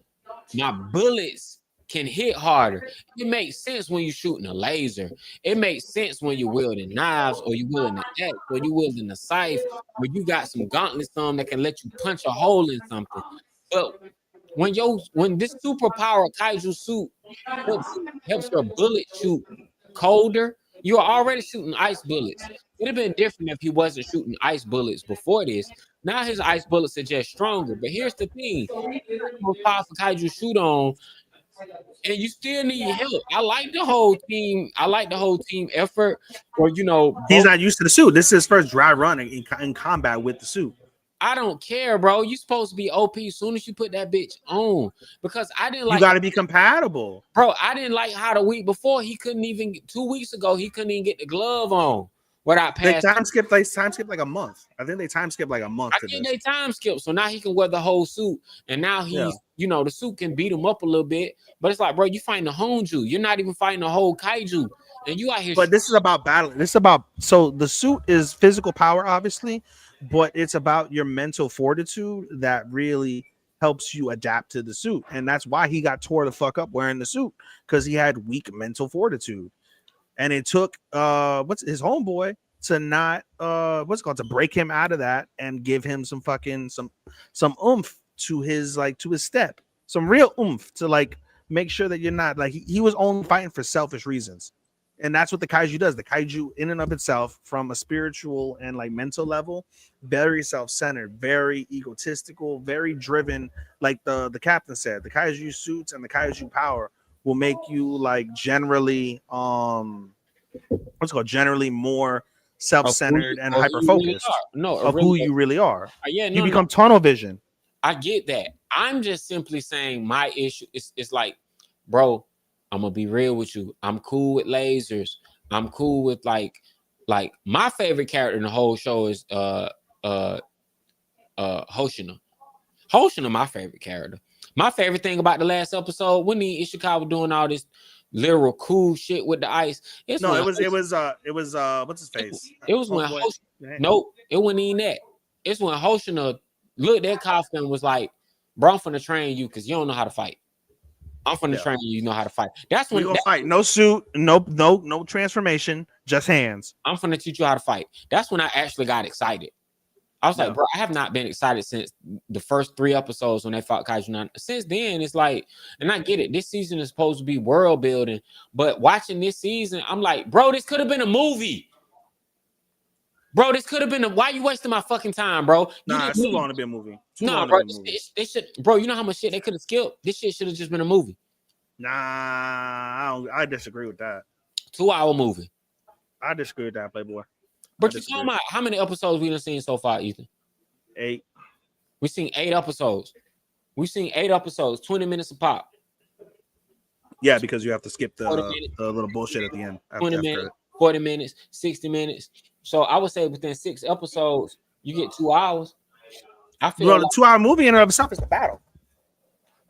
my bullets can hit harder. It makes sense when you're shooting a laser. It makes sense when you're wielding knives or you're wielding an axe or you're wielding a scythe or you got some gauntlets that can let you punch a hole in something. But when this superpower kaiju suit helps your bullet shoot colder, you're already shooting ice bullets. It'd have been different if he wasn't shooting ice bullets before this. Now his ice bullets are just stronger. But here's the thing: most powerful kaiju shoot on, and you still need help. I like the whole team effort. Or he's not used to the suit. This is his first dry run in combat with the suit. I don't care, bro. You supposed to be OP as soon as you put that bitch on. Because I didn't like. You got to be compatible, bro. I didn't like how the week before 2 weeks ago he couldn't even get the glove on without passing. They time skipped like a month. I think they time skipped like a month. I think they time skipped, so now he can wear the whole suit, and now he's the suit can beat him up a little bit. But it's like, bro, you fighting the Honju. You're not even fighting the whole kaiju. and you out here. But this is about battling. This is about, so the suit is physical power, obviously, but it's about your mental fortitude that really helps you adapt to the suit. And that's why he got tore the fuck up wearing the suit, because he had weak mental fortitude. And it took what's his homeboy to not what's it called, to break him out of that and give him some fucking some oomph to his, like, to his step, some real oomph to, like, make sure that you're not like, he was only fighting for selfish reasons. And that's what the kaiju does. The kaiju in and of itself, from a spiritual and like mental level, very self-centered, very egotistical, very driven. Like the captain said, the kaiju suits and the kaiju power will make you, like, generally what's it called, generally more self-centered and hyper-focused of who you really are. Yeah, you become tunnel vision. I get that. I'm just simply saying my issue is, it's like, bro, I'm gonna be real with you. I'm cool with lasers. I'm cool with like my favorite character in the whole show is Hoshina. Hoshina, my favorite character. My favorite thing about the last episode, when the Ishikawa doing all this literal cool shit with the ice. It was what's his face? It was when nope, it wasn't even that. It's when Hoshina looked at Kafka and was like, bro, I'm finna train you because you don't know how to fight. I'm finna train you, you know how to fight. That's when we gonna fight. No suit, no transformation, just hands. I'm finna teach you how to fight. That's when I actually got excited. I was like, bro, I have not been excited since the first 3 episodes when they fought Kaiju. Since then, it's like, and I get it, this season is supposed to be world building, but watching this season, I'm like, bro, this could have been a movie. Bro, this could have been why you wasting my fucking time, bro? It's too long to be a movie. Nah, bro, this shit, bro, you know how much shit they could have skipped? This shit should have just been a movie. Nah, I disagree with that. 2-hour movie. I disagree with that, Playboy. But you talking about how many episodes we done seen so far, Ethan? 8. We seen 8 episodes. We seen 8 episodes, 20 minutes a pop. Yeah, because you have to skip the little bullshit at the end. 20 minutes, 40 minutes, 60 minutes. So I would say within 6 episodes, you get 2 hours. I feel the 2-hour movie in and of itself is the battle,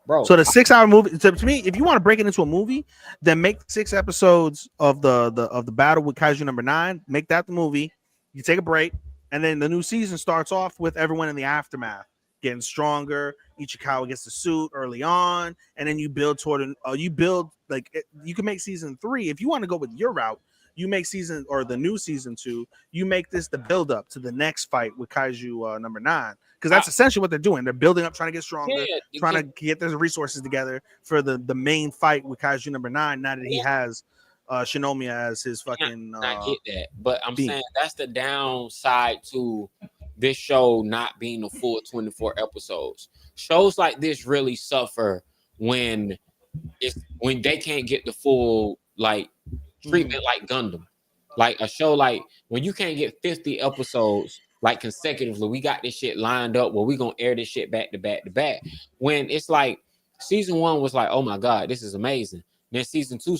bro. So the 6-hour movie, to me, if you want to break it into a movie, then make 6 episodes of the battle with Kaiju number 9. Make that the movie. You take a break, and then the new season starts off with everyone in the aftermath getting stronger. Ichikawa gets the suit early on, and then you build toward you can make season 3 if you want to go with your route. You make the new season 2. You make this the build up to the next fight with Kaiju number 9, because that's essentially what they're doing. They're building up, trying to get stronger, trying to get their resources together for the main fight with Kaiju number 9. Now that he has Shinomiya as his fucking. I get that, but I'm saying that's the downside to this show not being a full 24 episodes. Shows like this really suffer when they can't get the full treatment like Gundam. Like a show like when you can't get 50 episodes like consecutively, we got this shit lined up where we gonna air this shit back to back to back. When it's like season 1 was like, oh my god, this is amazing. Then season 2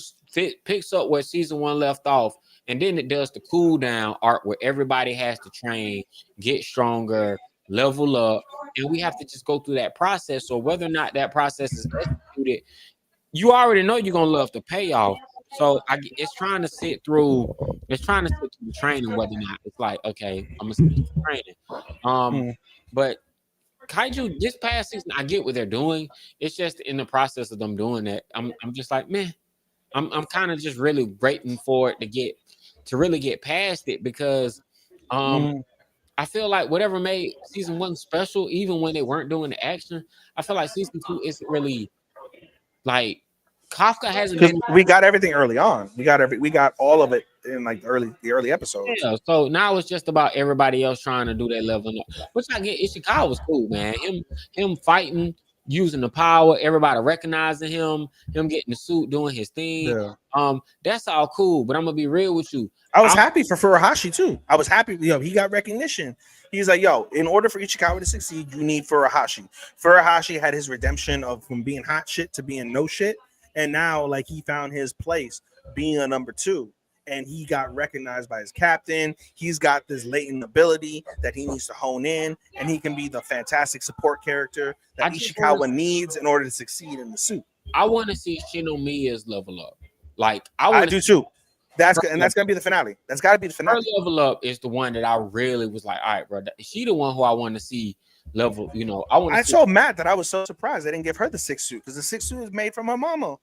picks up where season 1 left off, and then it does the cool down arc where everybody has to train, get stronger, level up, and we have to just go through that process. So whether or not that process is executed, you already know you're gonna love the payoff. So it's trying to sit through the training, whether or not it's like, okay, I'm gonna sit through training. But Kaiju this past season, I get what they're doing. It's just in the process of them doing that, I'm just like, man, I'm kind of just really waiting for it to really get past it, because I feel like whatever made season 1 special, even when they weren't doing the action, I feel like season 2 isn't really like. Kafka hasn't been. We got everything early on. We got all of it in like the early episodes. Yeah, so now it's just about everybody else trying to do that leveling up. Which I get. Ishikawa was cool, man. Him fighting, using the power, everybody recognizing him getting the suit, doing his thing. Yeah. That's all cool. But I'm gonna be real with you. I was happy for Furuhashi too. I was happy, he got recognition. He's like, in order for Ichikawa to succeed, you need Furuhashi. Furuhashi had his redemption from being hot shit to being no shit. And now, he found his place being a number 2, and he got recognized by his captain. He's got this latent ability that he needs to hone in, and he can be the fantastic support character that Ishikawa needs in order to succeed in the suit. I want to see Shinomiya's level up. I do too. That's gonna be the finale. That's got to be the Her finale. level up is the one that I really was like, all right, bro. She the one who I want to see level. You know, I want to I see. told Matt that I was so surprised they didn't give her the 6th suit because the 6th suit is made from her mama.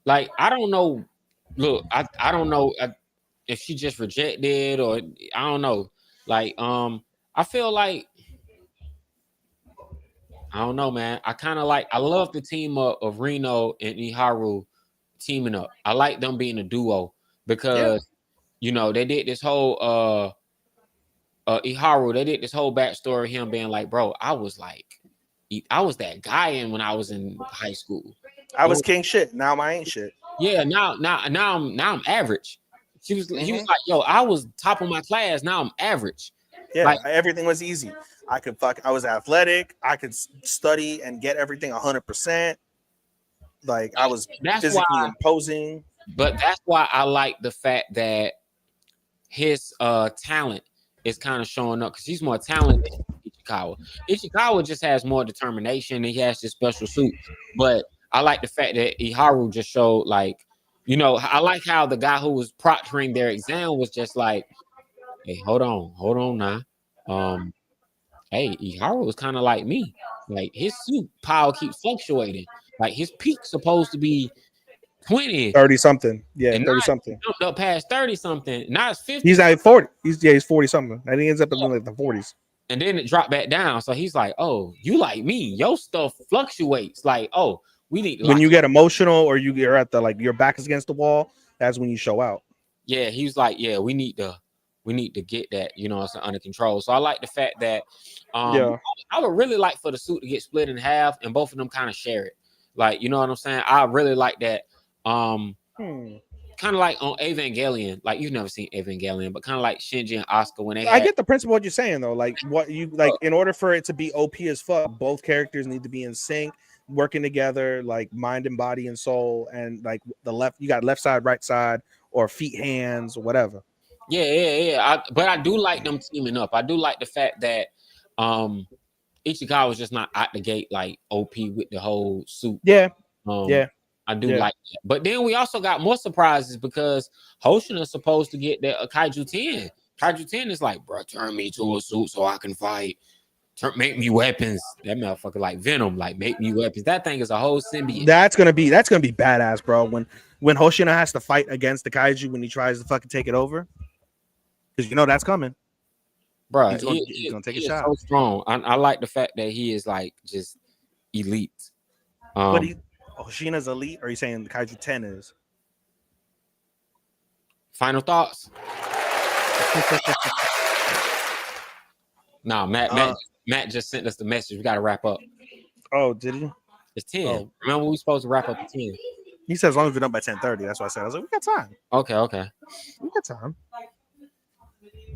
Like I don't know. Look, I don't know if she just rejected or I don't know. Like I feel like I don't know, man. I kind of like I love the team of Reno and Iharu teaming up. I like them being a duo because you know they did this whole Iharu, they did this whole backstory of him being like, bro, I was that guy when I was in high school. I was king shit. Now I ain't shit. Yeah, now I'm average. He was Mhm. like, yo, I was top of my class. Now I'm average. Yeah, Like, everything was easy. I was athletic. I could study and get everything 100%. Like I was that's why. physically imposing. But that's why I like the fact that his talent is kind of showing up because he's more talented than Ichikawa. Ichikawa just has more determination. He has this special suit. But I like the fact that Iharu just showed like, you know, I like how the guy who was proctoring their exam was just like, hey, hold on now. Hey, Iharu was kind of like me. Like his suit power keeps fluctuating. Like his peak's supposed to be 20, 30 something. Yeah, and 30 now something. jumped up past 30 something. Now it's 50. He's at 40. He's 40 something. I think he ends up in like the 40s. And then it dropped back down. So he's like, oh, you like me. Your stuff fluctuates. Like, oh, we need to When you get emotional or you're at the like your back is against the wall, that's when you show out. Yeah, he was like, yeah, we need to get that, you know, it's under control. So I like the fact that Yeah. I would really like for the suit to get split in half and both of them kind of share it. Like, you know what I'm saying? I really like that. Kind of like on Evangelion. Like you've never seen Evangelion, but kind of like Shinji and Asuka when they I get the principle of what you're saying though. Like what you like Oh. in order for it to be OP as fuck, both characters need to be in sync, working together, like mind and body and soul, and like you got left side, right side, or feet, hands, or whatever. Yeah. But I do like them teaming up. I do like the fact that Ichikawa was just not out the gate like OP with the whole suit. Yeah. I do like that. But then we also got more surprises because Hoshin is supposed to get the Kaiju 10. Kaiju 10 is like, bro, turn me to a suit so I can fight. Make me weapons. That motherfucker like Venom, like make me weapons. That thing is a whole symbiote. That's gonna be badass, bro. When Hoshina has to fight against the Kaiju when he tries to fucking take it over, because you know that's coming. Bro, he's gonna take a shot. So strong. I like the fact that he is like just elite. But Hoshina's elite, or are you saying the Kaiju 10 is? Final thoughts? Nah, Matt just sent us the message. We gotta wrap up. Oh, did he? It's 10. Oh. Remember, we supposed to wrap up at 10. He said as long as we're done by 10:30. That's what I said. I was like, we got time. Okay. We got time.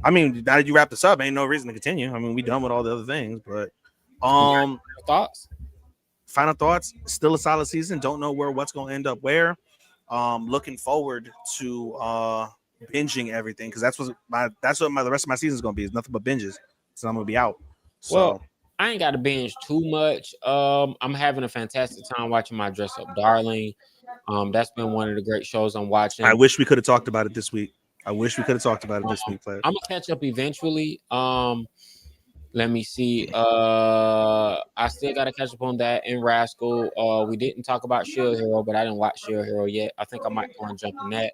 I mean, now that you wrap this up, ain't no reason to continue. I mean, we done with all the other things, but thoughts. Final thoughts. Still a solid season. Don't know what's gonna end up where. Looking forward to binging everything because that's what the rest of my season is gonna be. It's nothing but binges. So I'm gonna be out. So well, I ain't got to binge too much. I'm having a fantastic time watching My Dress Up Darling. That's been one of the great shows I'm watching. I wish we could have talked about it this week. This week, player. I'm gonna catch up eventually. Let me see. I still gotta catch up on that in Rascal. We didn't talk about Shield Hero, but I didn't watch Shield Hero yet. I think I might go and jump on that.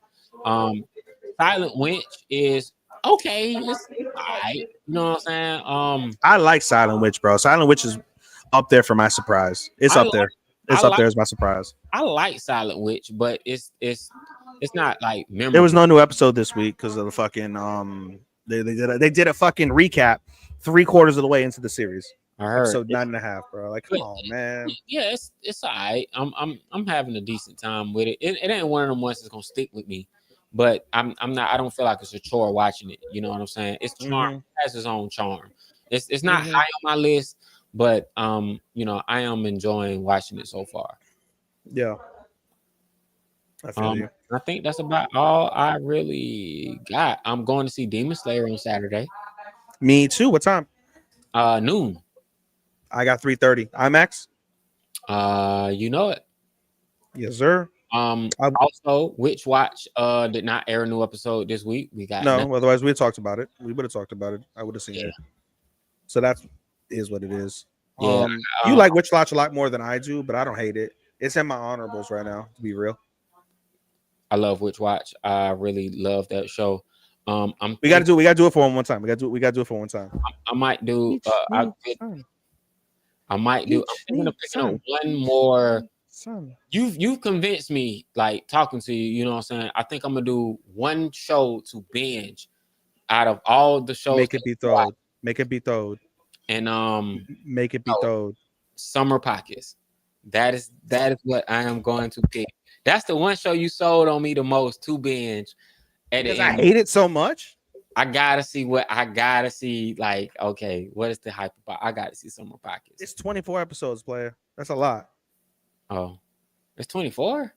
Silent Winch is okay. It's all right. You know what I'm saying? I like Silent Witch, bro. Silent Witch is up there for my surprise. It's up there. It's up there as my surprise. I like Silent Witch, but it's not like memorable. There was no new episode this week because of the fucking they did a fucking recap 3/4 of the way into the series. I heard episode 9.5, bro. Like, come on, man. Yeah, it's all right. I'm having a decent time with it. It ain't one of them ones that's gonna stick with me, but I'm not. I don't feel like it's a chore watching it. You know what I'm saying? It's charm. It has its own charm. It's not high on my list, but you know, I am enjoying watching it so far. Yeah. I feel you. I think that's about all I really got. I'm going to see Demon Slayer on Saturday. Me too. What time? Noon. I got 3:30. IMAX. You know it. Yes, sir. Also, Witch Watch did not air a new episode this week. We got no. Otherwise, we talked about it. We would have talked about it. I would have seen it. So that is what it is. Yeah, you like Witch Watch a lot more than I do, but I don't hate it. It's in my honorables right now, to be real. I love Witch Watch. I really love that show. We gotta do it for one time. We gotta do it for one time. I might do. I'm thinking of picking up one more. You've convinced me, like talking to you. You know what I'm saying? I think I'm gonna do one show to binge out of all the shows. Make it be Betrothed. Make it be Betrothed. And make it be Betrothed. Summer Pockets. That is what I am going to pick. That's the one show you sold on me the most to binge. Because I hate it so much. I gotta see. Like, okay, what is the hype about? I gotta see Summer Pockets. It's 24 episodes, player. That's a lot. Oh, it's 24.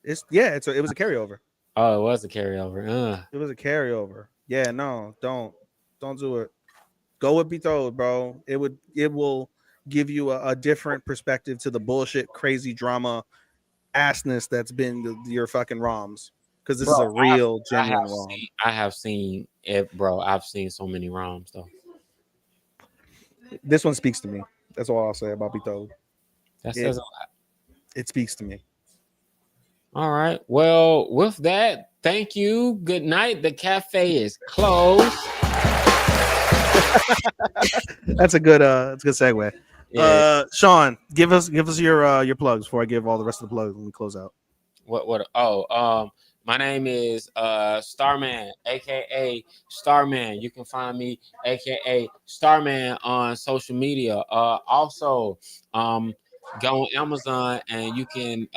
It was a carryover. Oh, it was a carryover. It was a carryover. Yeah, no, don't do it. Go with Betrothed, bro. It will give you a different perspective to the bullshit, crazy drama, assness that's been your fucking ROMs. Because this is a real, genuine ROM. I have seen it, bro. I've seen so many ROMs though. This one speaks to me. That's all I'll say about Betrothed. That says a lot. It speaks to me. All right. Well, with that, thank you. Good night. The cafe is closed. That's a good segue. Yeah. Sean, give us your plugs before I give all the rest of the plugs when we close out. My name is Starman, aka Starman. You can find me, aka Starman, on social media. Also, go on Amazon and you can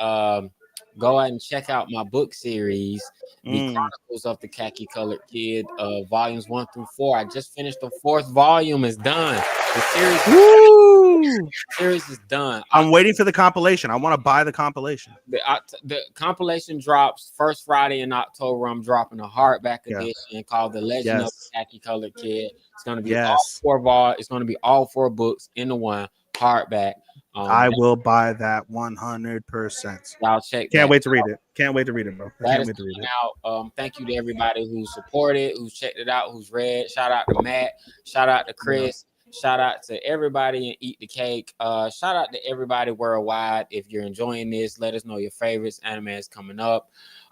go out and check out my book series, The Chronicles of the Khaki Colored Kid, volumes 1 through 4. I just finished the 4th volume. It's done. The series is done. I'm waiting for the compilation. I want to buy the compilation. The compilation drops first Friday in October. I'm dropping a hardback edition called The Legend of the Khaki Colored Kid. It's going to be it's going to be all 4 books in the one hardback. I will buy that 100%. I'll check. Can't wait to read it. Can't wait to read it, bro. Can't wait to read it. Thank you to everybody who supported, who's checked it out, who's read. Shout out to Matt. Shout out to Chris. Shout out to everybody and Eat the Cake. Shout out to everybody worldwide. If you're enjoying this, let us know your favorites. Anime is coming up.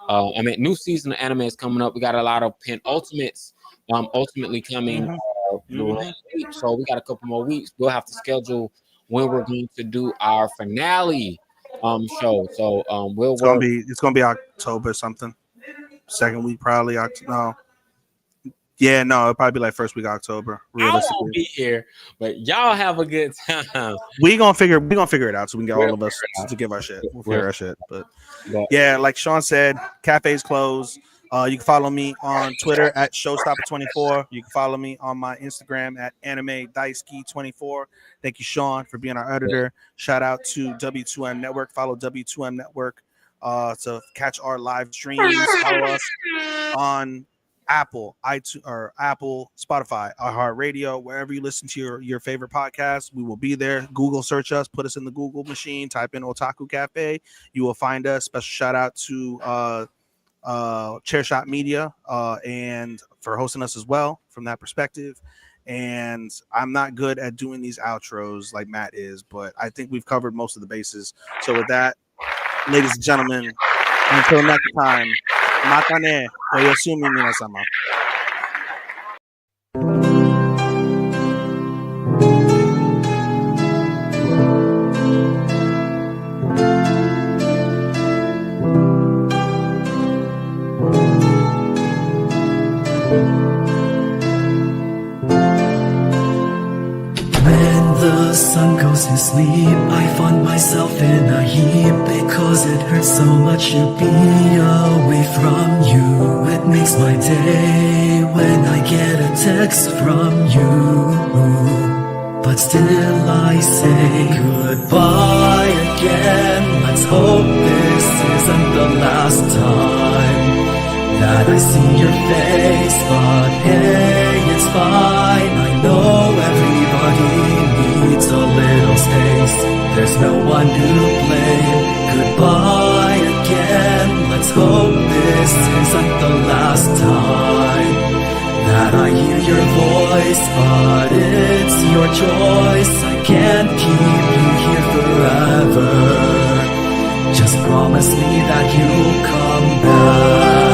New season of anime is coming up. We got a lot of penultimates ultimately coming week. So we got a couple more weeks. We'll have to schedule when we're going to do our finale show. So it's gonna be October something. Second week probably. No. Yeah, no, it'll probably be like first week of October. Realistically, I won't be here, but y'all have a good time. We gonna figure it out so we can get all of us to give our shit. We'll figure our shit. But yeah, like Sean said, cafe's closed. You can follow me on Twitter at Showstopper24. You can follow me on my Instagram at AnimeDaisuke24. Thank you, Sean, for being our editor. Shout out to W2M Network. Follow W2M Network to catch our live streams. Follow us on Apple, iTunes, or Apple, Spotify, iHeartRadio, wherever you listen to your favorite podcast. We will be there. Google search us, put us in the Google machine, type in Otalku Cafe. You will find us. Special shout out to Chairshot Media and for hosting us as well from that perspective. And I'm not good at doing these outros like Matt is, but I think we've covered most of the bases. So with that, ladies and gentlemen, until next time, matane oyasumi minasama. The sun goes to sleep, I find myself in a heap because it hurts so much to be away from you. It makes my day when I get a text from you, but still I say goodbye again. Let's hope this isn't the last time that I see your face, but hey, it's fine. I know everybody needs a little space. There's no one to blame. Goodbye again. let's hope this isn't the last time that I hear your voice, but it's your choice. I can't keep you here forever. Just promise me that you'll come back.